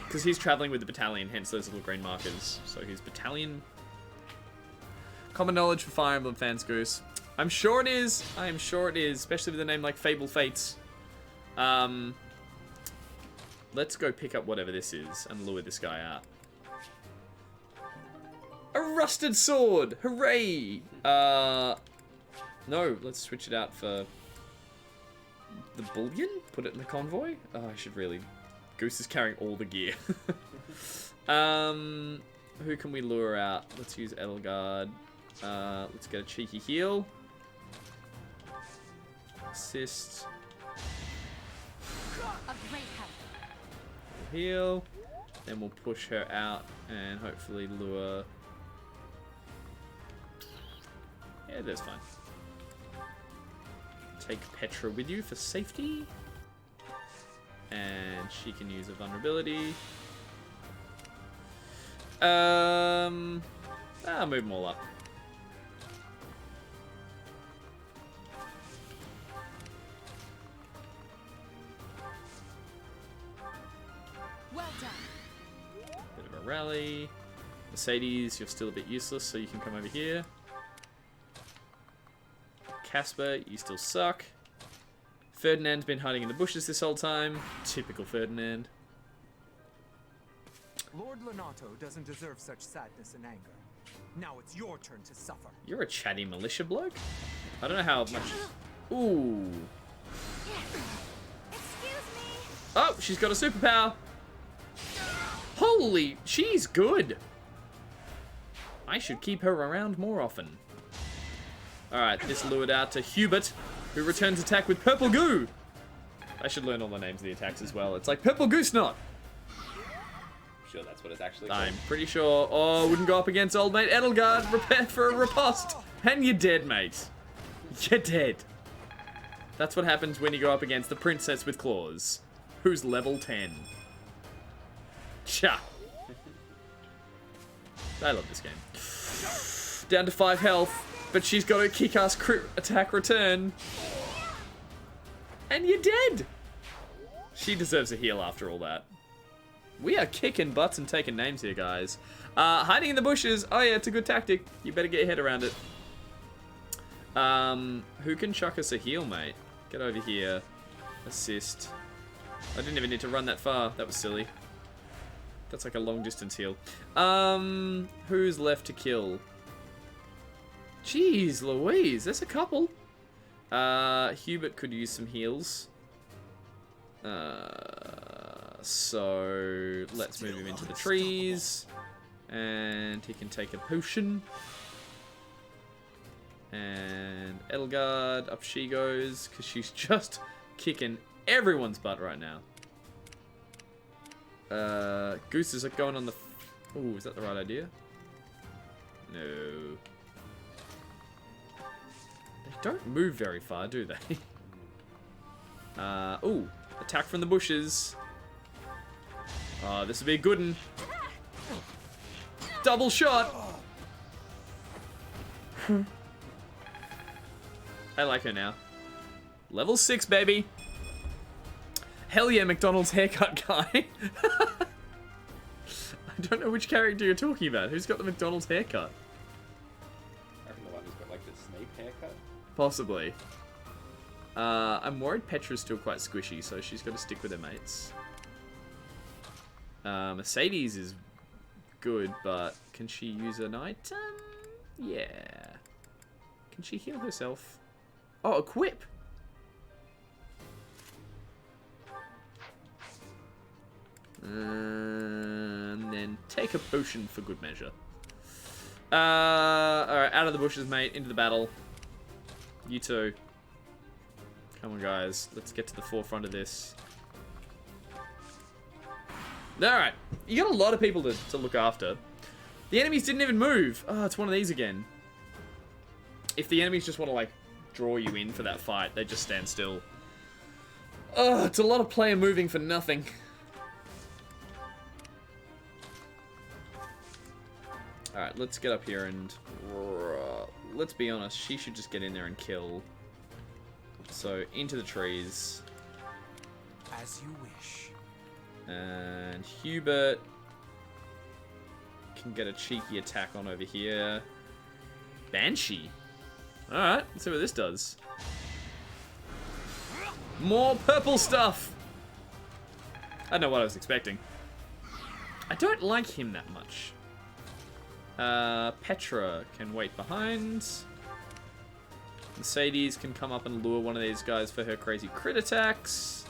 Because he's traveling with the battalion, hence those little green markers. So he's battalion. Common knowledge for Fire Emblem fans, Goose. I'm sure it is. I am sure it is, especially with a name like Fable Fates. Let's go pick up whatever this is and lure this guy out. A rusted sword! Hooray! No, let's switch it out for the bullion? Put it in the convoy? Oh, I should really... Goose is carrying all the gear. Who can we lure out? Let's use Edelgard. Let's get a cheeky heal. Assist. Heal. Then we'll push her out and hopefully lure... Yeah, that's fine. Take Petra with you for safety. And she can use a vulnerability. I'll move them all up. Well done. Bit of a rally. Mercedes, you're still a bit useless, so you can come over here. Casper, you still suck. Ferdinand's been hiding in the bushes this whole time. Typical Ferdinand. Lord Leonardo doesn't deserve such sadness and anger. Now it's your turn to suffer. You're a chatty militia bloke? I don't know how much... Ooh. Excuse me. Oh, she's got a superpower. Holy, she's good. I should keep her around more often. Alright, this lured out to Hubert, who returns attack with Purple Goo. I should learn all the names of the attacks as well. It's like Purple Goose Knot. Sure, that's what it's actually called. I'm pretty sure. Oh, wouldn't go up against old mate Edelgard. Prepare for a riposte. And you're dead, mate. You're dead. That's what happens when you go up against the princess with claws, who's level 10. Cha. I love this game. Down to 5 health, but she's got a kick-ass crit attack return. And you're dead. She deserves a heal after all that. We are kicking butts and taking names here, guys. Hiding in the bushes. Oh yeah, it's a good tactic. You better get your head around it. Who can chuck us a heal, mate? Get over here. Assist. I didn't even need to run that far. That was silly. That's like a long distance heal. Who's left to kill? Jeez Louise, there's a couple. Hubert could use some heals. So let's move him into the trees. And he can take a potion. And Edelgard, up she goes, because she's just kicking everyone's butt right now. Goose is going on the... Ooh, is that the right idea? No. They don't move very far, do they? Ooh, attack from the bushes. Oh, this will be a good one. Double shot. I like her now. Level 6, baby. Hell yeah, McDonald's haircut guy. I don't know which character you're talking about. Who's got the McDonald's haircut? I reckon the one who's got like the Snape haircut. Possibly. I'm worried Petra's still quite squishy, so she's got to stick with her mates. Mercedes is good, but can she use an item? Yeah. Can she heal herself? Oh, equip! And then take a potion for good measure. Alright, out of the bushes, mate. Into the battle. You two. Come on, guys. Let's get to the forefront of this. Alright. You got a lot of people to look after. The enemies didn't even move. Oh, it's one of these again. If the enemies just want to, like, draw you in for that fight, they just stand still. Oh, it's a lot of player moving for nothing. Alright, let's get up here and... let's be honest, she should just get in there and kill. So, into the trees. As you wish. And Hubert can get a cheeky attack on over here. Banshee. Alright, let's see what this does. More purple stuff! I don't know what I was expecting. I don't like him that much. Petra can wait behind. Mercedes can come up and lure one of these guys for her crazy crit attacks.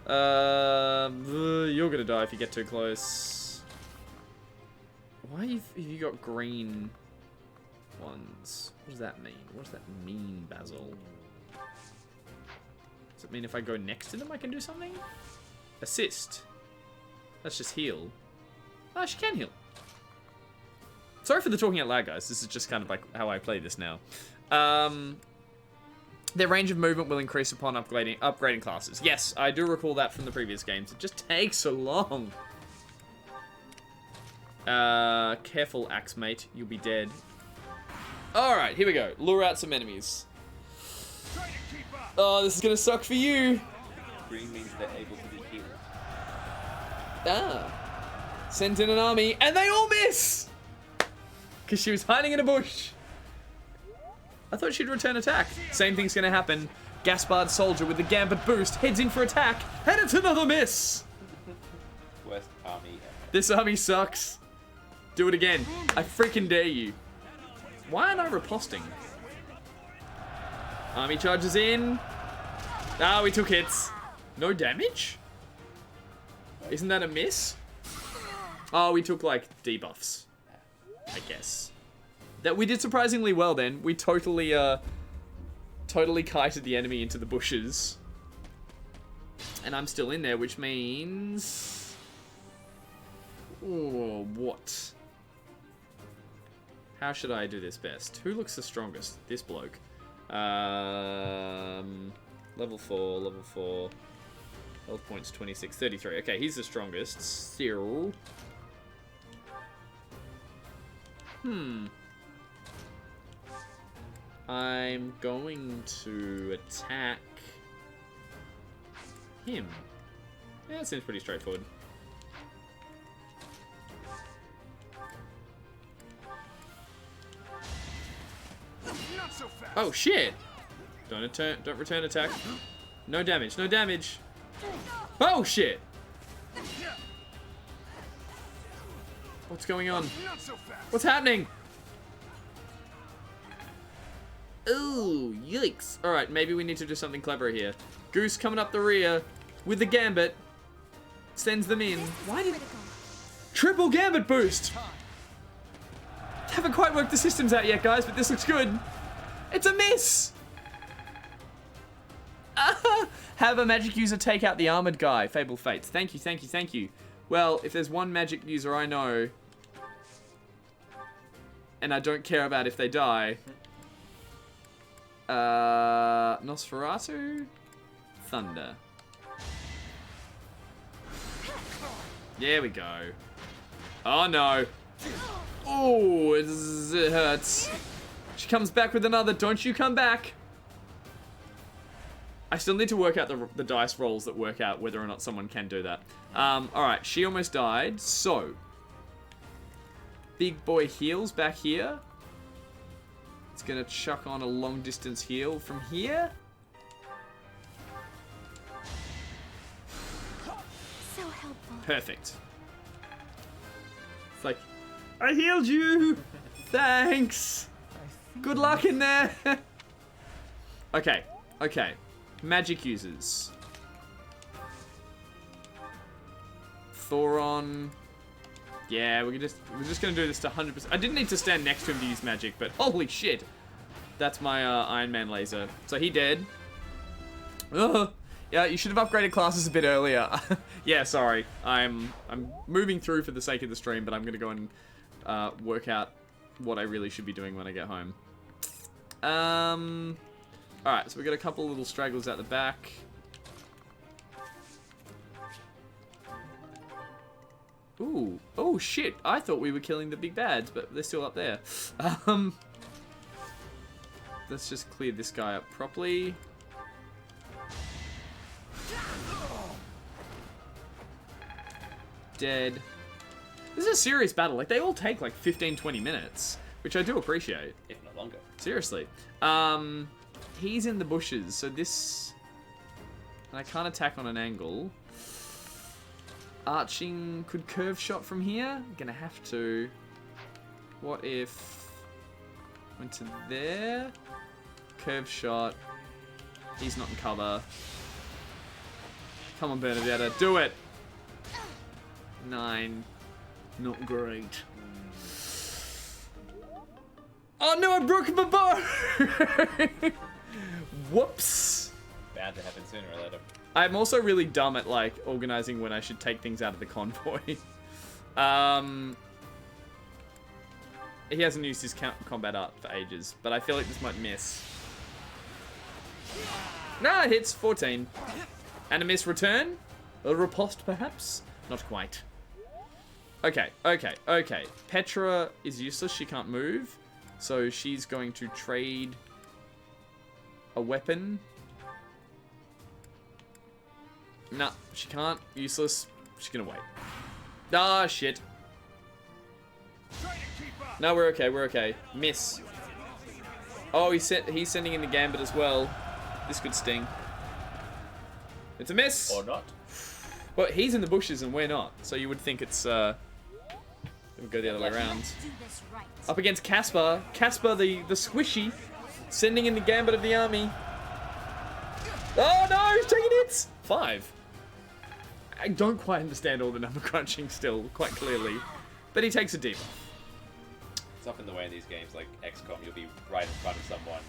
You're gonna die if you get too close. Why have you got green ones? What does that mean? What does that mean, Basil? Does it mean if I go next to them I can do something? Assist. That's just heal. Oh, she can heal. Sorry for the talking out loud, guys. This is just kind of like how I play this now. Their range of movement will increase upon upgrading classes. Yes, I do recall that from the previous games. It just takes so long. Careful, axe mate. You'll be dead. Alright, here we go. Lure out some enemies. Oh, this is gonna suck for you. Green means they're able to be healed. Ah. Sent in an army, and they all miss! Because she was hiding in a bush. I thought she'd return attack. Same thing's gonna happen. Gaspard's soldier with the Gambit boost heads in for attack, and it's another miss! Worst army ever. This army sucks. Do it again. I freaking dare you. Why aren't I riposting? Army charges in. Ah, we took hits. No damage? Isn't that a miss? Oh, we took, like, debuffs. I guess. That we did surprisingly well then. We totally kited the enemy into the bushes. And I'm still in there, which means... Oh, what? How should I do this best? Who looks the strongest? This bloke. Level 4, level 4. Health points 26, 33. Okay, he's the strongest. Still. I'm going to attack him. Yeah, that seems pretty straightforward. Oh shit! Don't return attack. No damage, no damage. Oh shit! What's going on? What's happening? Ooh, yikes. Alright, maybe we need to do something clever here. Goose coming up the rear with the gambit. Sends them in. Why did... Triple gambit boost! Haven't quite worked the systems out yet, guys, but this looks good. It's a miss! Have a magic user take out the armored guy. Fable Fates. Thank you, thank you, thank you. Well, if there's one magic user I know, and I don't care about if they die, Nosferatu? Thunder. There we go. Oh no. Oh, it hurts. She comes back with another. Don't you come back. I still need to work out the dice rolls that work out whether or not someone can do that. Alright, she almost died. So, big boy heals back here. It's going to chuck on a long distance heal from here. So helpful. Perfect. It's like, I healed you! Thanks! Good luck in there! Okay, okay. Magic users. Thoron. Yeah, we're just gonna do this to 100%. I didn't need to stand next to him to use magic, but holy shit. That's my Iron Man laser. So he dead. Ugh. Yeah, you should have upgraded classes a bit earlier. Yeah, sorry. I'm moving through for the sake of the stream, but I'm gonna go and work out what I really should be doing when I get home. Alright, so we got a couple little stragglers out the back. Ooh. Oh shit. I thought we were killing the big bads, but they're still up there. Let's just clear this guy up properly. Dead. This is a serious battle. like, they all take like 15-20 minutes, which I do appreciate. If not longer. Seriously. He's in the bushes, so this... I can't attack on an angle. Arching could curve shot from here. Gonna have to. What if... went to there? Curve shot. He's not in cover. Come on, Bernadetta. Do it! 9. Not great. Oh no, I broke my bar! Whoops. Bound to happen sooner or later. I'm also really dumb at, like, organizing when I should take things out of the convoy. He hasn't used his combat art for ages, but I feel like this might miss. Nah, it hits. 14. And a miss return? A riposte, perhaps? Not quite. Okay, okay, okay. Petra is useless. She can't move. So she's going to trade a weapon. Nah, she can't. Useless. She's gonna wait. Ah, shit. No, we're okay, we're okay. Miss. Oh, he's sending in the gambit as well. This could sting. It's a miss! Or not. Well, he's in the bushes and we're not. So you would think it's, it would go the other way around. Up against Casper. Casper, the squishy. Sending in the gambit of the army. Oh no, he's taking hits! 5. I don't quite understand all the number crunching still, quite clearly. But he takes a debuff. It's often the way in these games, like XCOM, you'll be right in front of someone.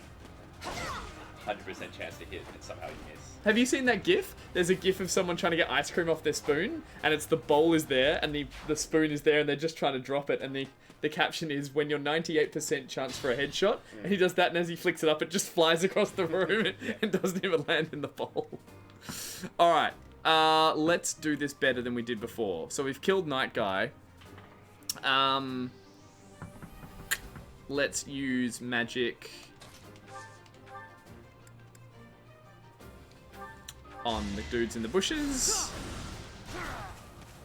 100% chance to hit, and somehow you miss. Have you seen that gif? There's a gif of someone trying to get ice cream off their spoon, and it's the bowl is there, and the spoon is there, and they're just trying to drop it, and the caption is, when you're 98% chance for a headshot, and he does that, and as he flicks it up, it just flies across the room and doesn't even land in the bowl. Alright, let's do this better than we did before. So we've killed Night Guy. Let's use magic on the dudes in the bushes.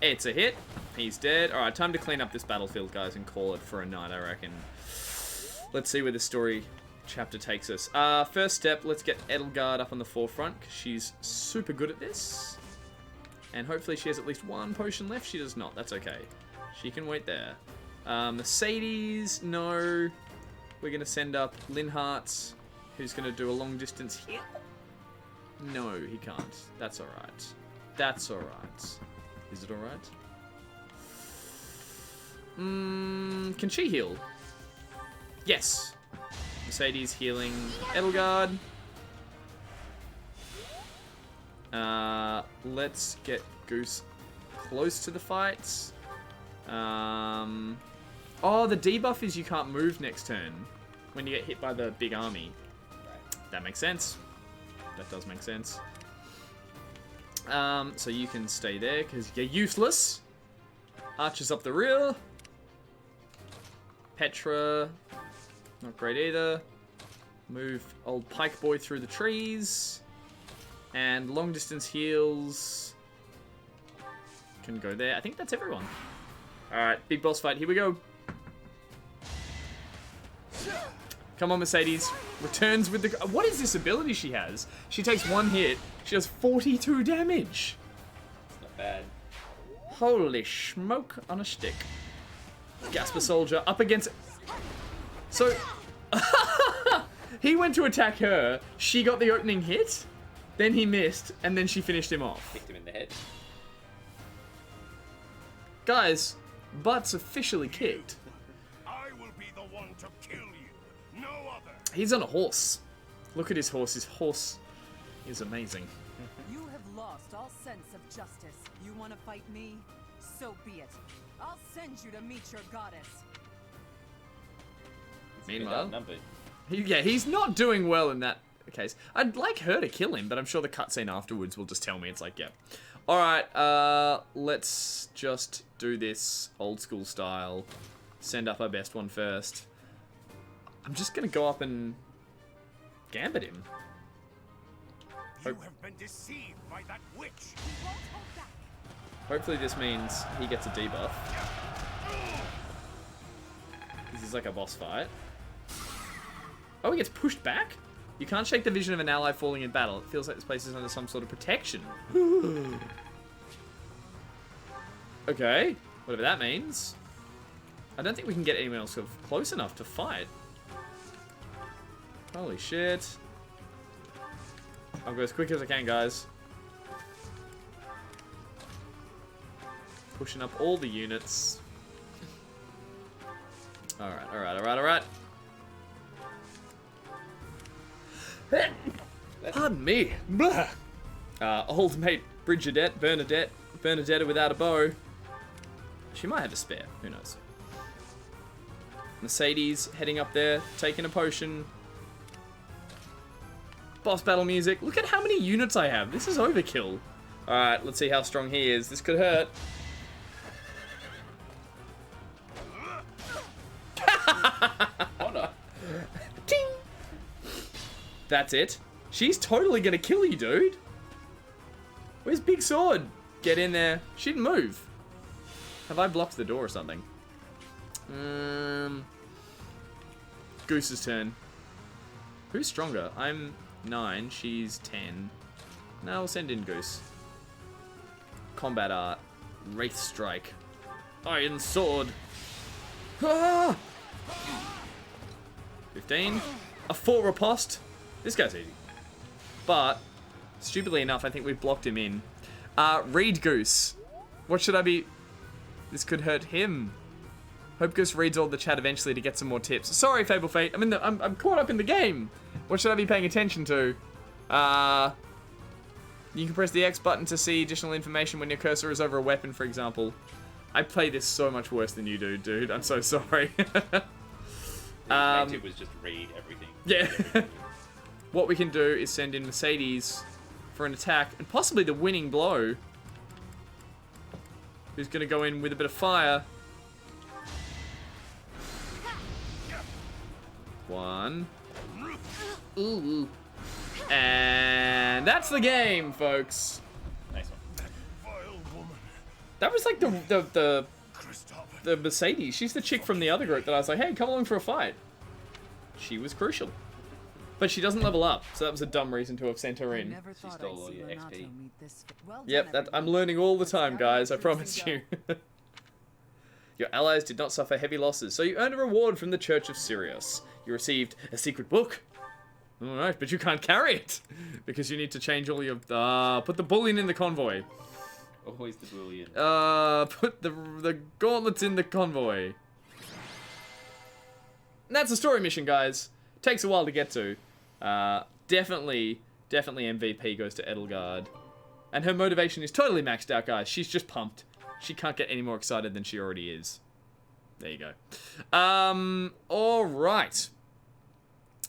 It's a hit. He's dead. Alright, time to clean up this battlefield, guys, and call it for a night, I reckon. Let's see where the story chapter takes us. First step, let's get Edelgard up on the forefront, because she's super good at this. And hopefully she has at least one potion left. She does not. That's okay. She can wait there. Mercedes, no. We're going to send up Linhart, who's going to do a long distance heal. No, he can't. That's alright. That's alright. Is it alright? Can she heal? Yes. Mercedes healing Edelgard. Let's get Goose close to the fights. Oh, the debuff is you can't move next turn when you get hit by the big army. That makes sense. That does make sense. So you can stay there because you're useless. Archers up the rear. Petra, not great either. Move old Pike Boy through the trees. And long distance heals can go there. I think that's everyone. Alright, big boss fight. Here we go. Come on, Mercedes. Returns with the... What is this ability she has? She takes one hit. She does 42 damage. Not bad. Holy smoke on a stick. Gasper Soldier up against... So... he went to attack her. She got the opening hit. Then he missed. And then she finished him off. Kicked him in the head. Guys, butt's officially kicked. I will be the one to kill you. No other. He's on a horse. Look at his horse. His horse is amazing. You have lost all sense of justice. You want to fight me? So be it. I'll send you to meet your goddess. Meanwhile, outnumbered. he's not doing well in that case. I'd like her to kill him, but I'm sure the cutscene afterwards will just tell me it's like, yeah. Alright, let's just do this old school style. Send up our best one first. I'm just gonna go up and gambit him. You have been deceived by that witch. Hopefully this means he gets a debuff. This is like a boss fight. Oh, he gets pushed back? You can't shake the vision of an ally falling in battle. It feels like this place is under some sort of protection. Okay, whatever that means. I don't think we can get anyone else close enough to fight. Holy shit. I'll go as quick as I can, guys. Pushing up all the units. Alright, alright, alright, alright. Pardon me. Blah. Old mate Bernadette without a bow. She might have a spare, who knows. Mercedes heading up there, taking a potion. Boss battle music. Look at how many units I have. This is overkill. Alright, let's see how strong he is. This could hurt. Oh no. Ting! That's it. She's totally gonna kill you, dude. Where's Big Sword? Get in there. She didn't move. Have I blocked the door or something? Goose's turn. Who's stronger? I'm 9. She's 10. No, we'll send in Goose. Combat art. Wraith Strike. Iron Sword. Ah! 15. A 4 riposte. This guy's easy. But, stupidly enough, I think we've blocked him in. Read Goose. What should I be... This could hurt him. Hope Goose reads all the chat eventually to get some more tips. Sorry, Fable Fate. I'm caught up in the game. What should I be paying attention to? You can press the X button to see additional information when your cursor is over a weapon, for example. I play this so much worse than you do, dude. I'm so sorry. The tip was just read everything. Yeah. What we can do is send in Mercedes for an attack, and possibly the winning blow. Who's going to go in with a bit of fire. 1. Ooh. And that's the game, folks. Nice one. That was like the Mercedes. She's the chick from the other group that I was like, hey, come along for a fight. She was crucial. But she doesn't level up, so that was a dumb reason to have sent her I in. never thought stole I'd all see your Renato XP. meet this well Yep, done, I'm everyone. learning all the Let's time, gather our guys, I troops promise and you. go. Your allies did not suffer heavy losses, so you earned a reward from the Church of Sirius. You received a secret book. Alright, but you can't carry it, because you need to change all your... put the bullion in the convoy. Always the bullion. Put the gauntlets in the convoy. And that's a story mission, guys. Takes a while to get to. Definitely MVP goes to Edelgard. And her motivation is totally maxed out, guys. She's just pumped. She can't get any more excited than she already is. There you go. Alright.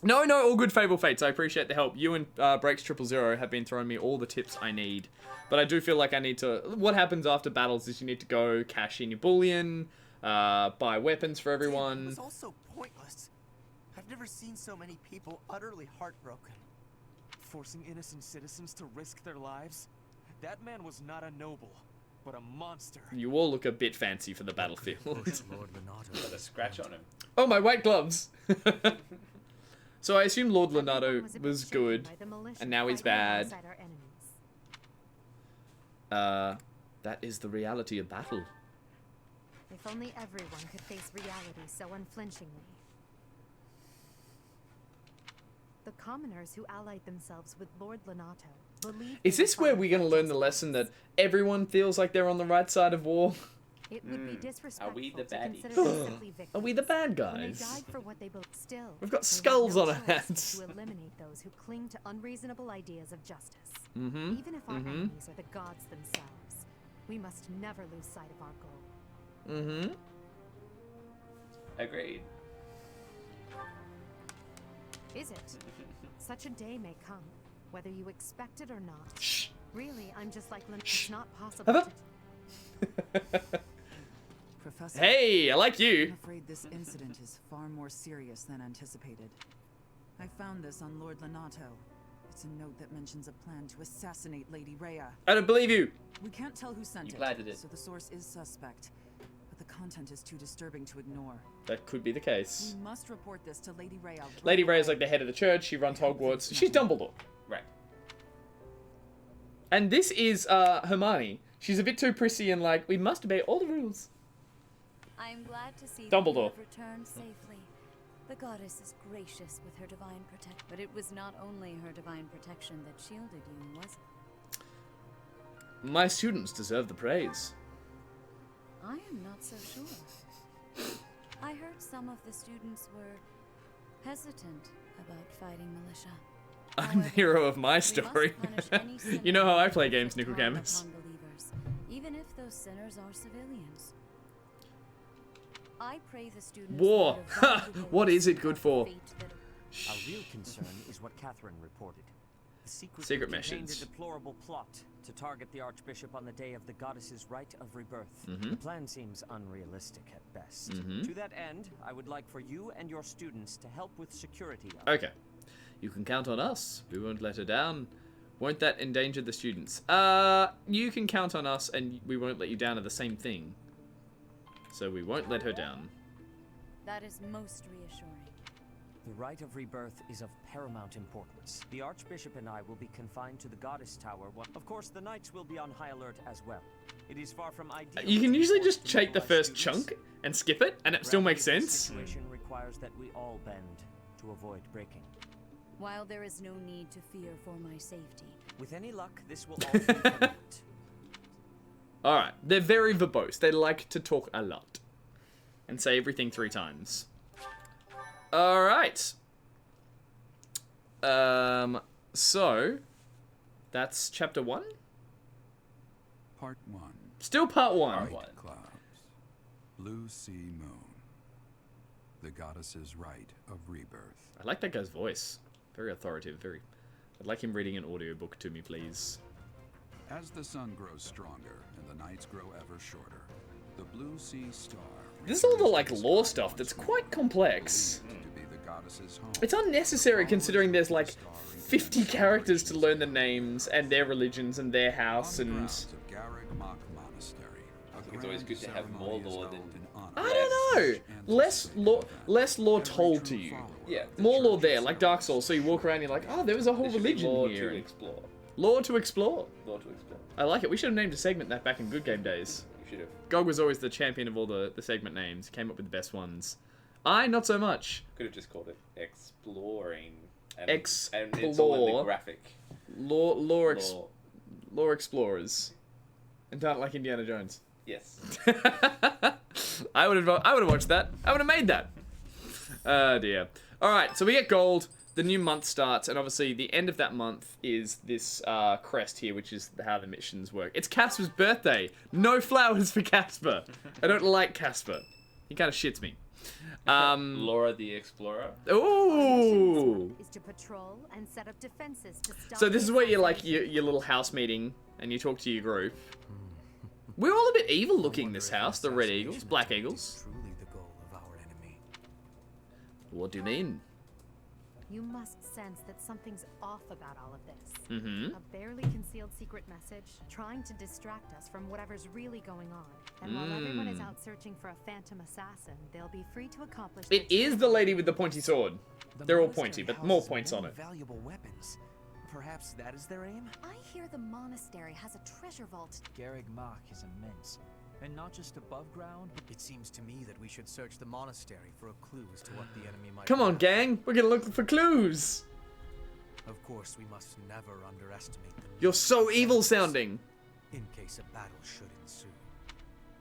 No, all good Fable Fates. I appreciate the help. You and Breaks 000 have been throwing me all the tips I need. But I do feel like I need to... What happens after battles is you need to go cash in your bullion, buy weapons for It everyone. was also pointless. I've never seen so many people utterly heartbroken. Forcing innocent citizens to risk their lives? That man was not a noble, but a monster. You all look a bit fancy for the battlefield. Lord Renato. Got a scratch on him. Oh, my white gloves! So I assume Lord Everyone Leonardo a bit was shaken good, by the militia and now he's fighting bad. alongside our enemies. That is the reality of battle. If only everyone could face reality so unflinchingly. The commoners who allied themselves with Lord Lenato believed Is they this were where fighting we're gonna for learn the lesson that everyone feels like they're on the right side of war? It would be disrespectful the to baddies? consider them simply victims. Are we the bad When they guys? died for what they believed. Still, We've got we have skulls no on our choice but hats. to eliminate those who cling to unreasonable ideas of justice. Mm-hmm. Even if our enemies are the gods themselves, we must never lose sight of our goal. Mm-hmm. Agreed. Is it? Such a day may come, whether you expect it or not. Shh. Really, I'm just like Lynn. Shh. It's not possible Have to... Professor, Hey, I like you. I'm afraid this incident is far more serious than anticipated. I found this on Lord Lenato. It's a note that mentions a plan to assassinate Lady Rhea. I don't believe you. We can't tell who sent You planted it. so the source is suspect. But the content is too disturbing to ignore. That could be the case. We must report this to Lady Rhea. right Lady Ray is away. like the head of the church. She runs Hogwarts. She's Dumbledore. Right. And this is Hermione. She's a bit too prissy and like, we must obey all the rules. I'm glad to see Dumbledore. that you have returned safely. The goddess is gracious with her divine protection. But it was not only her divine protection that shielded you, was it? My students deserve the praise. I am not so sure. I heard some of the students were hesitant about fighting militia. I'm the hero of my story. You know how I play games, Nickel Camus. Even if those sinners are civilians. I pray the students War. would Ha! evaluate What is it the good for? fate that Our real concern is what Catherine reported. The Secret contained missions. a deplorable plot to target the Archbishop on the day of the goddess's rite of rebirth. Mhm. The plan seems unrealistic at best. Mhm. To that end, I would like for you and your students to help with security. Okay. You can count on us. We won't let her down. Won't that endanger the students? You can count on us and we won't let you down are the same thing. So we won't let her down. that is most reassuring. The rite of rebirth is of paramount importance. The Archbishop and I will be confined to the Goddess Tower. Of course, the Knights will be on high alert as well. It is far from ideal. You can to be usually forced just to take the mobilize first students. chunk and skip it and it still Rather, makes the sense. situation requires that we all bend to avoid breaking. While there is no need to fear for my safety, With any luck, this will all be permanent. Alright, they're very verbose. They like to talk a lot. And say everything 3 times. Alright. So, that's chapter 1? Part 1. Still part 1. Part White 1. clouds. Blue sea moon. The goddess's rite of rebirth. I like that guy's voice. Very authoritative, very... I'd like him reading an audiobook to me, please. As the sun grows stronger and the nights grow ever shorter, the blue sea star... This is all the, returns like, to the lore sky stuff once that's more, quite complex. believed to be the goddess's home. It's unnecessary considering there's, like, 50 characters to learn the names and their religions and their house On the and... grounds of Garreg Mach Monastery, a it's always good to have more lore than. I don't know. Less lore told to you. Yeah. More lore there, like Dark Souls. So you walk around, and you're like, oh, there was a whole There should be religion lore here. to explore. Lore to explore. Lore to explore. I like it. We should have named a segment that back in Good Game days. You should have. Gog was always the champion of all the segment names. Came up with the best ones. I, not so much. Could have just called it exploring. And it's all in Explore. the graphic. Lore explorers. And done it like Indiana Jones. Yes. I would have watched that. I would have made that. Oh dear. Alright, so we get gold. The new month starts, and obviously the end of that month is this crest here, which is how the missions work. It's Casper's birthday. No flowers for Casper. I don't like Casper. He kind of shits me. Laura the Explorer. Ooh. Is to patrol and set up defenses to stop. So this is where you like your little house meeting, and you talk to your group. We're all a bit evil looking, this house. The Red Eagles, Black Eagles. Truly the goal of our enemy. What do you mean? You must sense that something's off about all of this. Mm-hmm. A barely concealed secret message trying to distract us from whatever's really going on. And while everyone is out searching for a phantom assassin, they'll be free to accomplish. It is the lady with the pointy sword. They're all pointy, but more points on it. Valuable weapons. Perhaps that is their aim? I hear the monastery has a treasure vault. Garrig Mach is immense. And not just above ground, but it seems to me that we should search the monastery for a clue as to what the enemy might Come on, have. gang. We're gonna look for clues. Of course, we must never underestimate them. You're so evil sounding. In case a battle should ensue.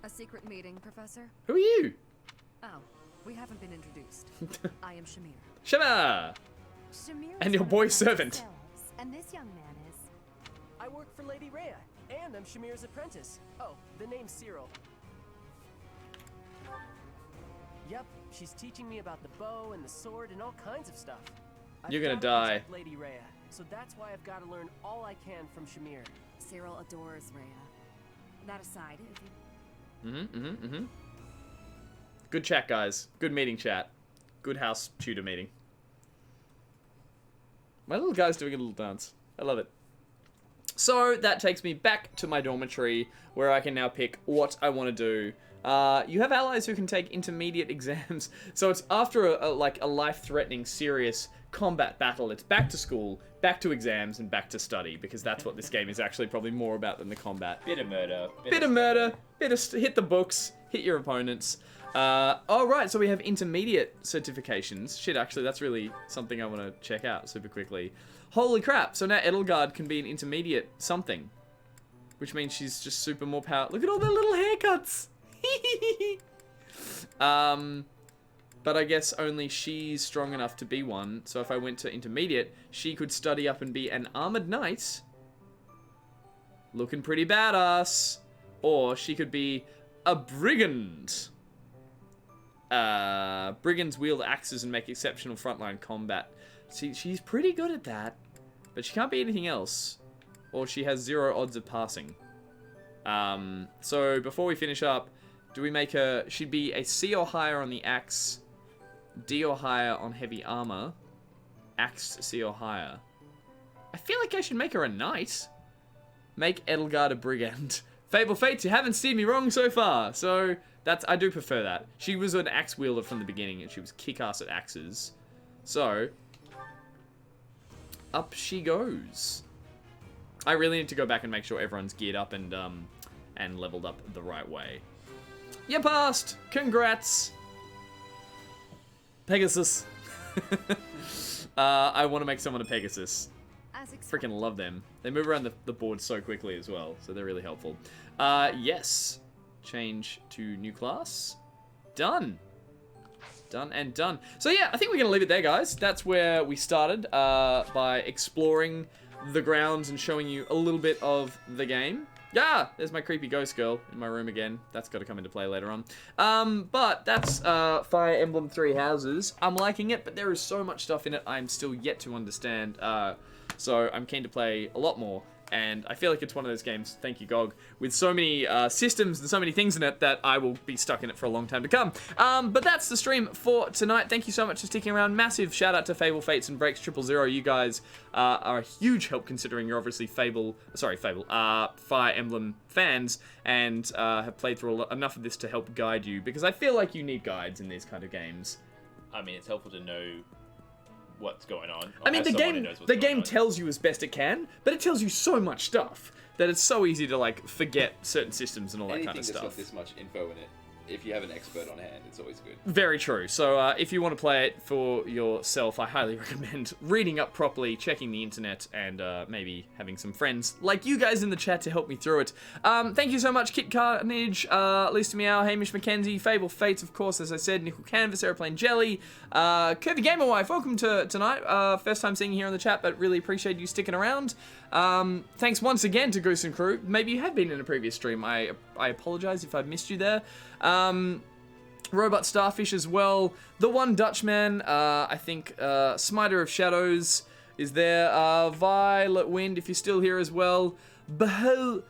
A secret meeting, Professor? Who are you? Oh, we haven't been introduced. I am Shamir. Shema. Shamir And is your one of boy the servant. themselves, and this young man is. I work for Lady Rhea, and I'm Shamir's apprentice. Oh, the name's Cyril. Yep, she's teaching me about the bow and the sword and all kinds of stuff. You're gonna I've gotta die. protect Lady Rhea, so that's why I've got to learn all I can from Shamir. Cyril adores Rhea. That aside, if you... Mm-hmm. Good chat, guys. Good meeting chat. Good house tutor meeting. My little guy's doing a little dance. I love it. So that takes me back to my dormitory, where I can now pick what I want to do. You have allies who can take intermediate exams. So it's after a life-threatening, serious combat battle. It's back to school, back to exams, and back to study, because that's what this game is actually probably more about than the combat. Bit of murder. Bit of murder. Hit the books. Hit your opponents. Oh, right, so we have intermediate certifications. Shit, actually, that's really something I want to check out super quickly. Holy crap, so now Edelgard can be an intermediate something. Which means she's just super more power. Look at all their little haircuts! But I guess only she's strong enough to be one. So if I went to intermediate, she could study up and be an armored knight. Looking pretty badass. Or she could be a brigand. Brigands wield axes and make exceptional frontline combat. See, she's pretty good at that. But she can't be anything else. Or she has 0 odds of passing. So before we finish up, do we make her... She'd be a C or higher on the axe. D or higher on heavy armor. Axe C or higher. I feel like I should make her a knight. Make Edelgard a brigand. Fable Fates, you haven't steered me wrong so far. So I do prefer that. She was an axe wielder from the beginning, and she was kick-ass at axes. So up she goes. I really need to go back and make sure everyone's geared up and leveled up the right way. You passed! Congrats! Pegasus. I want to make someone a Pegasus. Freaking love them. They move around the board so quickly as well, so they're really helpful. Yes. Change to new class. Done. Done and done. So yeah, I think we're going to leave it there, guys. That's where we started by exploring the grounds and showing you a little bit of the game. Yeah, there's my creepy ghost girl in my room again. That's got to come into play later on. But that's Fire Emblem 3 Houses. I'm liking it, but there is so much stuff in it I'm still yet to understand. So I'm keen to play a lot more and I feel like it's one of those games, thank you GOG, with so many systems and so many things in it that I will be stuck in it for a long time to come. But that's the stream for tonight. Thank you so much for sticking around. Massive shout out to Fable, Fates, and Breaks 000. You guys are a huge help considering you're obviously Fire Emblem fans and have played through enough of this to help guide you, because I feel like you need guides in these kind of games. I mean, it's helpful to know what's going on. I mean, the game tells you as best it can, but it tells you so much stuff that it's so easy to like forget certain systems and all that kind of stuff. Anything that's got this much info in it, if you have an expert on hand, it's always good. Very true. So if you want to play it for yourself, I highly recommend reading up properly, checking the internet, and maybe having some friends like you guys in the chat to help me through it. Thank you so much, Kit Carnage, Lisa Meow, Hamish McKenzie, Fable Fates, of course, as I said, Nickel Canvas, Aeroplane Jelly, Curvy Gamer Wife, welcome to tonight. First time seeing you here in the chat, but really appreciate you sticking around. Thanks once again to Goose and Crew. Maybe you have been in a previous stream. I apologize if I missed you there. Robot Starfish as well. The One Dutchman, I think Smiter of Shadows is there. Violet Wind, if you're still here as well. BH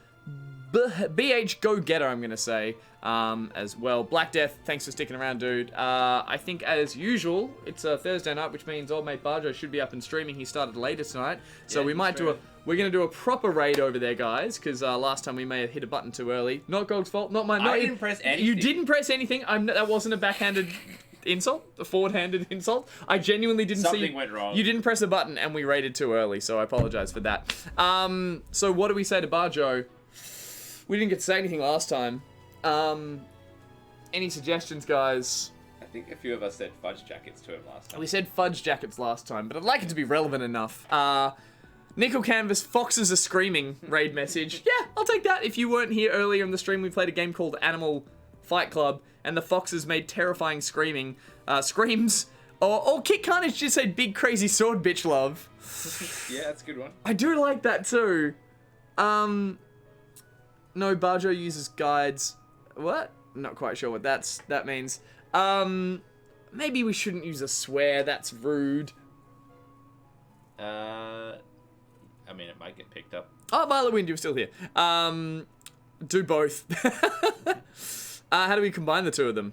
Go Getter, I'm going to say, as well. Black Death, thanks for sticking around, dude. I think, as usual, it's a Thursday night, which means old mate Barjo should be up and streaming. He started later tonight, so we might do a... We're going to do a proper raid over there, guys, because last time we may have hit a button too early. Not Gog's fault, not mine. I didn't press anything. You didn't press anything. That wasn't a backhanded insult, a forward-handed insult. I genuinely didn't see... Something went wrong. You didn't press a button, and we raided too early, so I apologize for that. So what do we say to Barjo? We didn't get to say anything last time. Any suggestions, guys? I think a few of us said fudge jackets to him last time. We said fudge jackets last time, but I'd like it to be relevant enough. Nickel Canvas, Foxes Are Screaming raid message. Yeah, I'll take that. If you weren't here earlier in the stream, we played a game called Animal Fight Club, and the foxes made terrifying screams. Or Kit Carnage just said big crazy sword bitch love. Yeah, that's a good one. I do like that too. No, Barjo uses guides. What? Not quite sure what that means. Maybe we shouldn't use a swear. That's rude. I mean, it might get picked up. Oh, Violet Wind, you're still here. Do both. How do we combine the two of them?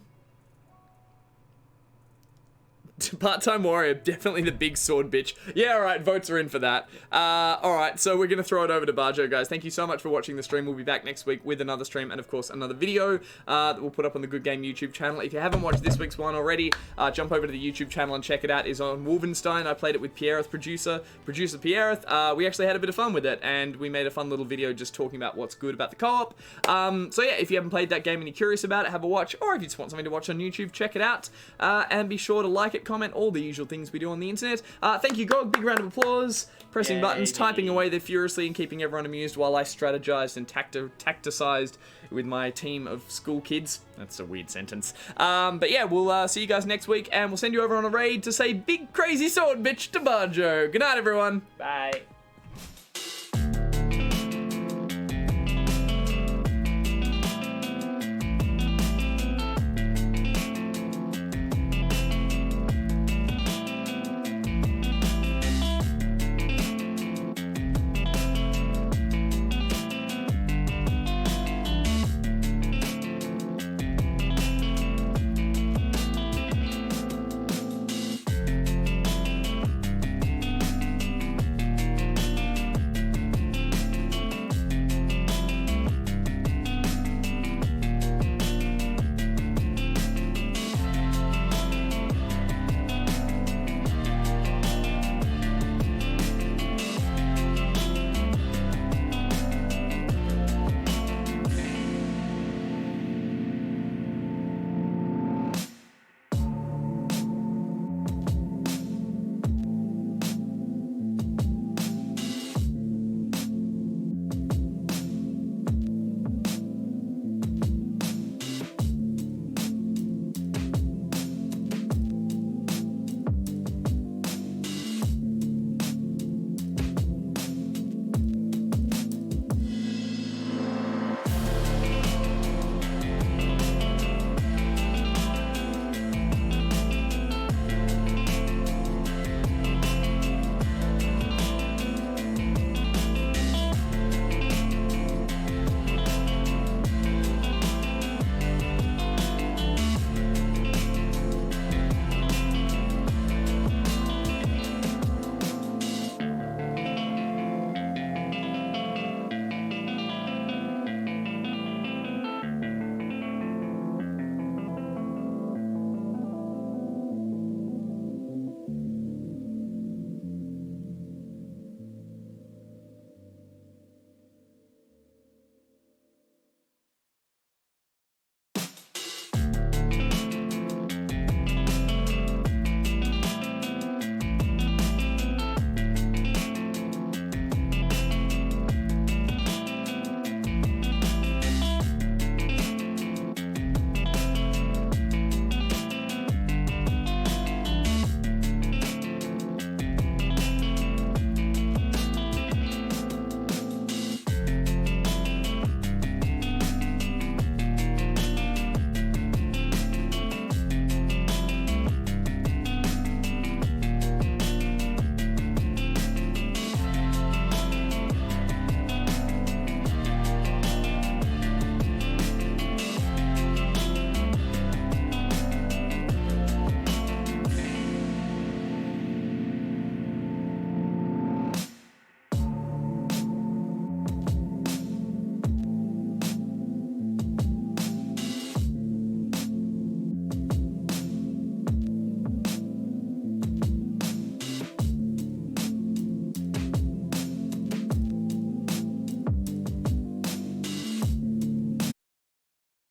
Part-time warrior, definitely the big sword bitch. Yeah, alright, votes are in for that. Alright, so we're going to throw it over to Barjo, guys. Thank you so much for watching the stream. We'll be back next week with another stream and, of course, another video that we'll put up on the Good Game YouTube channel. If you haven't watched this week's one already, jump over to the YouTube channel and check it out. It's on Wolfenstein. I played it with Pierreth, producer Pierreth. We actually had a bit of fun with it, and we made a fun little video just talking about what's good about the co-op. So yeah, if you haven't played that game and you're curious about it, have a watch, or if you just want something to watch on YouTube, check it out. And be sure to like it, comment, all the usual things we do on the internet. Thank you, GOG. Big round of applause. Pressing buttons, typing away there furiously, and keeping everyone amused while I strategized and tacticized with my team of school kids. That's a weird sentence. But yeah, we'll see you guys next week, and we'll send you over on a raid to say big crazy sword bitch to Barjo. Good night, everyone. Bye.